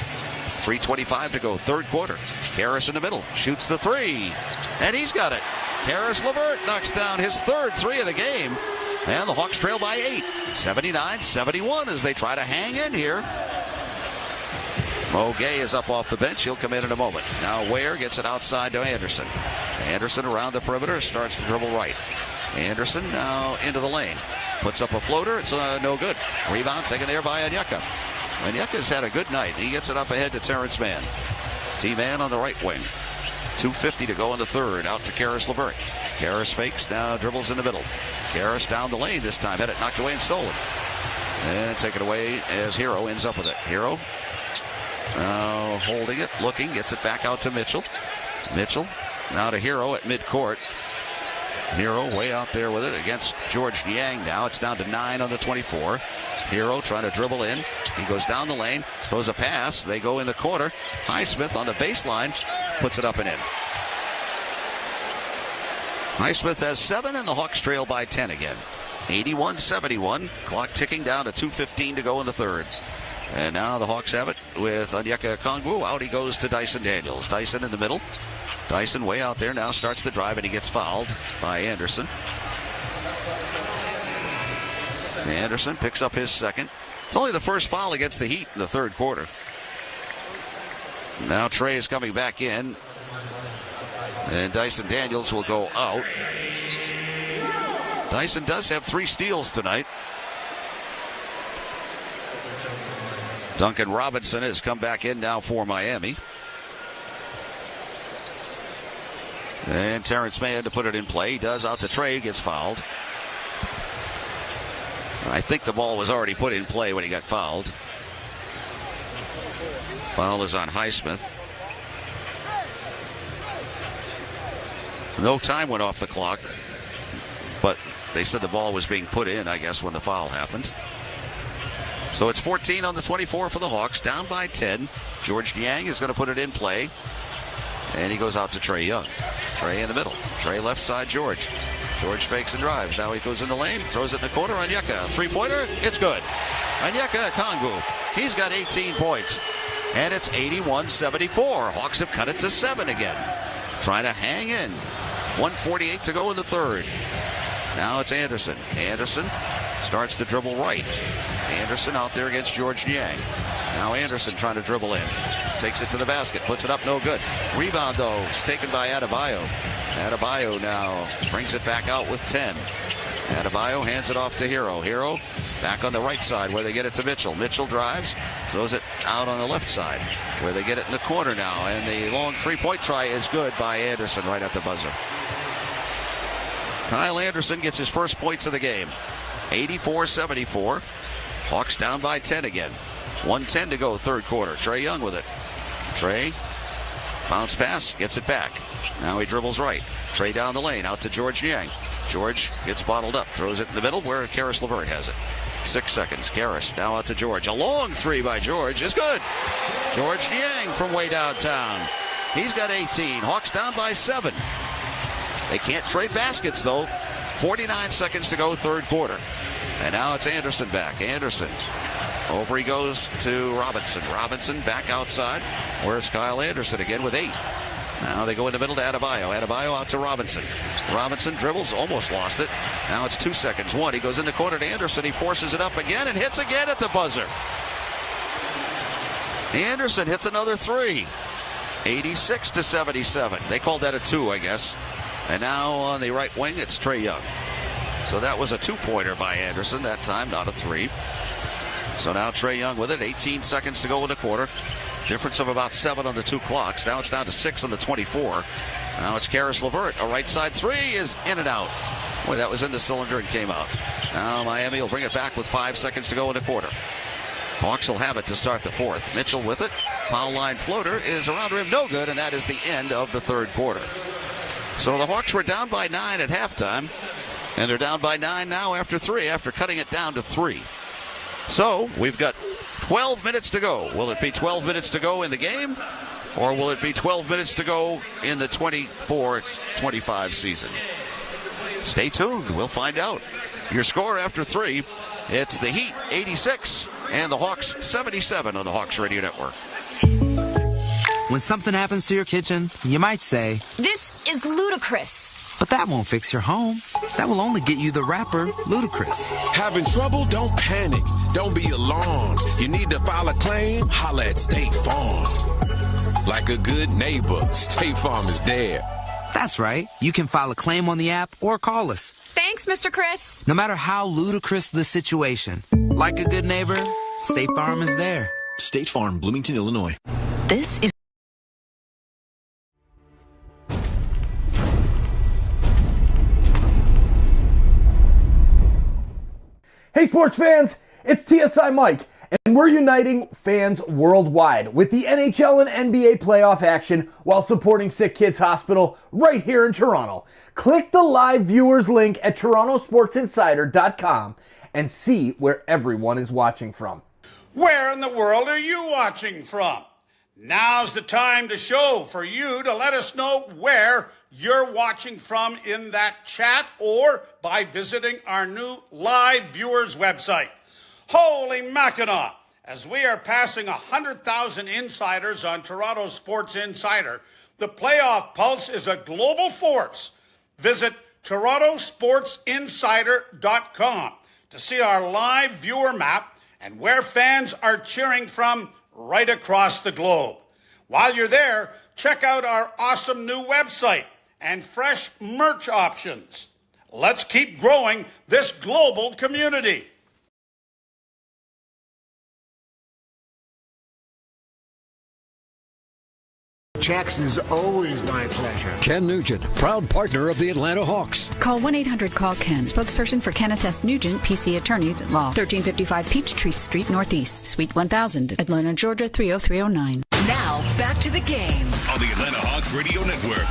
3:25 to go. Third quarter. Karis in the middle. Shoots the three. And he's got it. Karis LeVert knocks down his third three of the game. And the Hawks trail by 8. 79-71 as they try to hang in here. Mo Gay is up off the bench. He'll come in a moment. Now Ware gets it outside to Anderson. Anderson around the perimeter, starts to dribble right. Anderson now into the lane. Puts up a floater. It's no good. Rebound taken there by Onyeka. Onyeka's had a good night. He gets it up ahead to Terrence Mann. T-Man on the right wing. 2:50 to go in the third. Out to Karis LeVert. Karis fakes, now dribbles in the middle. Karis down the lane this time. Had it knocked away and stolen. And take it away as Hero ends up with it. Hero now holding it, looking, gets it back out to Mitchell. Mitchell now to Hero at midcourt. Hero way out there with it against George Niang now. It's down to 9 on the 24. Hero trying to dribble in. He goes down the lane, throws a pass. They go in the corner. Highsmith on the baseline, puts it up and in. Highsmith has 7, and the Hawks trail by 10 again. 81-71. Clock ticking down to 2:15 to go in the third. And now the Hawks have it with Onyeka Okongwu. Out he goes to Dyson Daniels. Dyson in the middle. Dyson way out there now starts the drive, and he gets fouled by Anderson. Anderson picks up his second. It's only the first foul against the Heat in the third quarter. Now Trey is coming back in. And Dyson Daniels will go out. Dyson does have 3 steals tonight. Duncan Robinson has come back in now for Miami. And Terrence Mann to put it in play. He does out to Trey, gets fouled. I think the ball was already put in play when he got fouled. Foul is on Highsmith. No time went off the clock, but they said the ball was being put in, I guess, when the foul happened. So it's 14 on the 24 for the Hawks, down by 10. George Niang is going to put it in play, and he goes out to Trey Young. Trey in the middle. Trey left side, George. George fakes and drives. Now he goes in the lane, throws it in the corner. Onyeka, three-pointer, it's good. Onyeka Okongwu, he's got 18 points, and it's 81-74. Hawks have cut it to 7 again. Trying to hang in. 1:48 to go in the third. Now it's Anderson. Anderson starts to dribble right. Anderson out there against George Niang. Now Anderson trying to dribble in. Takes it to the basket. Puts it up, no good. Rebound, though, is taken by Adebayo. Adebayo now brings it back out with 10. Adebayo hands it off to Hero. Hero back on the right side where they get it to Mitchell. Mitchell drives, throws it out on the left side where they get it in the corner now. And the long three-point try is good by Anderson right at the buzzer. Kyle Anderson gets his first points of the game. 84-74. Hawks down by 10 again. 1:10 to go, third quarter. Trey Young with it. Trey, bounce pass, gets it back. Now he dribbles right. Trey down the lane, out to George Niang. George gets bottled up, throws it in the middle where Karis LeVert has it. 6 seconds. Karis now out to George. A long three by George is good. George Niang from way downtown. He's got 18. Hawks down by 7. They can't trade baskets, though. 49 seconds to go, third quarter. And now it's Anderson back. Anderson. Over he goes to Robinson. Robinson back outside. Where's Kyle Anderson again with 8? Now they go in the middle to Adebayo. Adebayo out to Robinson. Robinson dribbles, almost lost it. Now it's 2 seconds. 1. He goes in the corner to Anderson. He forces it up again and hits again at the buzzer. Anderson hits another 3. 86-77. They called that a 2, I guess. And now on the right wing, it's Trey Young. So that was a 2-pointer by Anderson that time, not a 3. So now Trey Young with it. 18 seconds to go in the quarter. Difference of about 7 on the 2 clocks. Now it's down to 6 on the 24. Now it's Karis LeVert. A right side 3 is in and out. Boy, that was in the cylinder and came out. Now Miami will bring it back with 5 seconds to go in the quarter. Hawks will have it to start the fourth. Mitchell with it. Foul line floater is around rim, no good, and that is the end of the third quarter. So the Hawks were down by 9 at halftime, and they're down by 9 now after 3, after cutting it down to 3. So we've got 12 minutes to go. Will it be 12 minutes to go in the game, or will it be 12 minutes to go in the 24-25 season? Stay tuned. We'll find out. Your score after 3, it's the Heat 86 and the Hawks 77 on the Hawks Radio Network. When something happens to your kitchen, you might say, "This is ludicrous." But that won't fix your home. That will only get you the rapper, Ludacris. Having trouble? Don't panic. Don't be alarmed. You need to file a claim? Holla at State Farm. Like a good neighbor, State Farm is there. That's right. You can file a claim on the app or call us. Thanks, Mr. Chris. No matter how ludicrous the situation, like a good neighbor, State Farm is there. State Farm, Bloomington, Illinois. This is Hey sports fans, it's TSI Mike, and we're uniting fans worldwide with the NHL and NBA playoff action while supporting SickKids Hospital right here in Toronto. Click the live viewers link at torontosportsinsider.com and see where everyone is watching from. Where in the world are you watching from? Now's the time to show for you to let us know where you're watching from in that chat or by visiting our new live viewers website. Holy Mackinac! As we are passing 100,000 insiders on Toronto Sports Insider, the playoff pulse is a global force. Visit torontosportsinsider.com to see our live viewer map and where fans are cheering from right across the globe. While you're there, check out our awesome new website and fresh merch options. Let's keep growing this global community. Jackson's always my pleasure. Ken Nugent, proud partner of the Atlanta Hawks. Call 1-800-CALL-KEN, spokesperson for Kenneth S. Nugent, PC Attorneys at Law, 1355 Peachtree Street Northeast, Suite 1000, Atlanta, Georgia 30309. Now, back to the game. On the Atlanta Hawks Radio Network.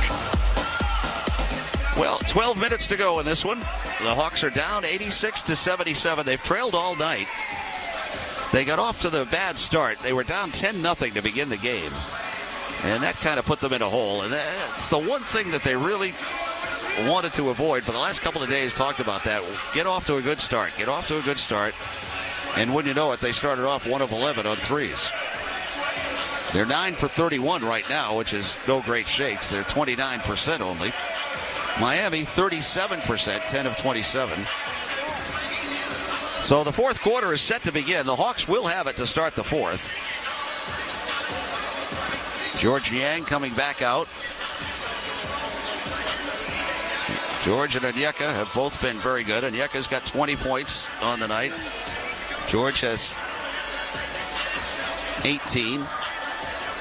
Well, 12 minutes to go in this one. The Hawks are down 86-77. They've trailed all night. They got off to the bad start. They were down 10-0 to begin the game. And that kind of put them in a hole. And that's the one thing that they really wanted to avoid for the last couple of days. Talked about that. Get off to a good start. Get off to a good start. And wouldn't you know it, they started off 1 of 11 on threes. They're 9 for 31 right now, which is no great shakes. They're 29% only. Miami, 37%, 10 of 27. So the fourth quarter is set to begin. The Hawks will have it to start the fourth. George Niang coming back out. George and Onyeka have both been very good. Onyeka's got 20 points on the night. George has 18.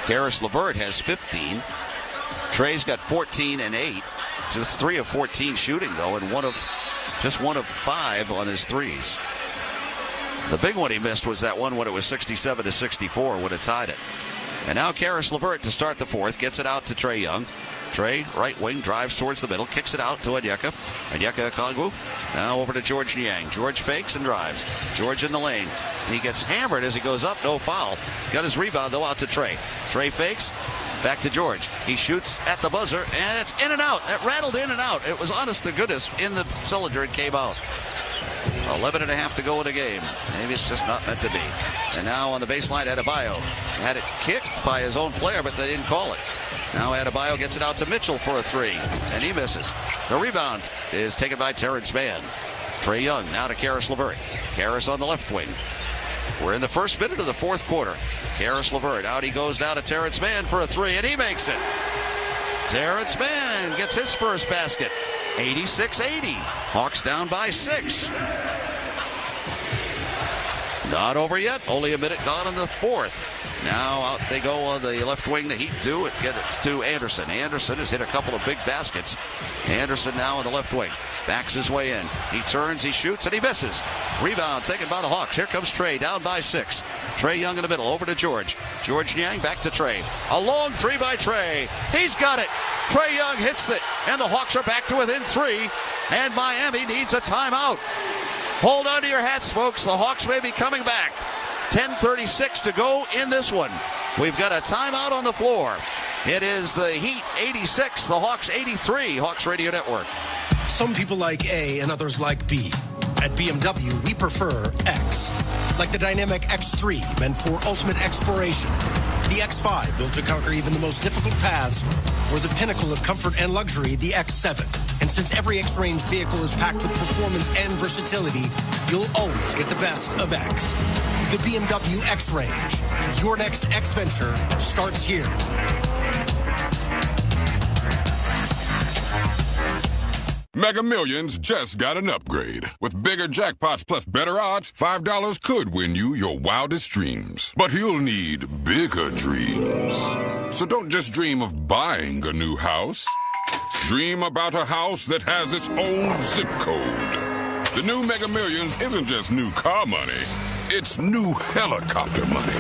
Karis LeVert has 15. Trey's got 14 and 8. Just 3 of 14 shooting, though, and just one of 5 on his threes. The big one he missed was that one when it was 67-64, would have tied it. And now Karis LeVert to start the fourth, gets it out to Trae Young. Trae, right wing, drives towards the middle, kicks it out to Onyeka. Onyeka Okongwu. Now over to George Niang. George fakes and drives. George in the lane. He gets hammered as he goes up, no foul. Got his rebound, though, out to Trae. Trae fakes, back to George. He shoots at the buzzer, and it's in and out. That rattled in and out. It was, honest to goodness, in the cylinder, it came out. 11.5 to go in the game. Maybe it's just not meant to be. And now on the baseline, Adebayo had it kicked by his own player, but they didn't call it. Now Adebayo gets it out to Mitchell for a three, and he misses. The rebound is taken by Terrence Mann. Trae Young now to Karis LeVert. Karis on the left wing. We're in the first minute of the fourth quarter. Karis LeVert out he goes now to Terrence Mann for a three, and he makes it. Terrence Mann gets his first basket. 86-80. Hawks down by 6. Not over yet. Only a minute gone in the fourth. Now out they go on the left wing. The Heat do it. Get it to Anderson. Anderson has hit a couple of big baskets. Anderson now on the left wing. Backs his way in. He turns, he shoots, and he misses. Rebound taken by the Hawks. Here comes Trae down by 6. Trae Young in the middle. Over to George. George Niang back to Trae. A long three by Trae. He's got it. Trae Young hits it. And the Hawks are back to within 3. And Miami needs a timeout. Hold on to your hats, folks. The Hawks may be coming back. 10:36 to go in this one. We've got a timeout on the floor. It is the Heat 86, the Hawks 83. Hawks Radio Network. Some people like A and others like B. At BMW, we prefer X. Like the dynamic X3, meant for ultimate exploration. The X5, built to conquer even the most difficult paths. Or the pinnacle of comfort and luxury, the X7. And since every X-Range vehicle is packed with performance and versatility, you'll always get the best of X. The BMW X-Range. Your next X venture starts here. Mega Millions just got an upgrade. With bigger jackpots plus better odds, $5 could win you your wildest dreams. But you'll need bigger dreams. So don't just dream of buying a new house. Dream about a house that has its own zip code. The new Mega Millions isn't just new car money. It's new helicopter money.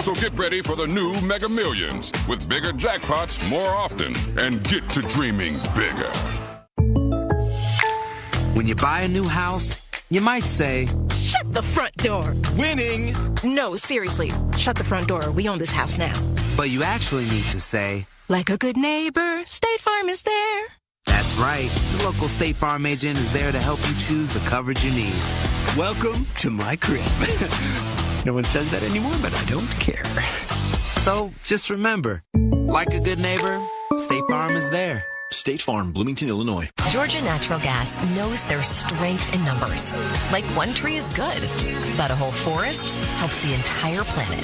So get ready for the new Mega Millions with bigger jackpots more often and get to dreaming bigger. When you buy a new house, you might say, "Shut the front door." Winning! No, seriously, shut the front door. We own this house now. But you actually need to say, "Like a good neighbor, State Farm is there." That's right. The local State Farm agent is there to help you choose the coverage you need. Welcome to my crib. No one says that anymore, but I don't care. So just remember, like a good neighbor, State Farm is there. State Farm, Bloomington, Illinois. Georgia Natural Gas knows there's strength in numbers. Like one tree is good, but a whole forest helps the entire planet.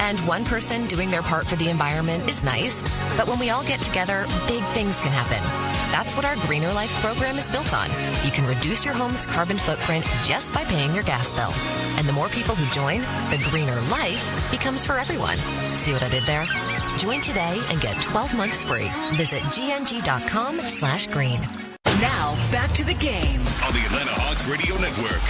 And one person doing their part for the environment is nice, but when we all get together, big things can happen. That's what our Greener Life program is built on. You can reduce your home's carbon footprint just by paying your gas bill. And the more people who join, the greener life becomes for everyone. See what I did there? Join today and get 12 months free. Visit gng.com/green. Now, back to the game. On the Atlanta Hawks Radio Network.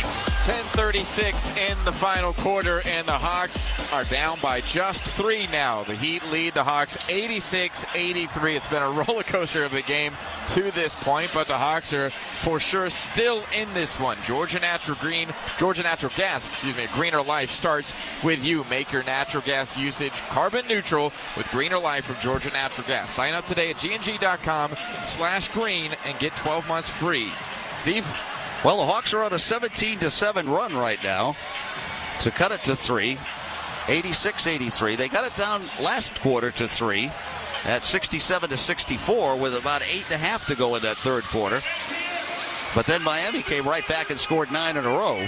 10:36 in the final quarter, and the Hawks are down by just 3 now. The Heat lead the Hawks 86-83. It's been a roller coaster of a game to this point, but the Hawks are for sure still in this one. Georgia Natural Gas, Greener Life starts with you. Make your natural gas usage carbon neutral with Greener Life from Georgia Natural Gas. Sign up today at gng.com/green and get 12 months free. Steve? Well, the Hawks are on a 17-7 run right now to cut it to 3, 86-83. They got it down last quarter to 3 at 67-64 with about 8.5 to go in that third quarter. But then Miami came right back and scored 9 in a row.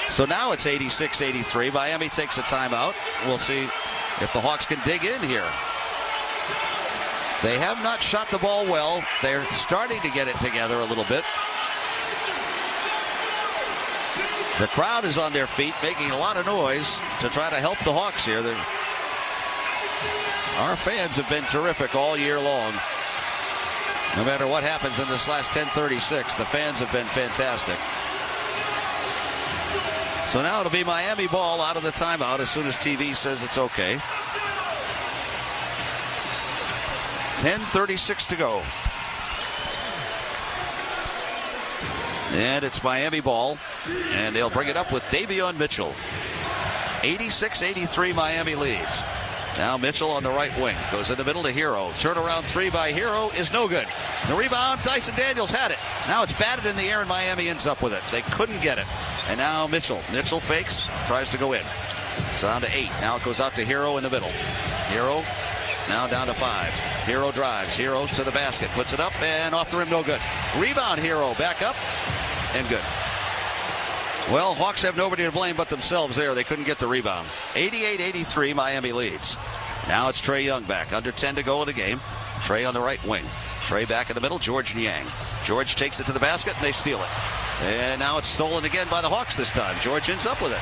So now it's 86-83. Miami takes a timeout. We'll see if the Hawks can dig in here. They have not shot the ball well. They're starting to get it together a little bit. The crowd is on their feet, making a lot of noise to try to help the Hawks here. Our fans have been terrific all year long. No matter what happens in this last 10:36, the fans have been fantastic. So now it'll be Miami ball out of the timeout as soon as TV says it's okay. 10:36 to go. And it's Miami ball, and they'll bring it up with Davion Mitchell. 86-83 Miami leads. Now Mitchell on the right wing. Goes in the middle to Hero. Turnaround 3 by Hero is no good. The rebound, Dyson Daniels had it. Now it's batted in the air, and Miami ends up with it. They couldn't get it. And now Mitchell. Mitchell fakes, tries to go in. It's down to 8. Now it goes out to Hero in the middle. Hero now down to 5. Hero drives. Hero to the basket. Puts it up and off the rim. No good. Rebound Hero. Back up and good. Well, Hawks have nobody to blame but themselves there. They couldn't get the rebound. 88-83 Miami leads. Now it's Trae Young back. Under 10 to go in the game. Trae on the right wing. Trae back in the middle. George Niang. George takes it to the basket and they steal it. And now it's stolen again by the Hawks this time. George ends up with it.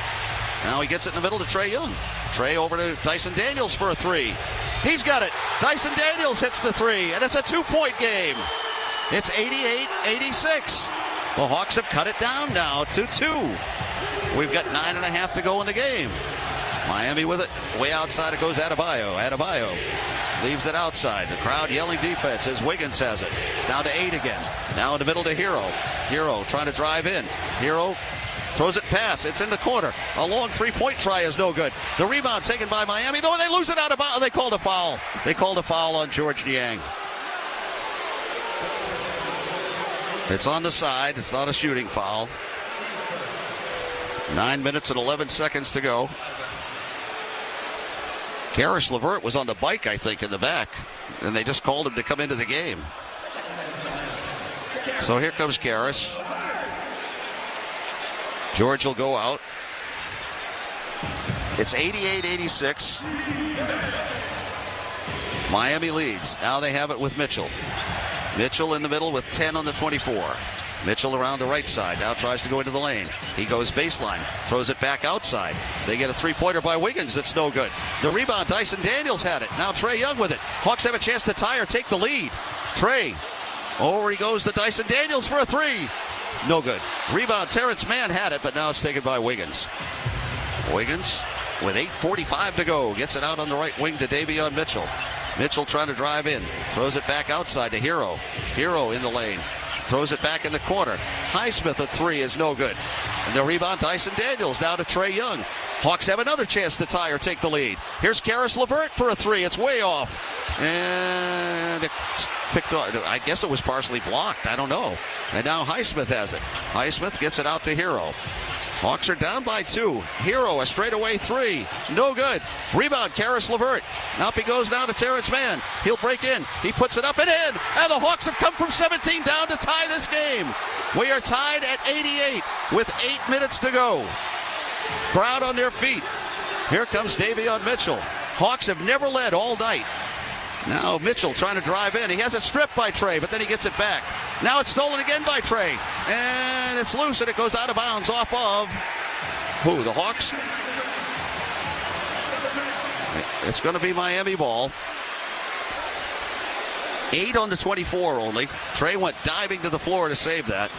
Now he gets it in the middle to Trae Young. Trae over to Dyson Daniels for a 3. He's got it. Dyson Daniels hits the 3, and it's a 2-point game. It's 88-86. The Hawks have cut it down now to 2. We've got 9.5 to go in the game. Miami with it. Way outside it goes Adebayo. Adebayo leaves it outside. The crowd yelling defense as Wiggins has it. It's down to 8 again. Now in the middle to Hero. Hero trying to drive in. Hero throws it pass. It's in the corner. A long 3-point try is no good. The rebound taken by Miami. Though they lose it out of bounds. They called a foul. They called a foul on George Niang. It's on the side. It's not a shooting foul. 9 minutes and 11 seconds to go. Karis LeVert was on the bike, I think, in the back. And they just called him to come into the game. So here comes Karis. George will go out. It's 88-86. Miami leads. Now they have it with Mitchell. Mitchell in the middle with 10 on the 24. Mitchell around the right side. Now tries to go into the lane. He goes baseline. Throws it back outside. They get a 3-pointer by Wiggins. That's no good. The rebound, Dyson Daniels had it. Now Trae Young with it. Hawks have a chance to tie or take the lead. Trae. Over he goes to Dyson Daniels for a 3. No good. Rebound, Terrence Mann had it, but now it's taken by Wiggins. Wiggins with 8:45 to go. Gets it out on the right wing to Davion Mitchell. Mitchell trying to drive in. Throws it back outside to Hero. Hero in the lane. Throws it back in the corner. Highsmith a 3 is no good. And the rebound, Dyson Daniels now to Trae Young. Hawks have another chance to tie or take the lead. Here's Karis LeVert for a 3. It's way off. And it's picked off. I guess it was partially blocked. I don't know. And now Highsmith has it. Highsmith gets it out to Hero. Hawks are down by 2. Hero, a straightaway 3. No good. Rebound, Karis LeVert. Now he goes down to Terrence Mann. He'll break in. He puts it up and in. And the Hawks have come from 17 down to tie this game. We are tied at 88 with 8 minutes to go. Crowd on their feet. Here comes Davion Mitchell. Hawks have never led all night. Now Mitchell trying to drive in. He has it stripped by Trey, but then he gets it back. Now it's stolen again by Trey. And it's loose, and it goes out of bounds off of who? The Hawks? It's going to be Miami ball. 8 on the 24 only. Trey went diving to the floor to save that.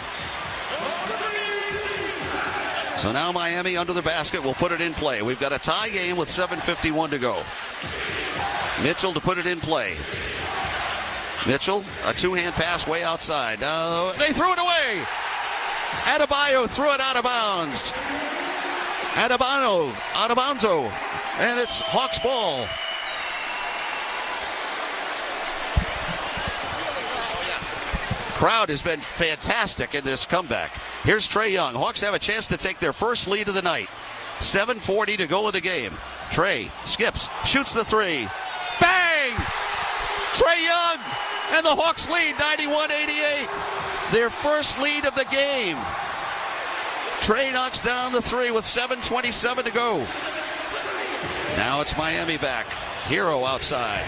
So now Miami under the basket will put it in play. We've got a tie game with 7:51 to go. Mitchell to put it in play. Mitchell, a two-hand pass way outside. They threw it away. Adebayo threw it out of bounds. Adebanzo. And it's Hawks ball. Crowd has been fantastic in this comeback. Here's Trae Young. Hawks have a chance to take their first lead of the night. 7:40 to go in the game. Trae skips, shoots the three. Bang! Trae Young and the Hawks lead 91-88. Their first lead of the game. Trae knocks down the three with 7:27 to go. Now it's Miami back. Hero outside.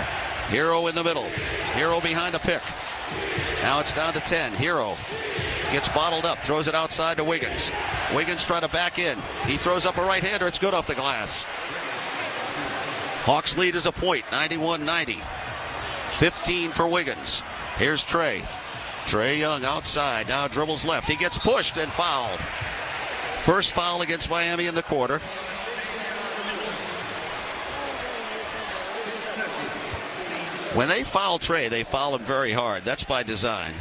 Hero in the middle. Hero behind a pick. Now it's down to 10. Hero gets bottled up, throws it outside to Wiggins. Wiggins trying to back in. He throws up a right-hander. It's good off the glass. Hawks lead is a point, 91-90. 15 for Wiggins. Here's Trae. Trae Young outside. Now dribbles left. He gets pushed and fouled. First foul against Miami in the quarter. When they foul Trae, they foul him very hard. That's by design.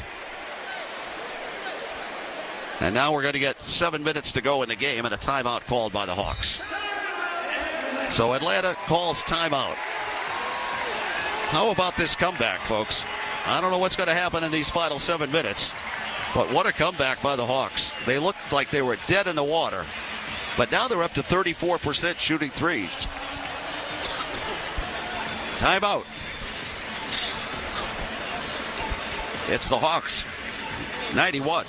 And now we're going to get 7 minutes to go in the game and a timeout called by the Hawks. So Atlanta calls timeout. How about this comeback, folks? I don't know what's going to happen in these final 7 minutes, but what a comeback by the Hawks. They looked like they were dead in the water, but now they're up to 34% shooting threes. Timeout. It's the Hawks. 91.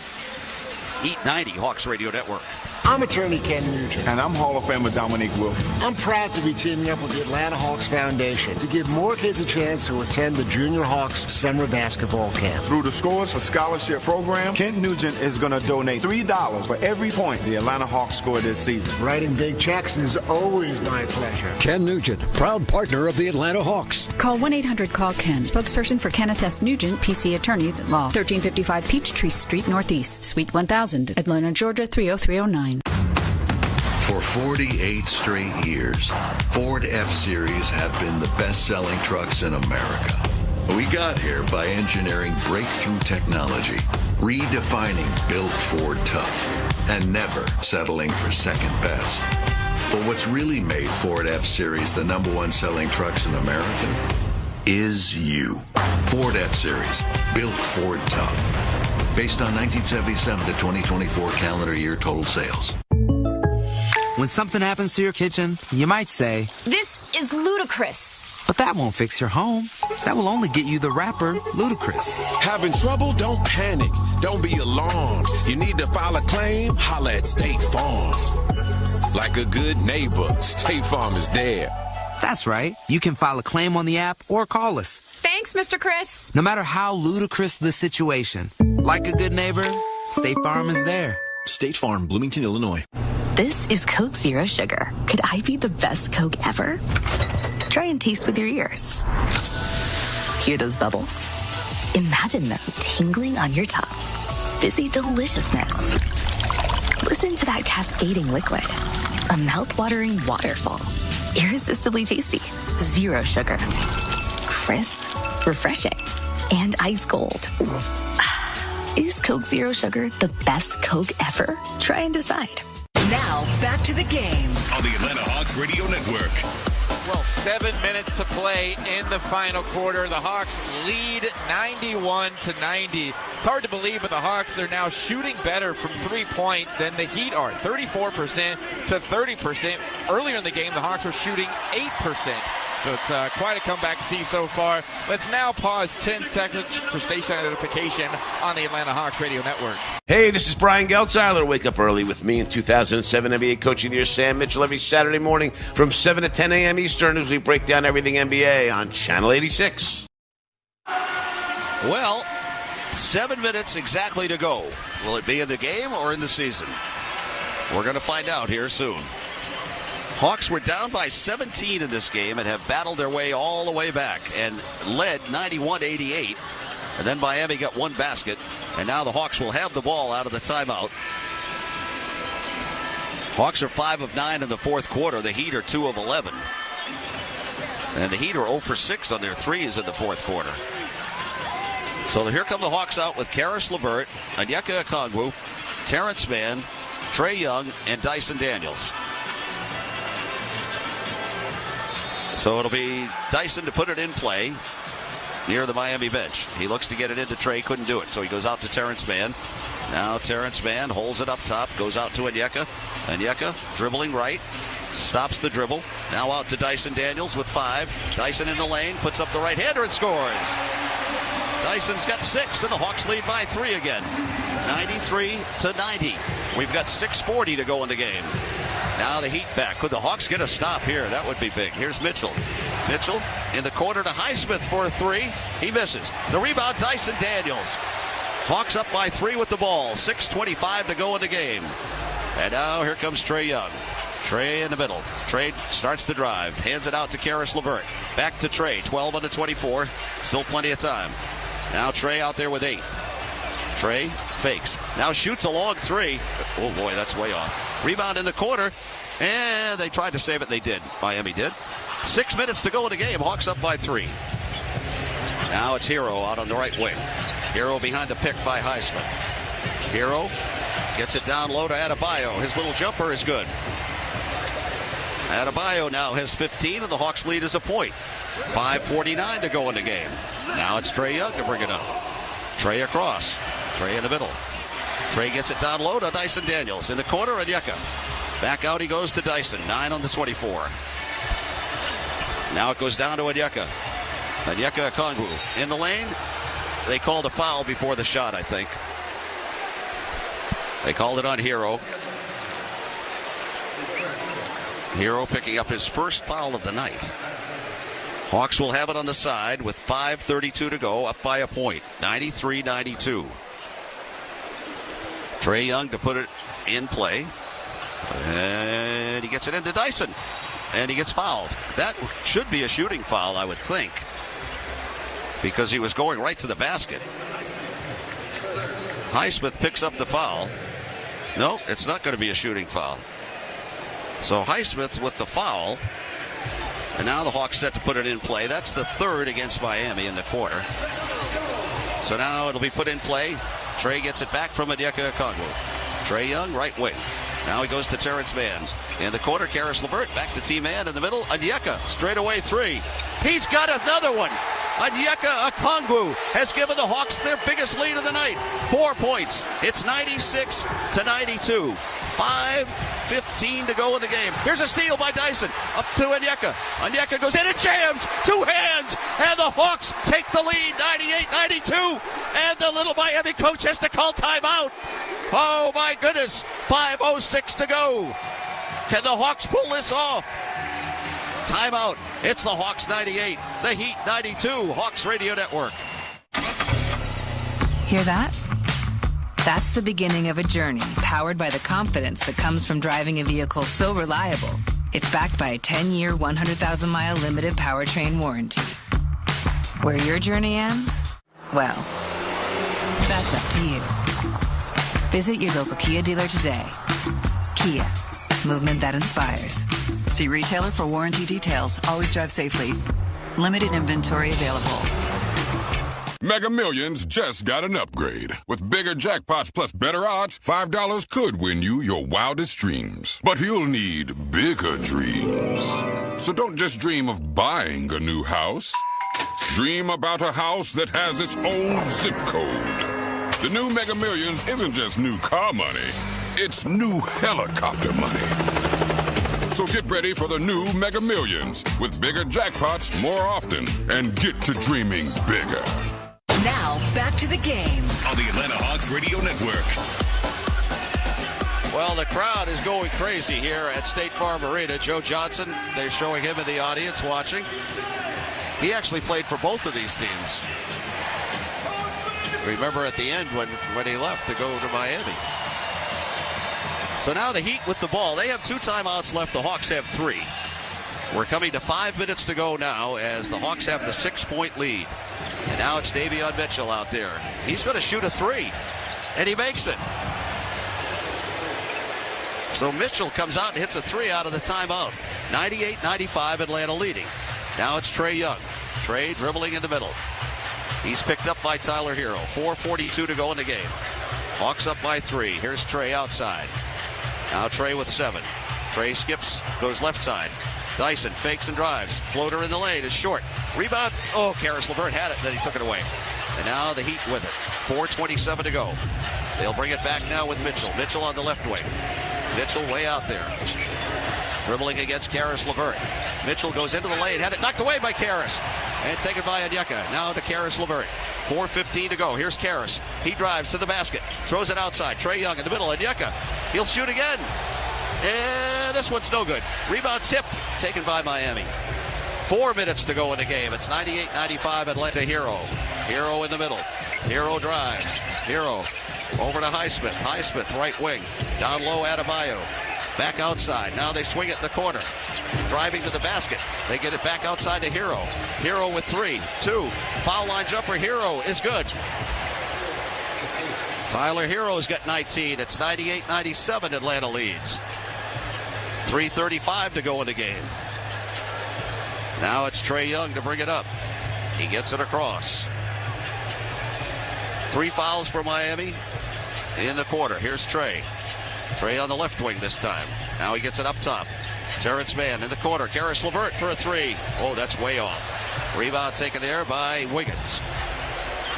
Heat 90, Hawks Radio Network. I'm attorney Ken Nugent. And I'm Hall of Famer Dominique Wilkins. I'm proud to be teaming up with the Atlanta Hawks Foundation to give more kids a chance to attend the Junior Hawks summer basketball camp. Through the Scores for Scholarship program, Ken Nugent is going to donate $3 for every point the Atlanta Hawks score this season. Writing big checks is always my pleasure. Ken Nugent, proud partner of the Atlanta Hawks. Call 1-800-CALL-KEN, spokesperson for Kenneth S. Nugent, PC Attorneys at Law, 1355 Peachtree Street Northeast, Suite 1000, Atlanta, Georgia 30309. For 48 straight years, Ford F-Series have been the best-selling trucks in America. We got here by engineering breakthrough technology, redefining Built Ford Tough, and never settling for second best. But what's really made Ford F-Series the #1 selling trucks in America is you. Ford F-Series, Built Ford Tough. Based on 1977 to 2024 calendar year total sales. When something happens to your kitchen, you might say, "This is ludicrous." But that won't fix your home. That will only get you the rapper, Ludacris. Having trouble? Don't panic. Don't be alarmed. You need to file a claim? Holla at State Farm. Like a good neighbor, State Farm is there. That's right. You can file a claim on the app or call us. Thanks, Mr. Chris. No matter how ludicrous the situation, like a good neighbor, State Farm is there. State Farm, Bloomington, Illinois. This is Coke Zero Sugar. Could I be the best Coke ever? Try and taste with your ears. Hear those bubbles? Imagine them tingling on your tongue. Fizzy deliciousness. Listen to that cascading liquid. A mouth-watering waterfall. Irresistibly tasty. Zero sugar. Crisp, refreshing, and ice cold. Is Coke Zero Sugar the best Coke ever? Try and decide. Now, back to the game. On the Atlanta Hawks Radio Network. Well, 7 minutes to play in the final quarter. The Hawks lead 91-90. It's hard to believe, but the Hawks are now shooting better from three-point than the Heat are, 34% to 30%. Earlier in the game, the Hawks were shooting 8%. So it's quite a comeback to see so far. Let's now pause 10 seconds for station identification on the Atlanta Hawks Radio Network. Hey, this is Brian Geltzeiler. Wake up early with me in 2007 NBA Coach of the Year Sam Mitchell every Saturday morning from 7 to 10 a.m. Eastern as we break down everything NBA on Channel 86. Well, 7 minutes exactly to go. Will it be in the game or in the season? We're going to find out here soon. Hawks were down by 17 in this game and have battled their way all the way back and led 91-88. And then Miami got one basket, and now the Hawks will have the ball out of the timeout. Hawks are 5 of 9 in the fourth quarter. The Heat are 2 of 11. And the Heat are 0 for 6 on their threes in the fourth quarter. So here come the Hawks out with Karis LeVert, Onyeka Okongwu, Terrence Mann, Trae Young, and Dyson Daniels. So it'll be Dyson to put it in play near the Miami bench. He looks to get it into Trae, couldn't do it, so he goes out to Terrence Mann. Now Terrence Mann holds it up top, goes out to Onyeka. Onyeka dribbling right, stops the dribble. Now out to Dyson Daniels with 5. Dyson in the lane, puts up the right-hander and scores. Dyson's got 6, and the Hawks lead by 3 again. 93-90. We've got 6:40 to go in the game. Now the Heat back. Could the Hawks get a stop here? That would be big. Here's Mitchell. Mitchell in the corner to Highsmith for a 3. He misses. The rebound, Dyson Daniels. Hawks up by 3 with the ball. 6:25 to go in the game. And now here comes Trae Young. Trae in the middle. Trae starts the drive. Hands it out to Karis LeVert. Back to Trae. 12 on the 24. Still plenty of time. Now Trae out there with 8. Trae fakes. Now shoots a long 3. Oh boy, that's way off. Rebound in the corner, and they tried to save it. They did. Miami did. 6 minutes to go in the game. Hawks up by 3. Now it's Hero out on the right wing. Hero behind the pick by Highsmith. Hero gets it down low to Adebayo. His little jumper is good. Adebayo now has 15, and the Hawks lead is a point. 5:49 to go in the game. Now it's Trae Young to bring it up. Trae across. Trae in the middle. Trae gets it down low to Dyson Daniels. In the corner, Onyeka. Back out he goes to Dyson. 9 on the 24. Now it goes down to Onyeka. Onyeka Okongwu in the lane. They called a foul before the shot, I think. They called it on Hero. Hero picking up his first foul of the night. Hawks will have it on the side with 5:32 to go, up by a point. 93-92. Trae Young to put it in play. And he gets it into Dyson. And he gets fouled. That should be a shooting foul, I would think, because he was going right to the basket. Highsmith picks up the foul. No, it's not going to be a shooting foul. So Highsmith with the foul. And now the Hawks set to put it in play. That's the 3rd against Miami in the quarter. So now it'll be put in play. Trae gets it back from Onyeka Okongwu. Trae Young, right wing. Now he goes to Terrence Mann. In the corner, Karis LeVert back to T-Man in the middle. Onyeka, straightaway 3. He's got another one. Onyeka Okongwu has given the Hawks their biggest lead of the night. 4 points. It's 96-92. 5:15 to go in the game. Here's a steal by Dyson. Up to Onyeka. Onyeka goes in and jams. 2 hands. And the Hawks take the lead. 98-92. And the little Miami coach has to call timeout. Oh, my goodness. 5:06 to go. Can the Hawks pull this off? Timeout. It's the Hawks 98. The Heat 92. Hawks Radio Network. Hear that? That's the beginning of a journey powered by the confidence that comes from driving a vehicle so reliable. It's backed by a 10-year, 100,000-mile limited powertrain warranty. Where your journey ends? Well, that's up to you. Visit your local Kia dealer today. Kia. Movement that inspires. See retailer for warranty details. Always drive safely. Limited inventory available. Mega Millions just got an upgrade. With bigger jackpots plus better odds, $5 could win you your wildest dreams. But you'll need bigger dreams. So don't just dream of buying a new house. Dream about a house that has its own zip code. The new Mega Millions isn't just new car money. It's new helicopter money. So get ready for the new Mega Millions with bigger jackpots more often and get to dreaming bigger. Now, back to the game. On the Atlanta Hawks Radio Network. Well, the crowd is going crazy here at State Farm Arena. Joe Johnson, they're showing him in the audience watching. He actually played for both of these teams. Remember at the end when he left to go to Miami. So now the Heat with the ball. They have 2 timeouts left. The Hawks have 3. We're coming to 5 minutes to go now as the Hawks have the 6-point lead. And now it's Davion Mitchell out there. He's going to shoot a 3, and he makes it. So Mitchell comes out and hits a 3 out of the timeout. 98-95, Atlanta leading. Now it's Trae Young. Trae dribbling in the middle. He's picked up by Tyler Hero. 4:42 to go in the game. Hawks up by 3. Here's Trae outside. Now Trae with 7. Trae skips, goes left side. Dyson fakes and drives. Floater in the lane is short. Rebound. Oh, Karis LeVert had it, then he took it away. And now the Heat with it. 4:27 to go. They'll bring it back now with Mitchell. Mitchell on the left wing. Mitchell way out there. Dribbling against Karis LeVert. Mitchell goes into the lane. Had it knocked away by Karis. And taken by Onyeka. Now to Karis LeVert. 4:15 to go. Here's Karis. He drives to the basket. Throws it outside. Trae Young in the middle. Onyeka. He'll shoot again. And this one's no good. Rebound tipped. Taken by Miami. 4 minutes to go in the game. It's 98-95 Atlanta. Hero. Hero in the middle. Hero drives. Hero over to Highsmith. Highsmith right wing. Down low Adebayo. Back outside. Now they swing it in the corner. Driving to the basket. They get it back outside to Hero. Hero with 3, 2. Foul line jumper. Hero is good. Tyler Hero's got 19. It's 98-97. Atlanta leads. 3:35 to go in the game. Now it's Trae Young to bring it up. He gets it across. 3 fouls for Miami in the quarter. Here's Trae. Trae on the left wing this time. Now he gets it up top. Terrence Mann in the corner. Karis LeVert for a 3. Oh, that's way off. Rebound taken there by Wiggins.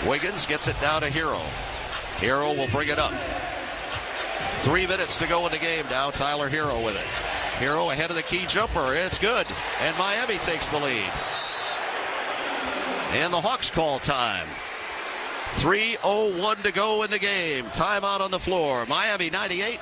Wiggins gets it down to Hero. Hero will bring it up. 3 minutes to go in the game now. Tyler Hero with it. Hero ahead of the key jumper. It's good. And Miami takes the lead. And the Hawks call time. 3:01 to go in the game. Timeout on the floor. Miami 98,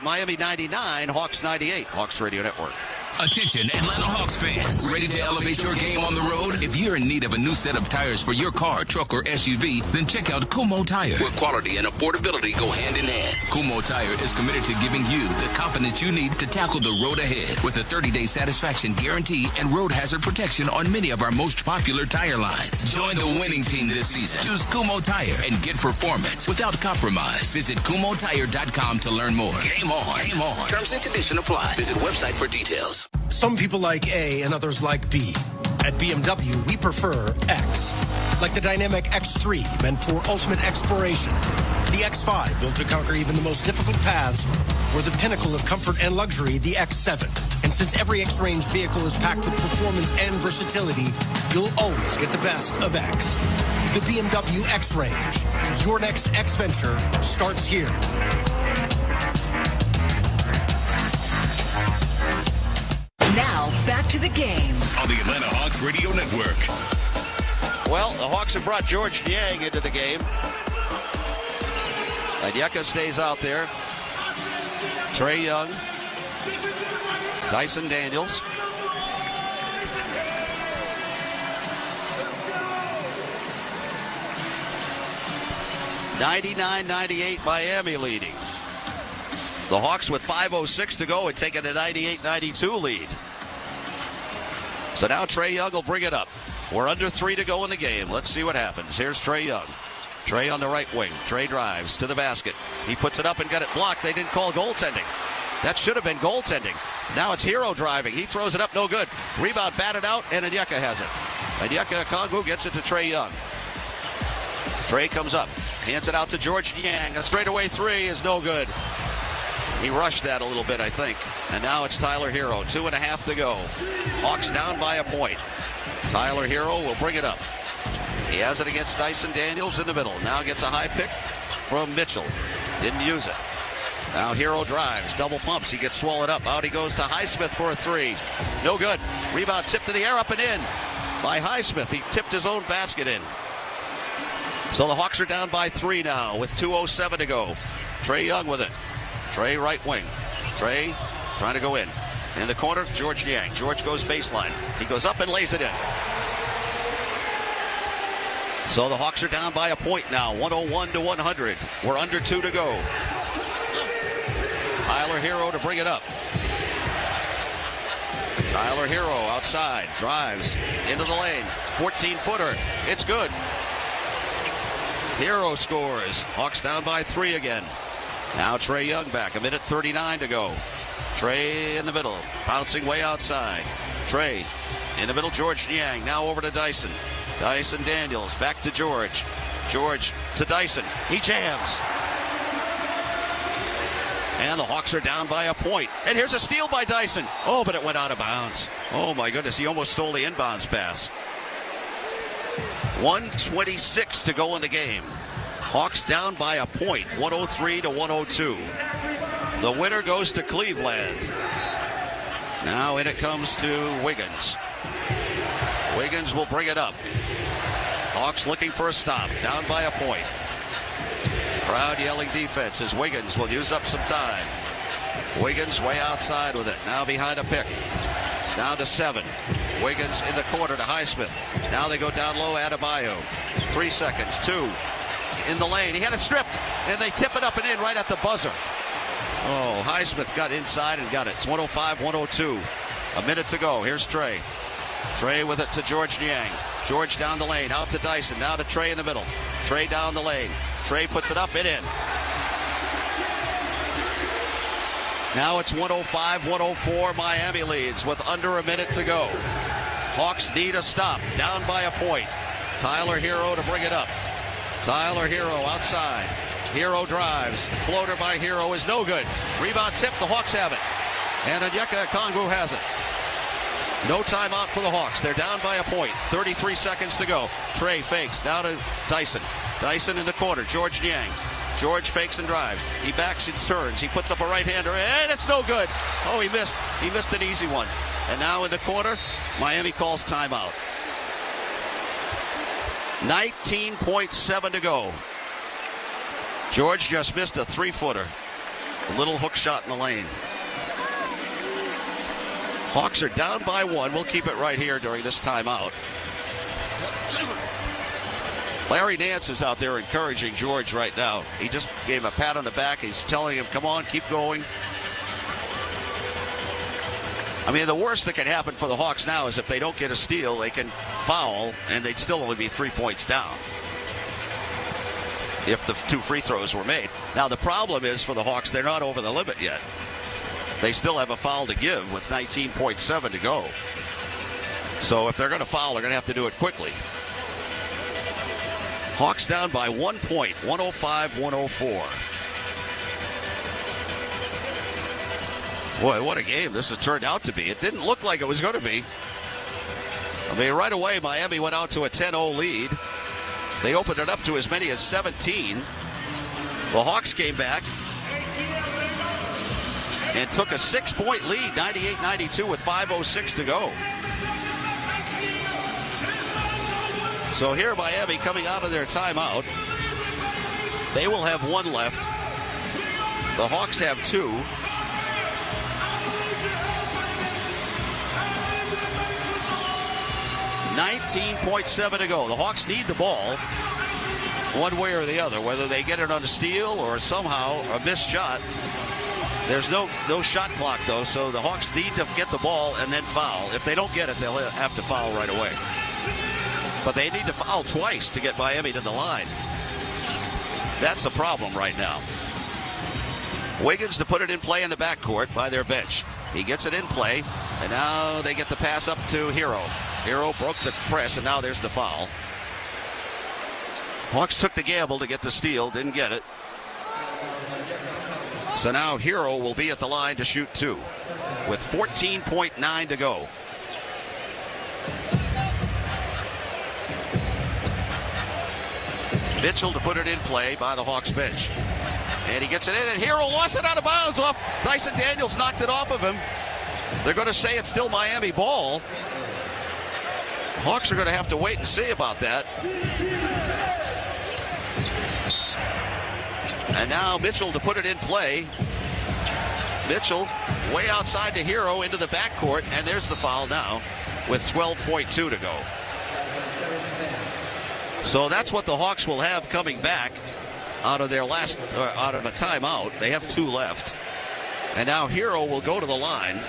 Miami 99, Hawks 98. Hawks Radio Network. Attention, Atlanta Hawks fans. Ready to elevate your game on the road? If you're in need of a new set of tires for your car, truck, or SUV, then check out Kumo Tire, where quality and affordability go hand in hand. Kumo Tire is committed to giving you the confidence you need to tackle the road ahead with a 30-day satisfaction guarantee and road hazard protection on many of our most popular tire lines. Join the winning team this season. Choose Kumo Tire and get performance without compromise. Visit KumoTire.com to learn more. Game on. Game on. Terms and conditions apply. Visit website for details. Some people like A and others like B. At BMW, we prefer X. Like the dynamic X3, meant for ultimate exploration. The X5, built to conquer even the most difficult paths. Or the pinnacle of comfort and luxury, the X7. And since every X-Range vehicle is packed with performance and versatility, you'll always get the best of X. The BMW X-Range. Your next X venture starts here. Now, back to the game. On the Atlanta Hawks Radio Network. Well, the Hawks have brought George Niang into the game. Onyeka stays out there. Trae Young. Dyson Daniels. (99-98) Miami leading. The Hawks with 5:06 to go and taking a 98-92 lead. So now Trae Young will bring it up. We're under 3 to go in the game. Let's see what happens. Here's Trae Young. Trae on the right wing. Trae drives to the basket. He puts it up and got it blocked. They didn't call goaltending. That should have been goaltending. Now it's Hero driving. He throws it up, no good. Rebound batted out, and Onyeka has it. Onyeka Okongwu gets it to Trae Young. Trae comes up, hands it out to George Niang. A straightaway 3 is no good. He rushed that a little bit, I think. And now it's Tyler Hero. 2.5 to go. Hawks down by a point. Tyler Hero will bring it up. He has it against Dyson Daniels in the middle. Now gets a high pick from Mitchell. Didn't use it. Now Hero drives, double pumps. He gets swallowed up. Out he goes to Highsmith for a three. No good. Rebound tipped in the air, up and in by Highsmith. He tipped his own basket in. So the Hawks are down by 3 now with 2:07 to go. Trae Young with it. Trae right wing. Trae trying to go in. In the corner, George Niang. George goes baseline. He goes up and lays it in. So the Hawks are down by a point now, 101 to 100. We're under 2 to go. Tyler Hero to bring it up. Tyler Hero outside, drives into the lane. 14-footer. It's good. Hero scores. Hawks down by 3 again. Now Trae Young back. 1:39 to go. Trae in the middle, bouncing way outside. Trae in the middle, George Niang. Now over to Dyson. Dyson Daniels back to George. George to Dyson. He jams. And the Hawks are down by a point. And here's a steal by Dyson. Oh, but it went out of bounds. Oh, my goodness. He almost stole the inbounds pass. 1:26 to go in the game. Hawks down by a point, 103 to 102. The winner goes to Cleveland. Now in it comes to Wiggins. Wiggins will bring it up. Hawks looking for a stop, down by a point. Crowd yelling defense as Wiggins will use up some time. Wiggins way outside with it. Now behind a pick. Down to 7. Wiggins in the corner to Highsmith. Now they go down low, Adebayo. 3 seconds, 2. In the lane. He had it stripped, and they tip it up and in right at the buzzer. Oh, Highsmith got inside and got it. It's 105-102. A minute to go. Here's Trae. Trae with it to George Niang. George down the lane, out to Dyson. Now to Trae in the middle. Trae down the lane. Trae puts it up and in. Now it's 105-104. Miami leads with under a minute to go. Hawks need a stop. Down by a point. Tyler Hero to bring it up. Tyler Hero outside. Hero drives. Floater by Hero is no good. Rebound tip. The Hawks have it. And Onyeka Okongwu has it. No timeout for the Hawks. They're down by a point. 33 seconds to go. Trae fakes. Now to Dyson. Dyson in the corner. George Niang. George fakes and drives. He backs and turns. He puts up a right-hander, and it's no good. Oh, he missed. He missed an easy one. And now in the corner, Miami calls timeout. 19.7 to go. George just missed a 3-footer. A little hook shot in the lane. Hawks are down by 1. We'll keep it right here during this timeout. Larry Nance is out there encouraging George right now. He just gave him a pat on the back. He's telling him, come on, keep going. I mean, the worst that can happen for the Hawks now is if they don't get a steal, they can foul, and they'd still only be 3 points down if the 2 free throws were made. Now, the problem is for the Hawks, they're not over the limit yet. They still have a foul to give with 19.7 to go. So if they're going to foul, they're going to have to do it quickly. Hawks down by 1 point, 105-104. Boy, what a game this has turned out to be. It didn't look like it was going to be. I mean, right away, Miami went out to a 10-0 lead. They opened it up to as many as 17. The Hawks came back and took a 6-point lead, 98-92 with 5:06 to go. So here Miami coming out of their timeout. They will have 1 left. The Hawks have 2. $19.7 to go. The Hawks need the ball one way or the other, whether they get it on a steal or somehow a missed shot. There's no shot clock, though, so the Hawks need to get the ball and then foul. If they don't get it, they'll have to foul right away. But they need to foul twice to get Miami to the line. That's a problem right now. Wiggins to put it in play in the backcourt by their bench. He gets it in play, and now they get the pass up to Hero. Hero broke the press, and now there's the foul. Hawks took the gamble to get the steal, didn't get it. So now Hero will be at the line to shoot 2 with 14.9 to go. Mitchell to put it in play by the Hawks bench. And he gets it in, and Hero lost it out of bounds off. Dyson Daniels knocked it off of him. They're going to say it's still Miami ball. Hawks are going to have to wait and see about that. And now Mitchell to put it in play. Mitchell way outside to Hero into the backcourt, and there's the foul now with 12.2 to go. So that's what the Hawks will have coming back out of their out of a timeout. They have 2 left. And now Hero will go to the line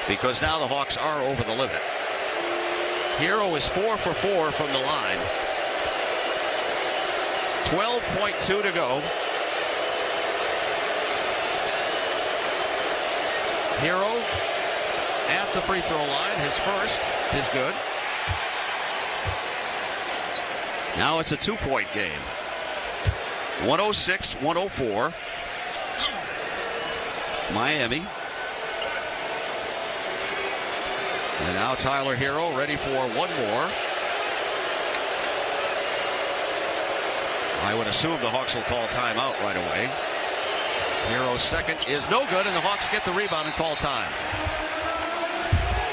because now the Hawks are over the limit. Hero is 4 for 4 from the line. 12.2 to go. Hero at the free throw line. His first is good. Now it's a 2-point game. 106-104. Miami. And now Tyler Hero ready for one more. I would assume the Hawks will call timeout right away. Hero's second is no good, and the Hawks get the rebound and call time.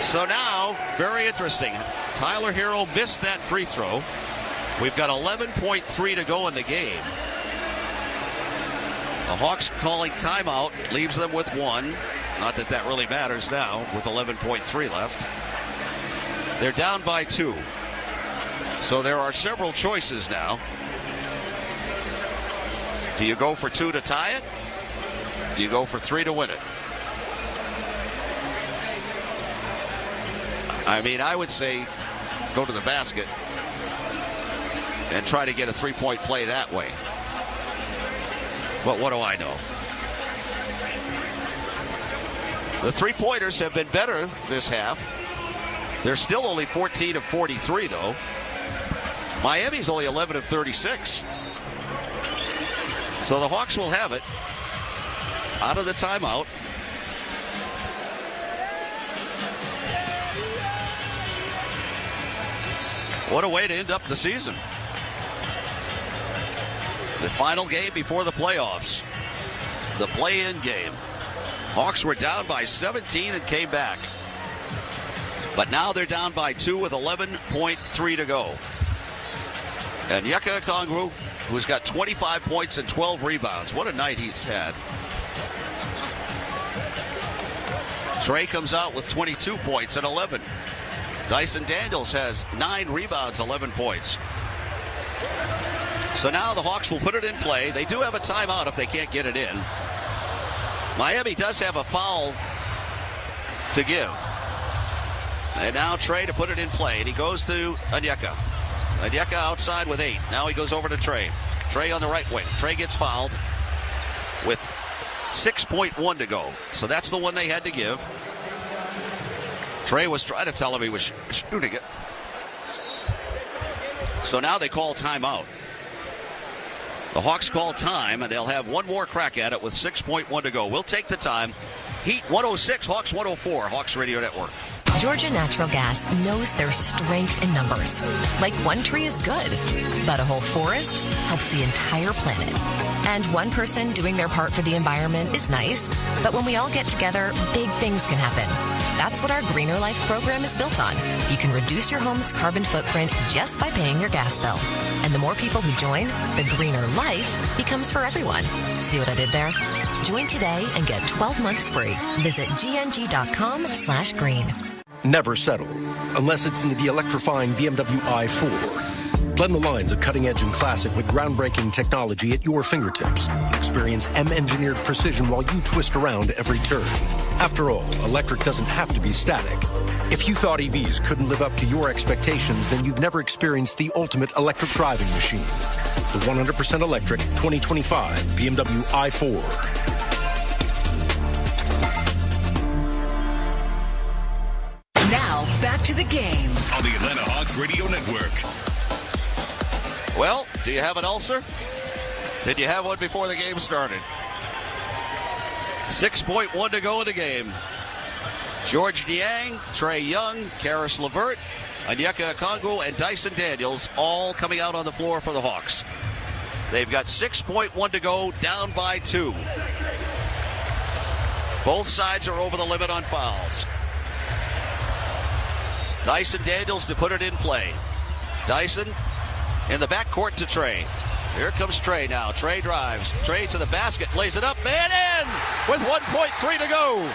So now, very interesting. Tyler Hero missed that free throw. We've got 11.3 to go in the game. The Hawks calling timeout leaves them with 1. Not that that really matters now with 11.3 left. They're down by 2. So there are several choices now. Do you go for 2 to tie it? Do you go for 3 to win it? I mean, I would say go to the basket and try to get a 3-point play that way. But what do I know? The 3-pointers have been better this half. They're still only 14 of 43, though. Miami's only 11 of 36. So the Hawks will have it out of the timeout. What a way to end up the season. The final game before the playoffs. The play-in game. Hawks were down by 17 and came back. But now they're down by 2 with 11.3 to go. And Onyeka Okongwu, who's got 25 points and 12 rebounds. What a night he's had. Trey comes out with 22 points and 11. Dyson Daniels has 9 rebounds, 11 points. So now the Hawks will put it in play. They do have a timeout if they can't get it in. Miami does have a foul to give. And now Trey to put it in play. And he goes to Onyeka. Onyeka outside with 8. Now he goes over to Trey. Trey on the right wing. Trey gets fouled with 6.1 to go. So that's the one they had to give. Trey was trying to tell him he was shooting it. So now they call timeout. The Hawks call time, and they'll have one more crack at it with 6.1 to go. We'll take the time. Heat 106, Hawks 104, Hawks Radio Network. Georgia Natural Gas knows there's strength in numbers. Like one tree is good, but a whole forest helps the entire planet. And one person doing their part for the environment is nice, but when we all get together, big things can happen. That's what our Greener Life program is built on. You can reduce your home's carbon footprint just by paying your gas bill. And the more people who join, the greener life becomes for everyone. See what I did there? Join today and get 12 months free. Visit gng.com/green. Never settle, unless it's into the electrifying BMW i4. Blend the lines of cutting-edge and classic with groundbreaking technology at your fingertips. Experience M-engineered precision while you twist around every turn. After all, electric doesn't have to be static. If you thought EVs couldn't live up to your expectations, then you've never experienced the ultimate electric driving machine. The 100% electric 2025 BMW i4. Now, back to the game. On the Atlanta Hawks Radio Network. Well, do you have an ulcer? Did you have one before the game started? 6.1 to go in the game. George Niang, Trey Young, Karis LeVert, Onyeka Okongwu, and Dyson Daniels all coming out on the floor for the Hawks. They've got 6.1 to go, down by 2. Both sides are over the limit on fouls. Dyson Daniels to put it in play. Dyson in the backcourt to Trey. Here comes Trey now. Trey drives. Trey to the basket, lays it up, and in with 1.3 to go.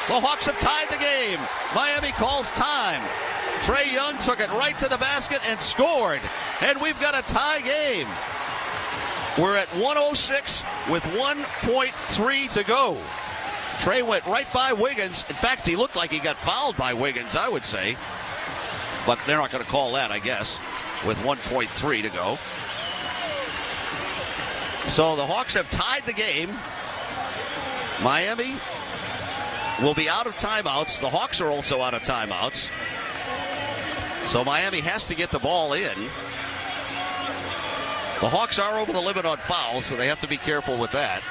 The Hawks have tied the game. Miami calls time. Trey Young took it right to the basket and scored. And we've got a tie game. We're at 106 with 1.3 to go. Trey went right by Wiggins. In fact, he looked like he got fouled by Wiggins, I would say. But they're not going to call that, I guess, with 1.3 to go. So the Hawks have tied the game. Miami will be out of timeouts. The Hawks are also out of timeouts. So Miami has to get the ball in. The Hawks are over the limit on fouls, so they have to be careful with that.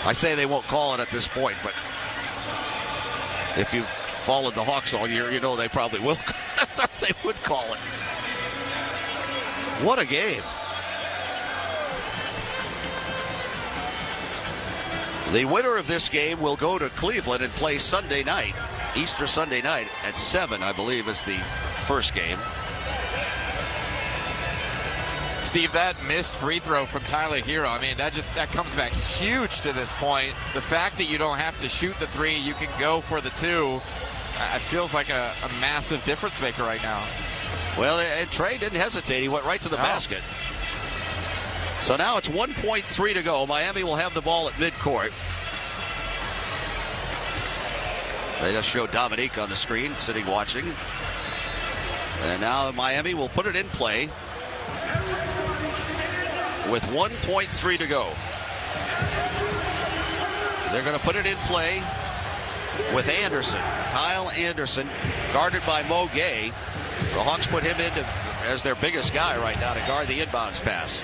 I say they won't call it at this point, but if you've followed the Hawks all year, you know they probably will. They would call it. What a game. The winner of this game will go to Cleveland and play Sunday night, Easter Sunday night at 7, I believe, is the first game. Steve, that missed free throw from Tyler Hero, I mean, that comes back huge to this point. The fact that you don't have to shoot the 3, you can go for the 2, it feels like a massive difference maker right now. Well, and Trey didn't hesitate. He went right to the basket. So now it's 1.3 to go. Miami will have the ball at midcourt. They just showed Dominique on the screen, sitting watching. And now Miami will put it in play with 1.3 to go. They're going to put it in play with Anderson. Kyle Anderson, guarded by Mo Gay. The Hawks put him in as their biggest guy right now to guard the inbounds pass.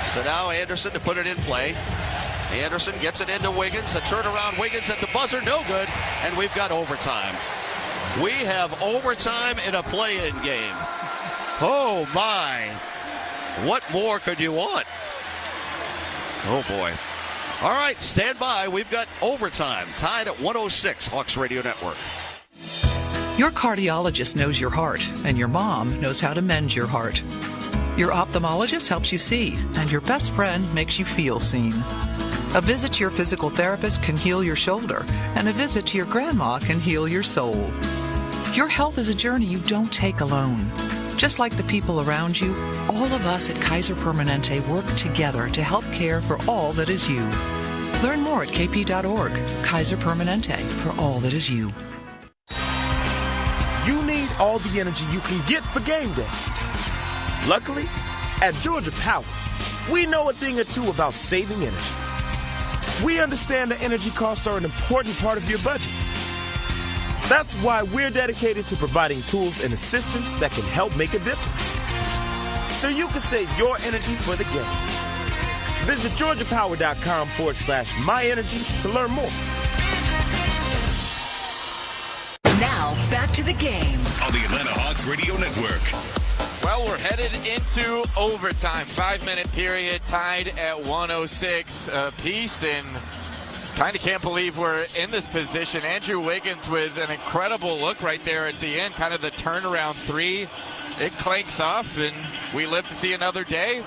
So now Anderson to put it in play. Anderson gets it into Wiggins. A turnaround Wiggins at the buzzer, no good. And we've got overtime. We have overtime in a play-in game. Oh, my. What more could you want? Oh, boy. All right, stand by. We've got overtime. Tied at 106, Hawks Radio Network. Your cardiologist knows your heart, and your mom knows how to mend your heart. Your ophthalmologist helps you see, and your best friend makes you feel seen. A visit to your physical therapist can heal your shoulder, and a visit to your grandma can heal your soul. Your health is a journey you don't take alone. Just like the people around you, all of us at Kaiser Permanente work together to help care for all that is you. Learn more at kp.org. Kaiser Permanente, for all that is you. You need all the energy you can get for game day. Luckily, at Georgia Power, we know a thing or two about saving energy. We understand that energy costs are an important part of your budget. That's why we're dedicated to providing tools and assistance that can help make a difference, so you can save your energy for the game. Visit GeorgiaPower.com/myenergy to learn more. Now, back to the game. On the Atlanta Hawks Radio Network. Well, we're headed into overtime. 5-minute period, tied at 106 apiece, and kind of can't believe we're in this position. Andrew Wiggins with an incredible look right there at the end, kind of the turnaround 3. It clanks off, and we live to see another day.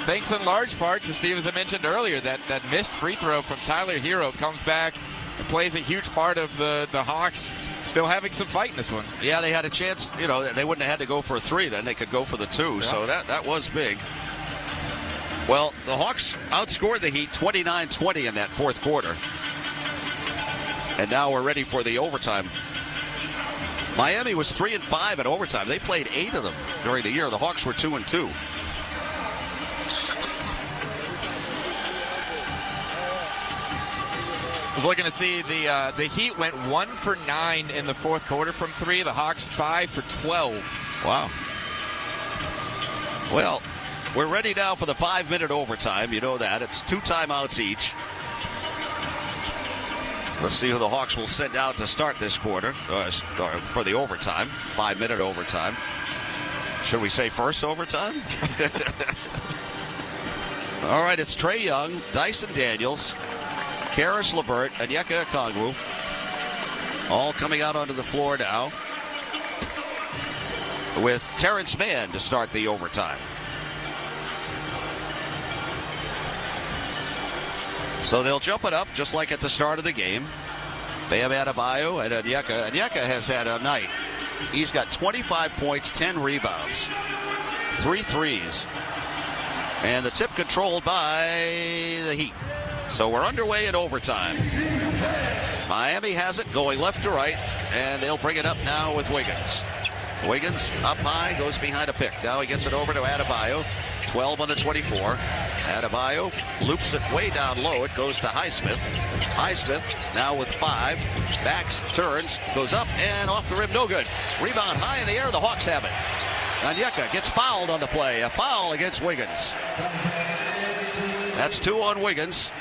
Thanks in large part to Steve, as I mentioned earlier, that missed free throw from Tyler Hero comes back and plays a huge part of the Hawks still having some fight in this one. Yeah, they had a chance. You know, they wouldn't have had to go for a 3 then. They could go for the 2. Yeah. So that was big. Well, the Hawks outscored the Heat 29-20 in that fourth quarter. And now we're ready for the overtime. Miami was 3-5 in overtime. They played 8 of them during the year. The Hawks were 2-2. I was looking to see the Heat went 1 for 9 in the fourth quarter from 3. The Hawks 5 for 12. Wow. Well, We're ready now for the 5-minute overtime. You know that. It's 2 timeouts each. Let's see who the Hawks will send out to start this quarter for the overtime, 5-minute overtime. Should we say first overtime? All right, it's Trae Young, Dyson Daniels, Karis LeVert, Onyeka Okongwu, all coming out onto the floor now, with Terrence Mann to start the overtime. So they'll jump it up just like at the start of the game. Bam Adebayo and Onyeka. Onyeka has had a night. He's got 25 points, 10 rebounds, 3 threes. And the tip controlled by the Heat. So we're underway in overtime. Miami has it going left to right, and they'll bring it up now with Wiggins. Wiggins up high, goes behind a pick. Now he gets it over to Adebayo. 12 on the 24. Adebayo loops it way down low. It goes to Highsmith. Highsmith now with 5. Backs, turns, goes up, and off the rim. No good. Rebound high in the air. The Hawks have it. Onyeka gets fouled on the play. A foul against Wiggins. That's 2 on Wiggins.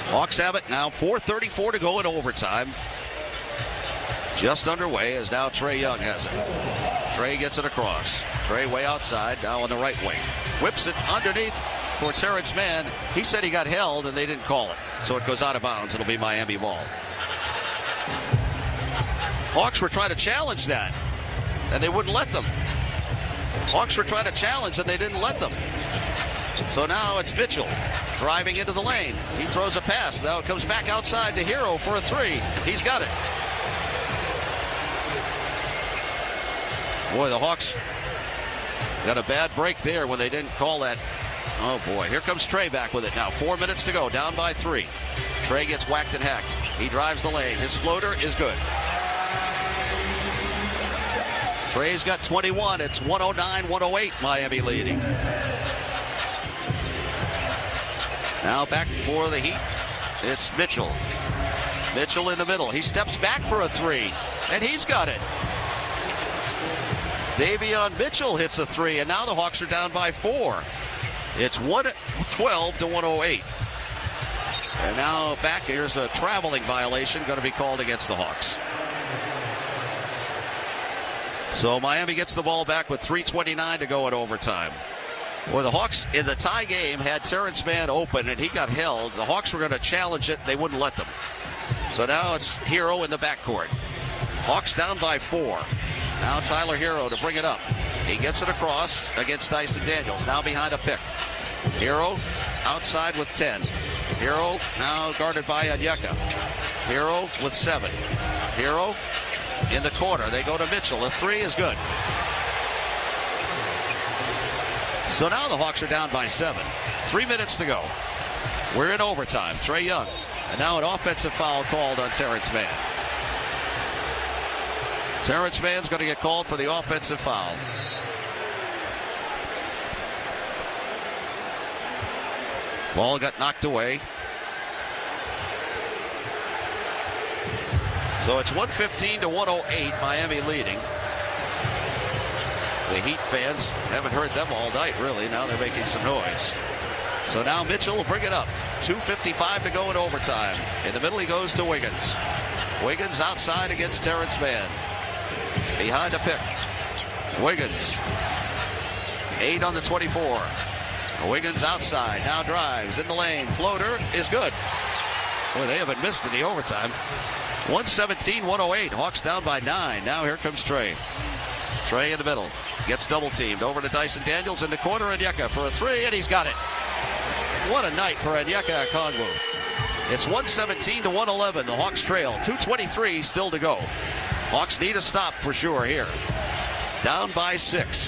Hawks have it now. 4:34 to go in overtime. Just underway as now Trae Young has it. Trae gets it across. Trae way outside, now on the right wing. Whips it underneath for Terrence Mann. He said he got held and they didn't call it. So it goes out of bounds. It'll be Miami ball. Hawks were trying to challenge that, and they wouldn't let them. Hawks were trying to challenge and they didn't let them. So now it's Mitchell driving into the lane. He throws a pass. Now it comes back outside to Hero for a 3. He's got it. Boy, the Hawks got a bad break there when they didn't call that. Oh, boy. Here comes Trae back with it now. 4 minutes to go. Down by 3. Trae gets whacked and hacked. He drives the lane. His floater is good. Trae's got 21. It's 109-108. Miami leading. Now back for the Heat. It's Mitchell. Mitchell in the middle. He steps back for a 3. And he's got it. Davion Mitchell hits a 3, and now the Hawks are down by 4. It's 112-108. And now back, here's a traveling violation going to be called against the Hawks. So Miami gets the ball back with 3:29 to go in overtime. Well, the Hawks in the tie game had Terrence Mann open, and he got held. The Hawks were going to challenge it. They wouldn't let them. So now it's Hero in the backcourt. Hawks down by 4. Now Tyler Hero to bring it up. He gets it across against Dyson Daniels. Now behind a pick. Hero outside with 10. Hero now guarded by Onyeka. Hero with 7. Hero in the corner. They go to Mitchell. A 3 is good. So now the Hawks are down by 7. 3 minutes to go. We're in overtime. Trae Young. And now an offensive foul called on Terrence Mann. Terrence Mann's going to get called for the offensive foul. Ball got knocked away. So it's 115-108, Miami leading. The Heat fans haven't heard them all night, really. Now they're making some noise. So now Mitchell will bring it up. 2:55 to go in overtime. In the middle, he goes to Wiggins. Wiggins outside against Terrence Mann. Behind a pick. Wiggins. 8 on the 24. Wiggins outside. Now drives in the lane. Floater is good. Boy, they haven't missed in the overtime. 117-108. Hawks down by 9. Now here comes Trae. Trae in the middle. Gets double teamed. Over to Dyson Daniels in the corner. Onyeka for a 3, and he's got it. What a night for Onyeka Okongwu. It's 117-111. The Hawks trail. 2:23 still to go. Hawks need a stop for sure here. Down by 6.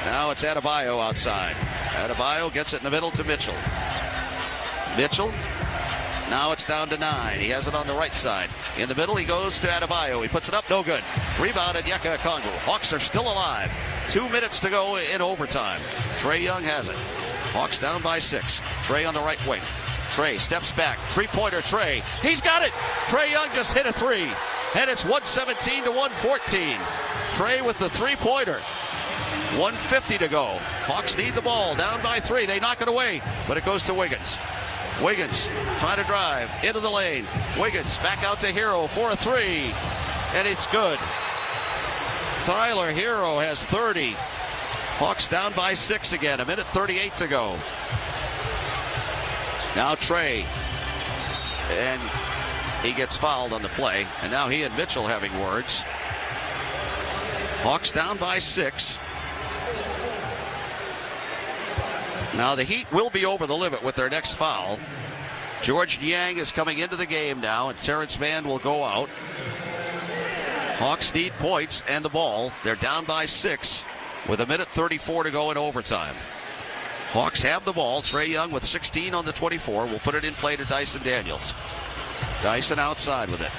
Now it's Adebayo outside. Adebayo gets it in the middle to Mitchell. Mitchell. Now it's down to 9. He has it on the right side. In the middle, he goes to Adebayo. He puts it up, no good. Rebound, Onyeka Okongwu. Hawks are still alive. 2 minutes to go in overtime. Trae Young has it. Hawks down by 6. Trae on the right wing. Trae steps back. 3-pointer Trae. He's got it. Trae Young just hit a 3. And it's 117-114. Trae with the 3-pointer. 1:50 to go. Hawks need the ball. Down by 3. They knock it away, but it goes to Wiggins. Wiggins trying to drive into the lane. Wiggins back out to Hero for a 3. And it's good. Tyler Hero has 30. Hawks down by 6 again. 1:38 to go. Now Trey. And he gets fouled on the play. And now he and Mitchell having words. Hawks down by 6. Now the Heat will be over the limit with their next foul. George Niang is coming into the game now, and Terrence Mann will go out. Hawks need points and the ball. They're down by 6 with 1:34 to go in overtime. Hawks have the ball. Trae Young with 16 on the 24 will put it in play to Dyson Daniels. Dyson outside with it.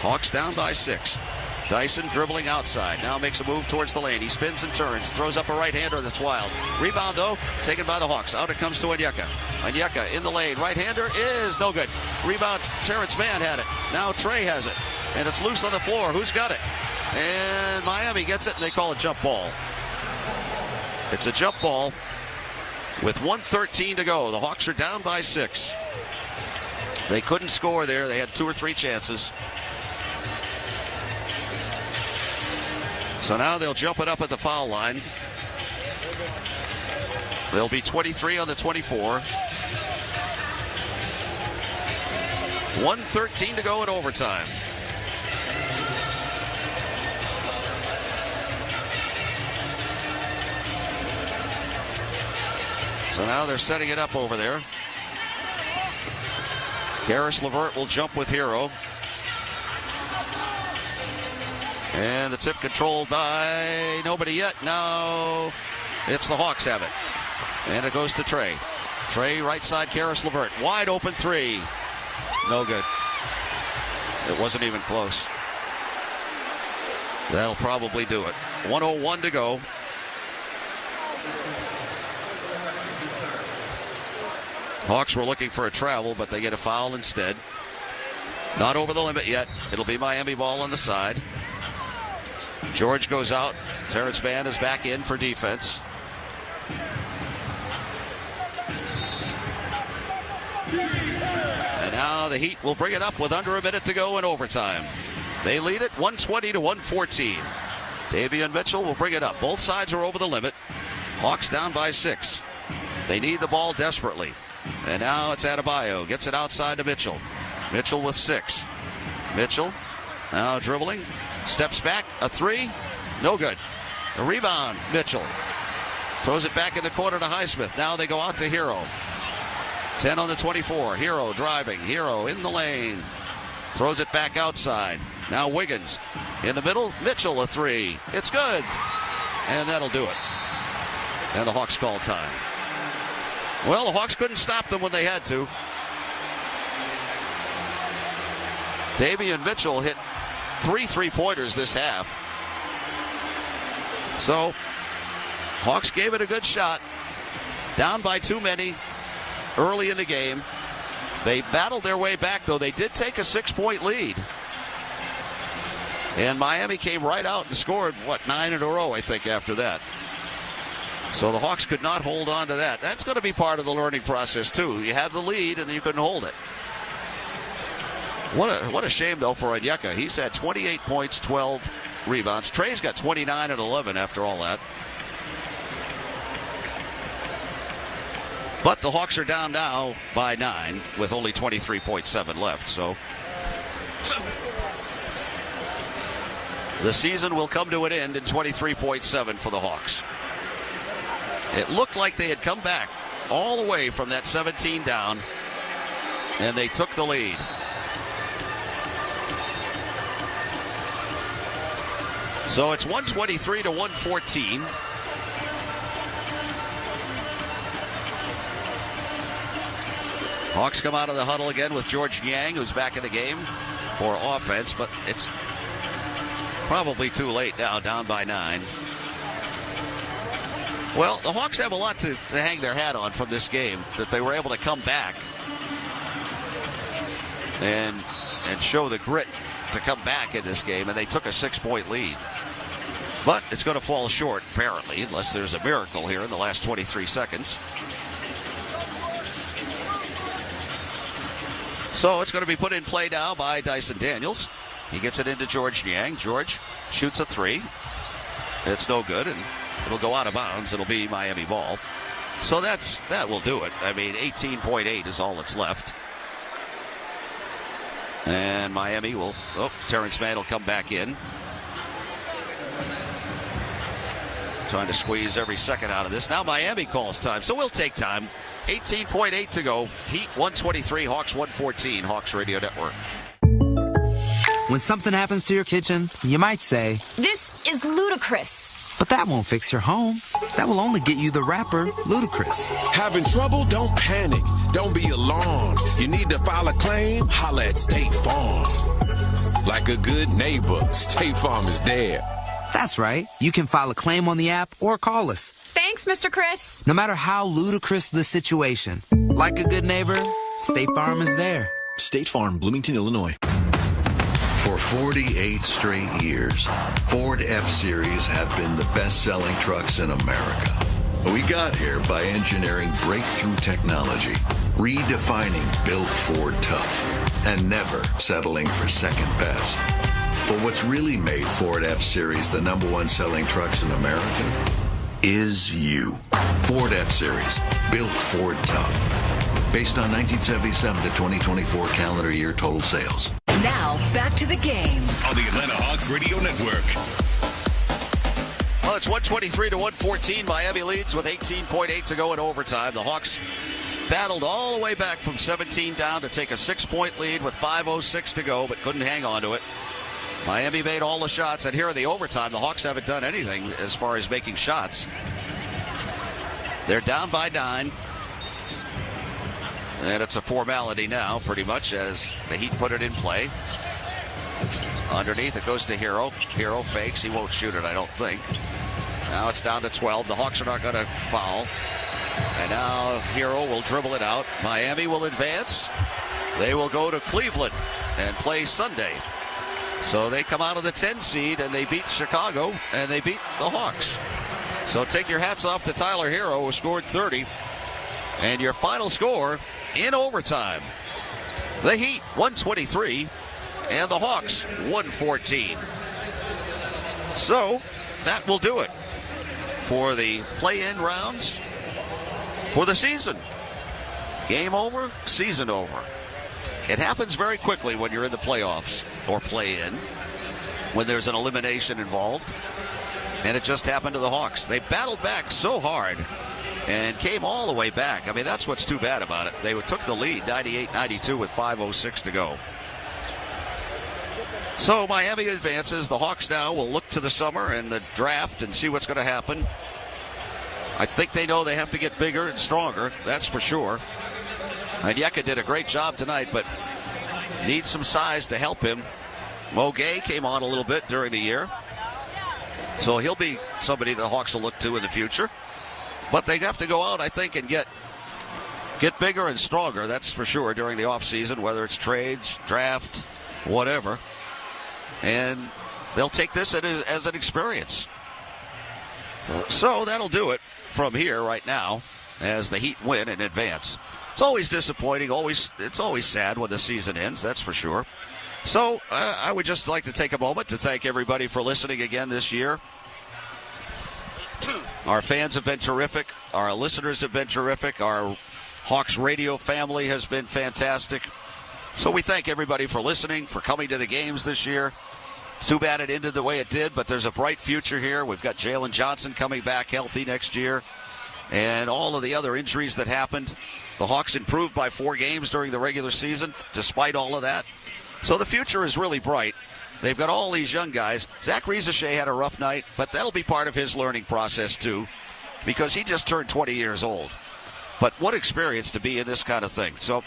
Hawks down by 6. Dyson dribbling outside. Now makes a move towards the lane. He spins and turns. Throws up a right-hander that's wild. Rebound, though, taken by the Hawks. Out it comes to Onyeka. Onyeka in the lane. Right-hander is no good. Rebound, Terrence Mann had it. Now Trey has it. And it's loose on the floor. Who's got it? And Miami gets it, and they call it jump ball. It's a jump ball with 1:13 to go. The Hawks are down by 6. They couldn't score there. They had 2 or 3 chances. So now they'll jump it up at the foul line. There'll be 23 on the 24. 1:13 to go in overtime. So now they're setting it up over there. Karis LeVert will jump with Hero. And the tip controlled by nobody yet. No, it's the Hawks have it. And it goes to Trey. Trey right side, Karis LeVert. Wide open 3. No good. It wasn't even close. That'll probably do it. 1:01 to go. Hawks were looking for a travel, but they get a foul instead. Not over the limit yet. It'll be Miami ball on the side. George goes out. Terrence Mann is back in for defense. And now the Heat will bring it up with under a minute to go in overtime. They lead it 120 to 114. Davion Mitchell will bring it up. Both sides are over the limit. Hawks down by 6. They need the ball desperately. And now it's Adebayo. Gets it outside to Mitchell. Mitchell with 6. Mitchell now dribbling. Steps back. A 3. No good. A rebound. Mitchell. Throws it back in the corner to Highsmith. Now they go out to Hero. 10 on the 24. Hero driving. Hero in the lane. Throws it back outside. Now Wiggins in the middle. Mitchell a 3. It's good. And that'll do it. And the Hawks call time. Well, the Hawks couldn't stop them when they had to. Davion Mitchell hit 3 3-pointers this half. So, Hawks gave it a good shot. Down by too many early in the game. They battled their way back, though. They did take a 6-point lead. And Miami came right out and scored, 9 in a row, I think, after that. So the Hawks could not hold on to that. That's going to be part of the learning process, too. You have the lead, and then you couldn't hold it. What a shame, though, for Onyeka. He's had 28 points, 12 rebounds. Trey's got 29 and 11 after all that. But the Hawks are down now by 9 with only 23.7 left. So the season will come to an end in 23.7 for the Hawks. It looked like they had come back all the way from that 17 down, and they took the lead. So it's 123 to 114. Hawks come out of the huddle again with George Niang, who's back in the game for offense, but it's probably too late now, down by 9. Well, the Hawks have a lot to hang their hat on from this game, that they were able to come back and show the grit to come back in this game, and they took a 6-point lead. But it's going to fall short, apparently, unless there's a miracle here in the last 23 seconds. So it's going to be put in play now by Dyson Daniels. He gets it into George Niang. George shoots a three. It's no good, and it'll go out of bounds. It'll be Miami ball. So that will do it. I mean, 18.8 is all that's left. And Miami will... Oh, Terrence Mann will come back in. Trying to squeeze every second out of this. Now Miami calls time, so we'll take time. 18.8 to go. Heat 123, Hawks 114. Hawks Radio Network. When something happens to your kitchen, you might say, "This is ludicrous." But that won't fix your home. That will only get you the rapper, Ludacris. Having trouble? Don't panic. Don't be alarmed. You need to file a claim? Holla at State Farm. Like a good neighbor, State Farm is there. That's right. You can file a claim on the app or call us. Thanks, Mr. Chris. No matter how ludicrous the situation, like a good neighbor, State Farm is there. State Farm, Bloomington, Illinois. For 48 straight years, Ford F-Series have been the best-selling trucks in America. We got here by engineering breakthrough technology, redefining built Ford tough, and never settling for second best. But what's really made Ford F-Series the #1 selling trucks in America is you. Ford F-Series, built Ford tough. Based on 1977 to 2024 calendar year total sales. Now, back to the game. On the Atlanta Hawks Radio Network. Well, it's 123 to 114. Miami leads with 18.8 to go in overtime. The Hawks battled all the way back from 17 down to take a 6-point lead with 5:06 to go, but couldn't hang on to it. Miami made all the shots, and here in the overtime, the Hawks haven't done anything as far as making shots. They're down by 9. And it's a formality now, pretty much, as the Heat put it in play. Underneath, it goes to Hero. Hero fakes. He won't shoot it, I don't think. Now it's down to 12. The Hawks are not going to foul. And now Hero will dribble it out. Miami will advance. They will go to Cleveland and play Sunday. So they come out of the 10 seed, and they beat Chicago, and they beat the Hawks. So take your hats off to Tyler Hero, who scored 30. And your final score in overtime, the Heat 123 and the Hawks 114. So that will do it for the play-in rounds for the season. Game over, season over. It happens very quickly when you're in the playoffs or play-in, when there's an elimination involved. And it just happened to the Hawks. They battled back so hard and came all the way back. I mean, that's what's too bad about it. They took the lead 98-92 with 5:06 to go. So Miami advances. The Hawks now will look to the summer and the draft and see what's going to happen. I think they know they have to get bigger and stronger. That's for sure. And Yeka did a great job tonight, but needs some size to help him. Mo Gay came on a little bit during the year. So he'll be somebody the Hawks will look to in the future. But they have to go out, I think, and get bigger and stronger, that's for sure, during the offseason, whether it's trades, draft, whatever. And they'll take this as an experience. So that'll do it from here right now as the Heat win and advance. It's always disappointing. It's always sad when the season ends, that's for sure. So I would just like to take a moment to thank everybody for listening again this year. Our fans have been terrific. Our listeners have been terrific. Our Hawks radio family has been fantastic. So we thank everybody for listening, for coming to the games this year. It's too bad it ended the way it did, but there's a bright future here. We've got Jalen Johnson coming back healthy next year. And all of the other injuries that happened. The Hawks improved by 4 games during the regular season, despite all of that. So the future is really bright. They've got all these young guys. Zach Rizachet had a rough night, but that'll be part of his learning process too, because he just turned 20 years old. But what experience to be in this kind of thing. So,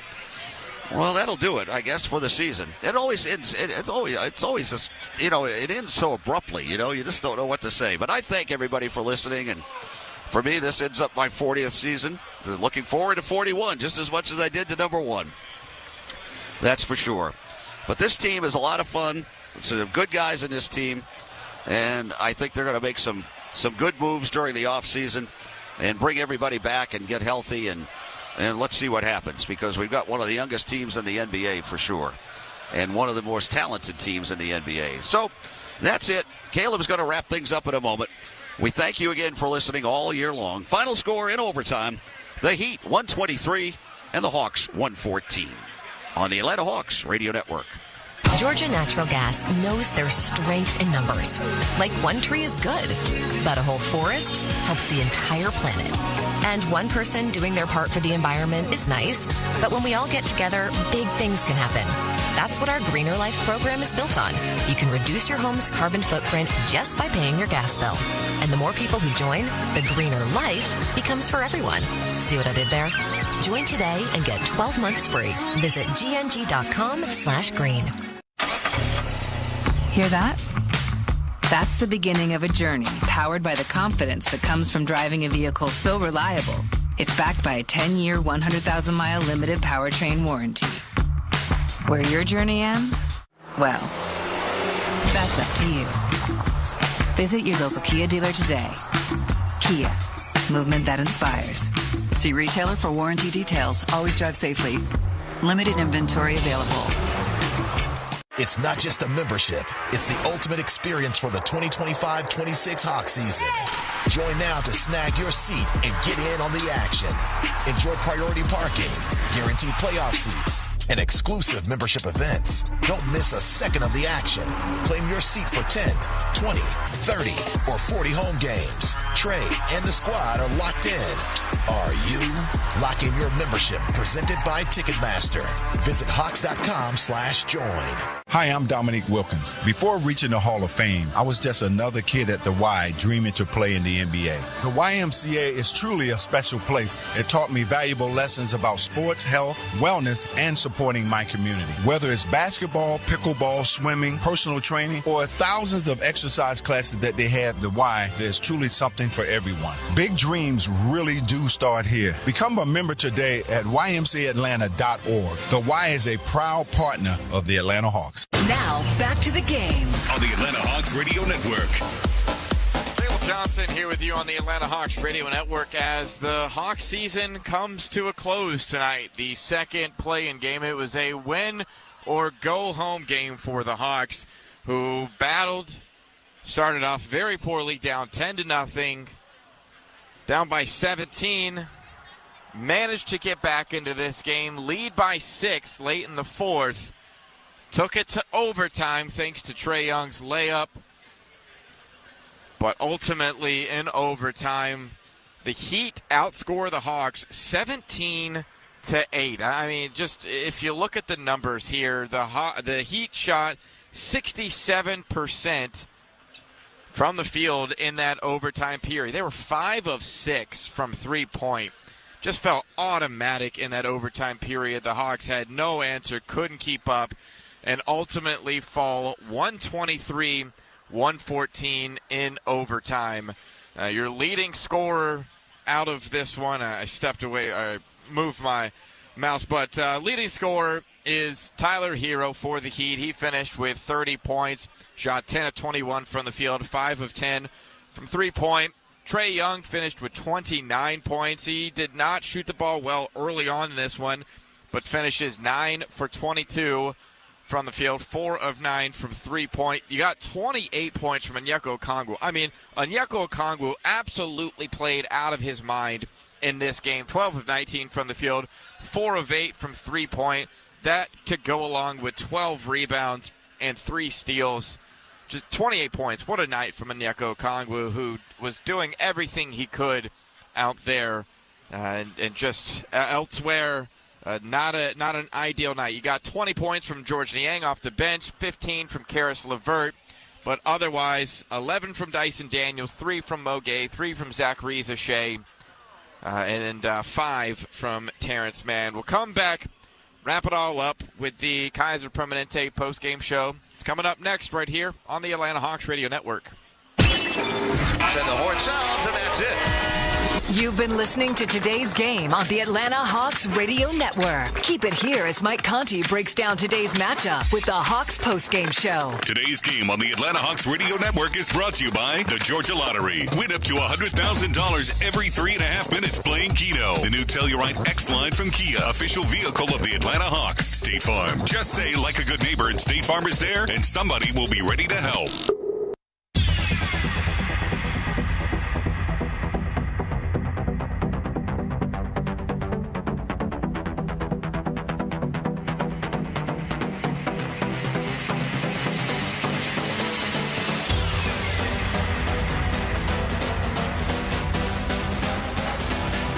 well, that'll do it, I guess, for the season. It always ends. It's always this, it ends so abruptly. You just don't know what to say. But I thank everybody for listening, and for me, this ends up my 40th season. Looking forward to 41 just as much as I did to number 1. That's for sure. But this team is a lot of fun. Some good guys in this team. And I think they're going to make some good moves during the offseason and bring everybody back and get healthy. And let's see what happens, because we've got one of the youngest teams in the NBA for sure, and one of the most talented teams in the NBA. So that's it. Caleb's going to wrap things up in a moment. We thank you again for listening all year long. Final score in overtime, the Heat 123 and the Hawks 114 on the Atlanta Hawks Radio Network. Georgia Natural Gas knows there's strength in numbers. Like one tree is good, but a whole forest helps the entire planet. And one person doing their part for the environment is nice, but when we all get together, big things can happen. That's what our Greener Life program is built on. You can reduce your home's carbon footprint just by paying your gas bill. And the more people who join, the greener life becomes for everyone. See what I did there? Join today and get 12 months free. Visit gng.com/green. Hear that? That's the beginning of a journey powered by the confidence that comes from driving a vehicle so reliable. It's backed by a 10-year, 100,000-mile limited powertrain warranty. Where your journey ends? Well, that's up to you. Visit your local Kia dealer today. Kia, movement that inspires. See retailer for warranty details. Always drive safely. Limited inventory available. It's not just a membership. It's the ultimate experience for the 2025-26 Hawk season. Join now to snag your seat and get in on the action. Enjoy priority parking, guaranteed playoff seats, and exclusive membership events. Don't miss a second of the action. Claim your seat for 10, 20, 30, or 40 home games. Trey and the squad are locked in. Are you? Lock in your membership, presented by Ticketmaster. Visit Hawks.com/join. Hi, I'm Dominique Wilkins. Before reaching the Hall of Fame, I was just another kid at the Y dreaming to play in the NBA. The YMCA is truly a special place. It taught me valuable lessons about sports, health, wellness, and supporting my community. Whether it's basketball, pickleball, swimming, personal training, or thousands of exercise classes that they had at the Y, there's truly something for everyone. Big dreams really do start here. Become a member today at ymcaatlanta.org. The Y is a proud partner of the Atlanta Hawks. Now, back to the game. On the Atlanta Hawks Radio Network. Caleb Johnson here with you on the Atlanta Hawks Radio Network as the Hawks season comes to a close tonight. The second play-in game. It was a win or go home game for the Hawks, who battled, started off very poorly, down 10-0, down by 17, managed to get back into this game, lead by 6 late in the fourth, took it to overtime thanks to Trae Young's layup, but ultimately in overtime, the Heat outscore the Hawks 17-8. I mean, just if you look at the numbers here, the Heat shot 67% from the field in that overtime period. They were 5 of 6 from three-point. Just felt automatic in that overtime period. The Hawks had no answer, couldn't keep up, and ultimately fall 123-114 in overtime. Your leading scorer out of this one, I stepped away, I moved my mouse, but leading scorer is Tyler Hero for the Heat. He finished with 30 points, shot 10 of 21 from the field, 5 of 10 from three-point. Trae Young finished with 29 points. He did not shoot the ball well early on in this one, but finishes 9 for 22 from the field, 4 of 9 from three-point. You got 28 points from Onyeka Okongwu. I mean, Onyeka Okongwu absolutely played out of his mind in this game. 12 of 19 from the field, 4 of 8 from three-point. That to go along with 12 rebounds and 3 steals. Just 28 points. What a night from Onyeka Okongwu, who was doing everything he could out there. And just elsewhere, not an ideal night. You got 20 points from George Niang off the bench, 15 from Karis LeVert. But otherwise, 11 from Dyson Daniels, 3 from Mo Gay, 3 from Zach Riza-Shea, and 5 from Terrence Mann. We'll come back, wrap it all up with the Kaiser Permanente post-game show. It's coming up next right here on the Atlanta Hawks Radio Network. Said the horn sounds, and that's it. You've been listening to today's game on the Atlanta Hawks Radio Network. Keep it here as Mike Conti breaks down today's matchup with the Hawks postgame show. Today's game on the Atlanta Hawks Radio Network is brought to you by the Georgia Lottery. Win up to $100,000 every 3.5 minutes playing Keno. The new Telluride X line from Kia, official vehicle of the Atlanta Hawks. State Farm. Just say like a good neighbor and State Farm is there, and somebody will be ready to help.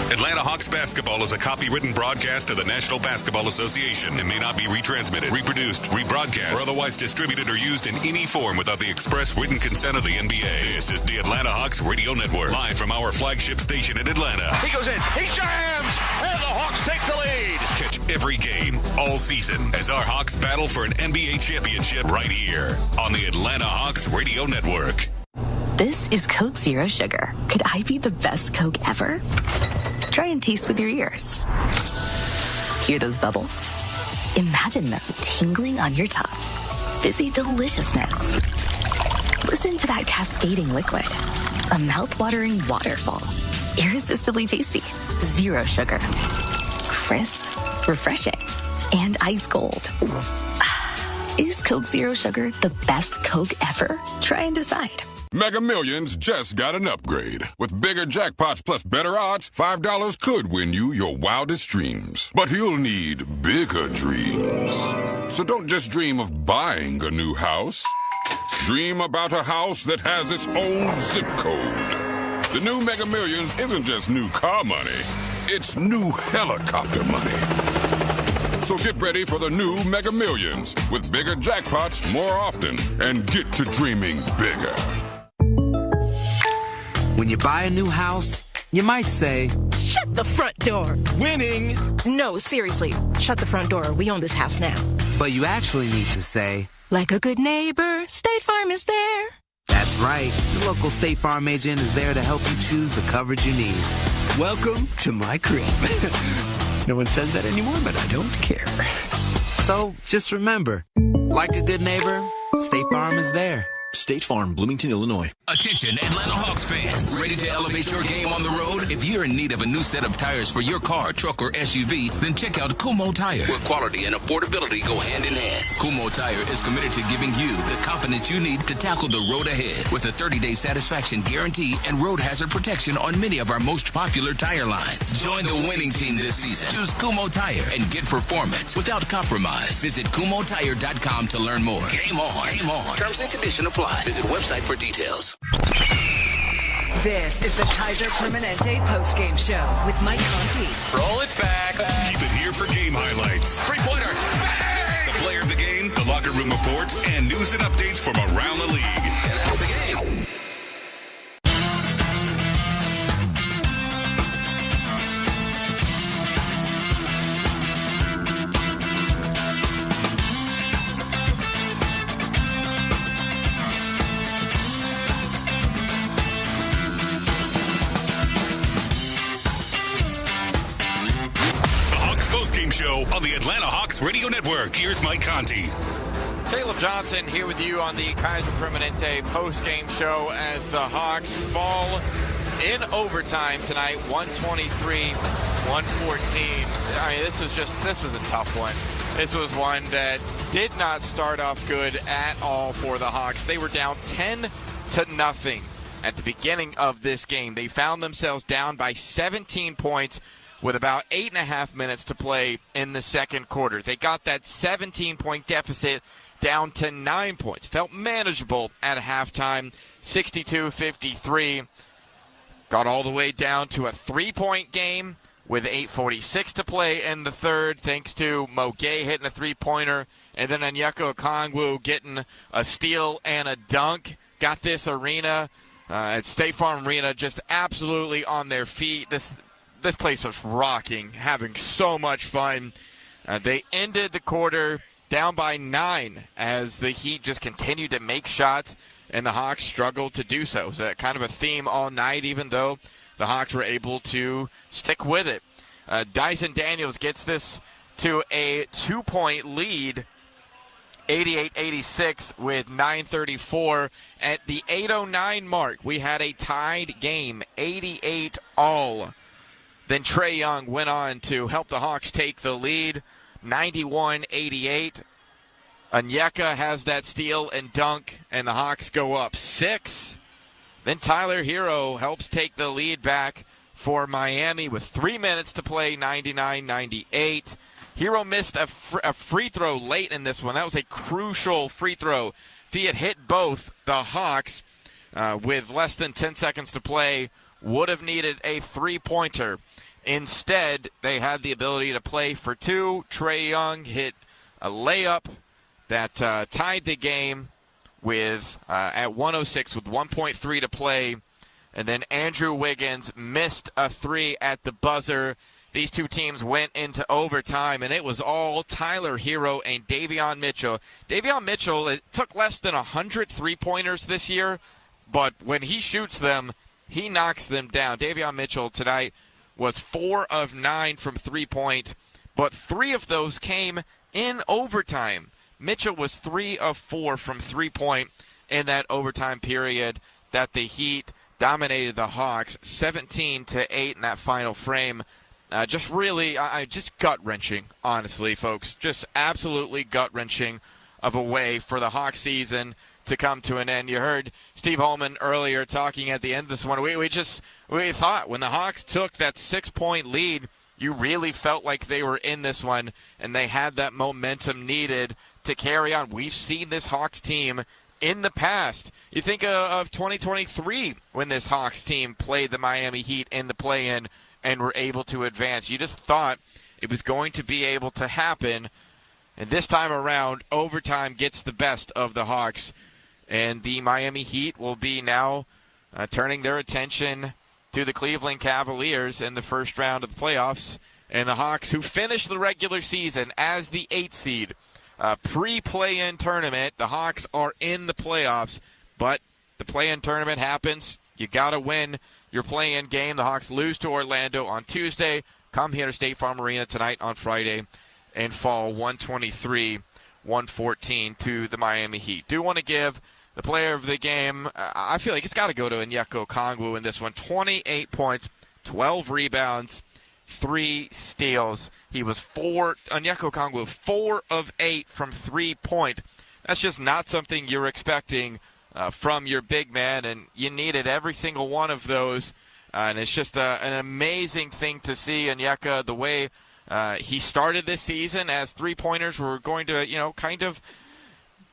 Atlanta Hawks basketball is a copywritten broadcast of the National Basketball Association and may not be retransmitted, reproduced, rebroadcast, or otherwise distributed or used in any form without the express written consent of the NBA. This is the Atlanta Hawks Radio Network, live from our flagship station in Atlanta. He goes in, he jams, and the Hawks take the lead. Catch every game all season as our Hawks battle for an NBA championship right here on the Atlanta Hawks Radio Network. This is Coke Zero Sugar. Could I be the best Coke ever? Try and taste with your ears. Hear those bubbles? Imagine them tingling on your tongue. Fizzy deliciousness. Listen to that cascading liquid. A mouth-watering waterfall. Irresistibly tasty. Zero sugar. Crisp, refreshing, and ice cold. Is Coke Zero Sugar the best Coke ever? Try and decide. Mega Millions just got an upgrade. With bigger jackpots plus better odds, $5 could win you your wildest dreams. But you'll need bigger dreams. So don't just dream of buying a new house. Dream about a house that has its own zip code. The new Mega Millions isn't just new car money. It's new helicopter money. So get ready for the new Mega Millions with bigger jackpots more often and get to dreaming bigger. When you buy a new house, you might say, "Shut the front door." Winning! No, seriously. Shut the front door. We own this house now. But you actually need to say, "Like a good neighbor, State Farm is there." That's right. The local State Farm agent is there to help you choose the coverage you need. Welcome to my crib. No one says that anymore, but I don't care. So just remember, like a good neighbor, State Farm is there. State Farm, Bloomington, Illinois. Attention, Atlanta Hawks fans. Ready to elevate your game on the road? If you're in need of a new set of tires for your car, truck, or SUV, then check out Kumo Tire, where quality and affordability go hand in hand. Kumo Tire is committed to giving you the confidence you need to tackle the road ahead with a 30-day satisfaction guarantee and road hazard protection on many of our most popular tire lines. Join the winning team this season. Choose Kumo Tire and get performance without compromise. Visit KumoTire.com to learn more. Game on. Game on. Terms and conditions apply. Visit website for details. This is the Kaiser Permanente postgame show with Mike Conti. Roll it back. Keep it here for game highlights. Three-pointer. The player of the game, the locker room report, and news and updates from around the league. And that's the game. Show on the Atlanta Hawks Radio Network. Here's Mike Conti. Caleb Johnson here with you on the Kaiser Permanente post-game show as the Hawks fall in overtime tonight, 123-114. I mean, this was a tough one. This was one that did not start off good at all for the Hawks. They were down 10-0 at the beginning of this game. They found themselves down by 17 points with about 8.5 minutes to play in the second quarter. They got that 17-point deficit down to 9 points. Felt manageable at halftime, 62-53. Got all the way down to a 3-point game with 8:46 to play in the third, thanks to Mo Gay hitting a three-pointer, and then Onyeka Okongwu getting a steal and a dunk. Got this arena at State Farm Arena just absolutely on their feet. This place was rocking, having so much fun. They ended the quarter down by 9 as the Heat just continued to make shots, and the Hawks struggled to do so. It was kind of a theme all night, even though the Hawks were able to stick with it. Dyson Daniels gets this to a 2-point lead, 88-86 with 9:34. At the 8:09 mark, we had a tied game, 88-all. Then Trae Young went on to help the Hawks take the lead, 91-88. Onyeka has that steal and dunk, and the Hawks go up 6. Then Tyler Hero helps take the lead back for Miami with 3 minutes to play, 99-98. Hero missed a free throw late in this one. That was a crucial free throw. If he had hit both, the Hawks, with less than 10 seconds to play, would have needed a three-pointer. Instead, they had the ability to play for 2. Trae Young hit a layup that tied the game with at 1:06 with 1.3 to play. And then Andrew Wiggins missed a 3 at the buzzer. These two teams went into overtime, and it was all Tyler Hero and Davion Mitchell. Davion Mitchell, it took less than 100 three-pointers this year, but when he shoots them, he knocks them down. Davion Mitchell tonight was 4 of 9 from three-point, but 3 of those came in overtime. Mitchell was 3 of 4 from three-point in that overtime period that the Heat dominated the Hawks 17-8 in that final frame. Just really, just gut-wrenching, honestly, folks. Just absolutely gut-wrenching of a way for the Hawks season to come to an end. You heard Steve Holman earlier talking at the end of this one. We thought when the Hawks took that 6-point lead, you really felt like they were in this one, and they had that momentum needed to carry on. We've seen this Hawks team in the past. You think of 2023 when this Hawks team played the Miami Heat in the play-in and were able to advance. You just thought it was going to be able to happen, and this time around, overtime gets the best of the Hawks, and the Miami Heat will be now turning their attention to the Cleveland Cavaliers in the first round of the playoffs, and the Hawks, who finished the regular season as the 8th seed, pre-play-in tournament. The Hawks are in the playoffs, but the play-in tournament happens. You got to win your play-in game. The Hawks lose to Orlando on Tuesday, come here to State Farm Arena tonight on Friday, and fall 123-114 to the Miami Heat. Do want to give the player of the game, I feel like it's got to go to Onyeka Okongwu in this one. 28 points, 12 rebounds, 3 steals. He was Onyeka Okongwu, 4 of 8 from 3-point. That's just not something you're expecting from your big man, and you needed every single one of those. And it's just an amazing thing to see Onyeka, the way he started this season, as three-pointers were going to, kind of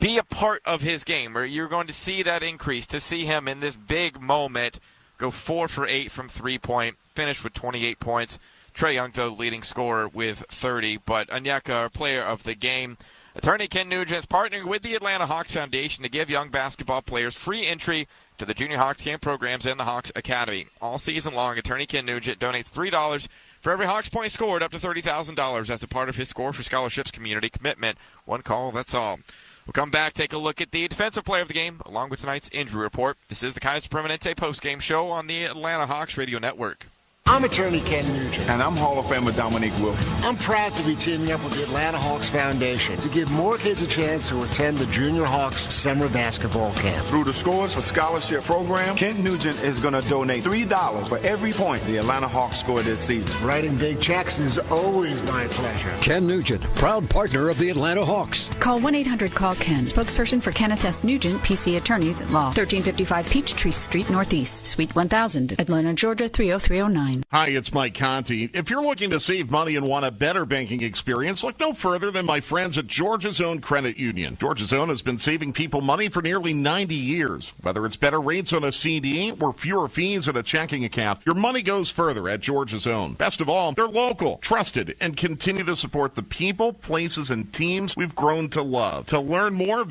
be a part of his game, or you're going to see that increase, to see him in this big moment go 4 for 8 from 3-point, finish with 28 points. Trae Young, the leading scorer, with 30. But Onyeka, our player of the game. Attorney Ken Nugent is partnering with the Atlanta Hawks Foundation to give young basketball players free entry to the Junior Hawks Camp programs and the Hawks Academy. All season long, Attorney Ken Nugent donates $3 for every Hawks point scored, up to $30,000 as a part of his Score for Scholarships community commitment. One call, that's all. We'll come back, take a look at the defensive player of the game, along with tonight's injury report. This is the Kaiser Permanente postgame show on the Atlanta Hawks Radio Network. I'm attorney Ken Nugent. And I'm Hall of Famer Dominique Wilkins. I'm proud to be teaming up with the Atlanta Hawks Foundation to give more kids a chance to attend the Junior Hawks Summer Basketball Camp. Through the Scores for Scholarship program, Ken Nugent is going to donate $3 for every point the Atlanta Hawks score this season. Writing big checks is always my pleasure. Ken Nugent, proud partner of the Atlanta Hawks. Call 1-800-CALL-KEN, spokesperson for Kenneth S. Nugent, PC Attorneys at Law, 1355 Peachtree Street Northeast, Suite 1000, Atlanta, Georgia 30309. Hi, it's Mike Conti. If you're looking to save money and want a better banking experience, look no further than my friends at Georgia's Own Credit Union. Georgia's Own has been saving people money for nearly 90 years. Whether it's better rates on a CD or fewer fees at a checking account, your money goes further at Georgia's Own. Best of all, they're local, trusted, and continue to support the people, places, and teams we've grown to love. To learn more,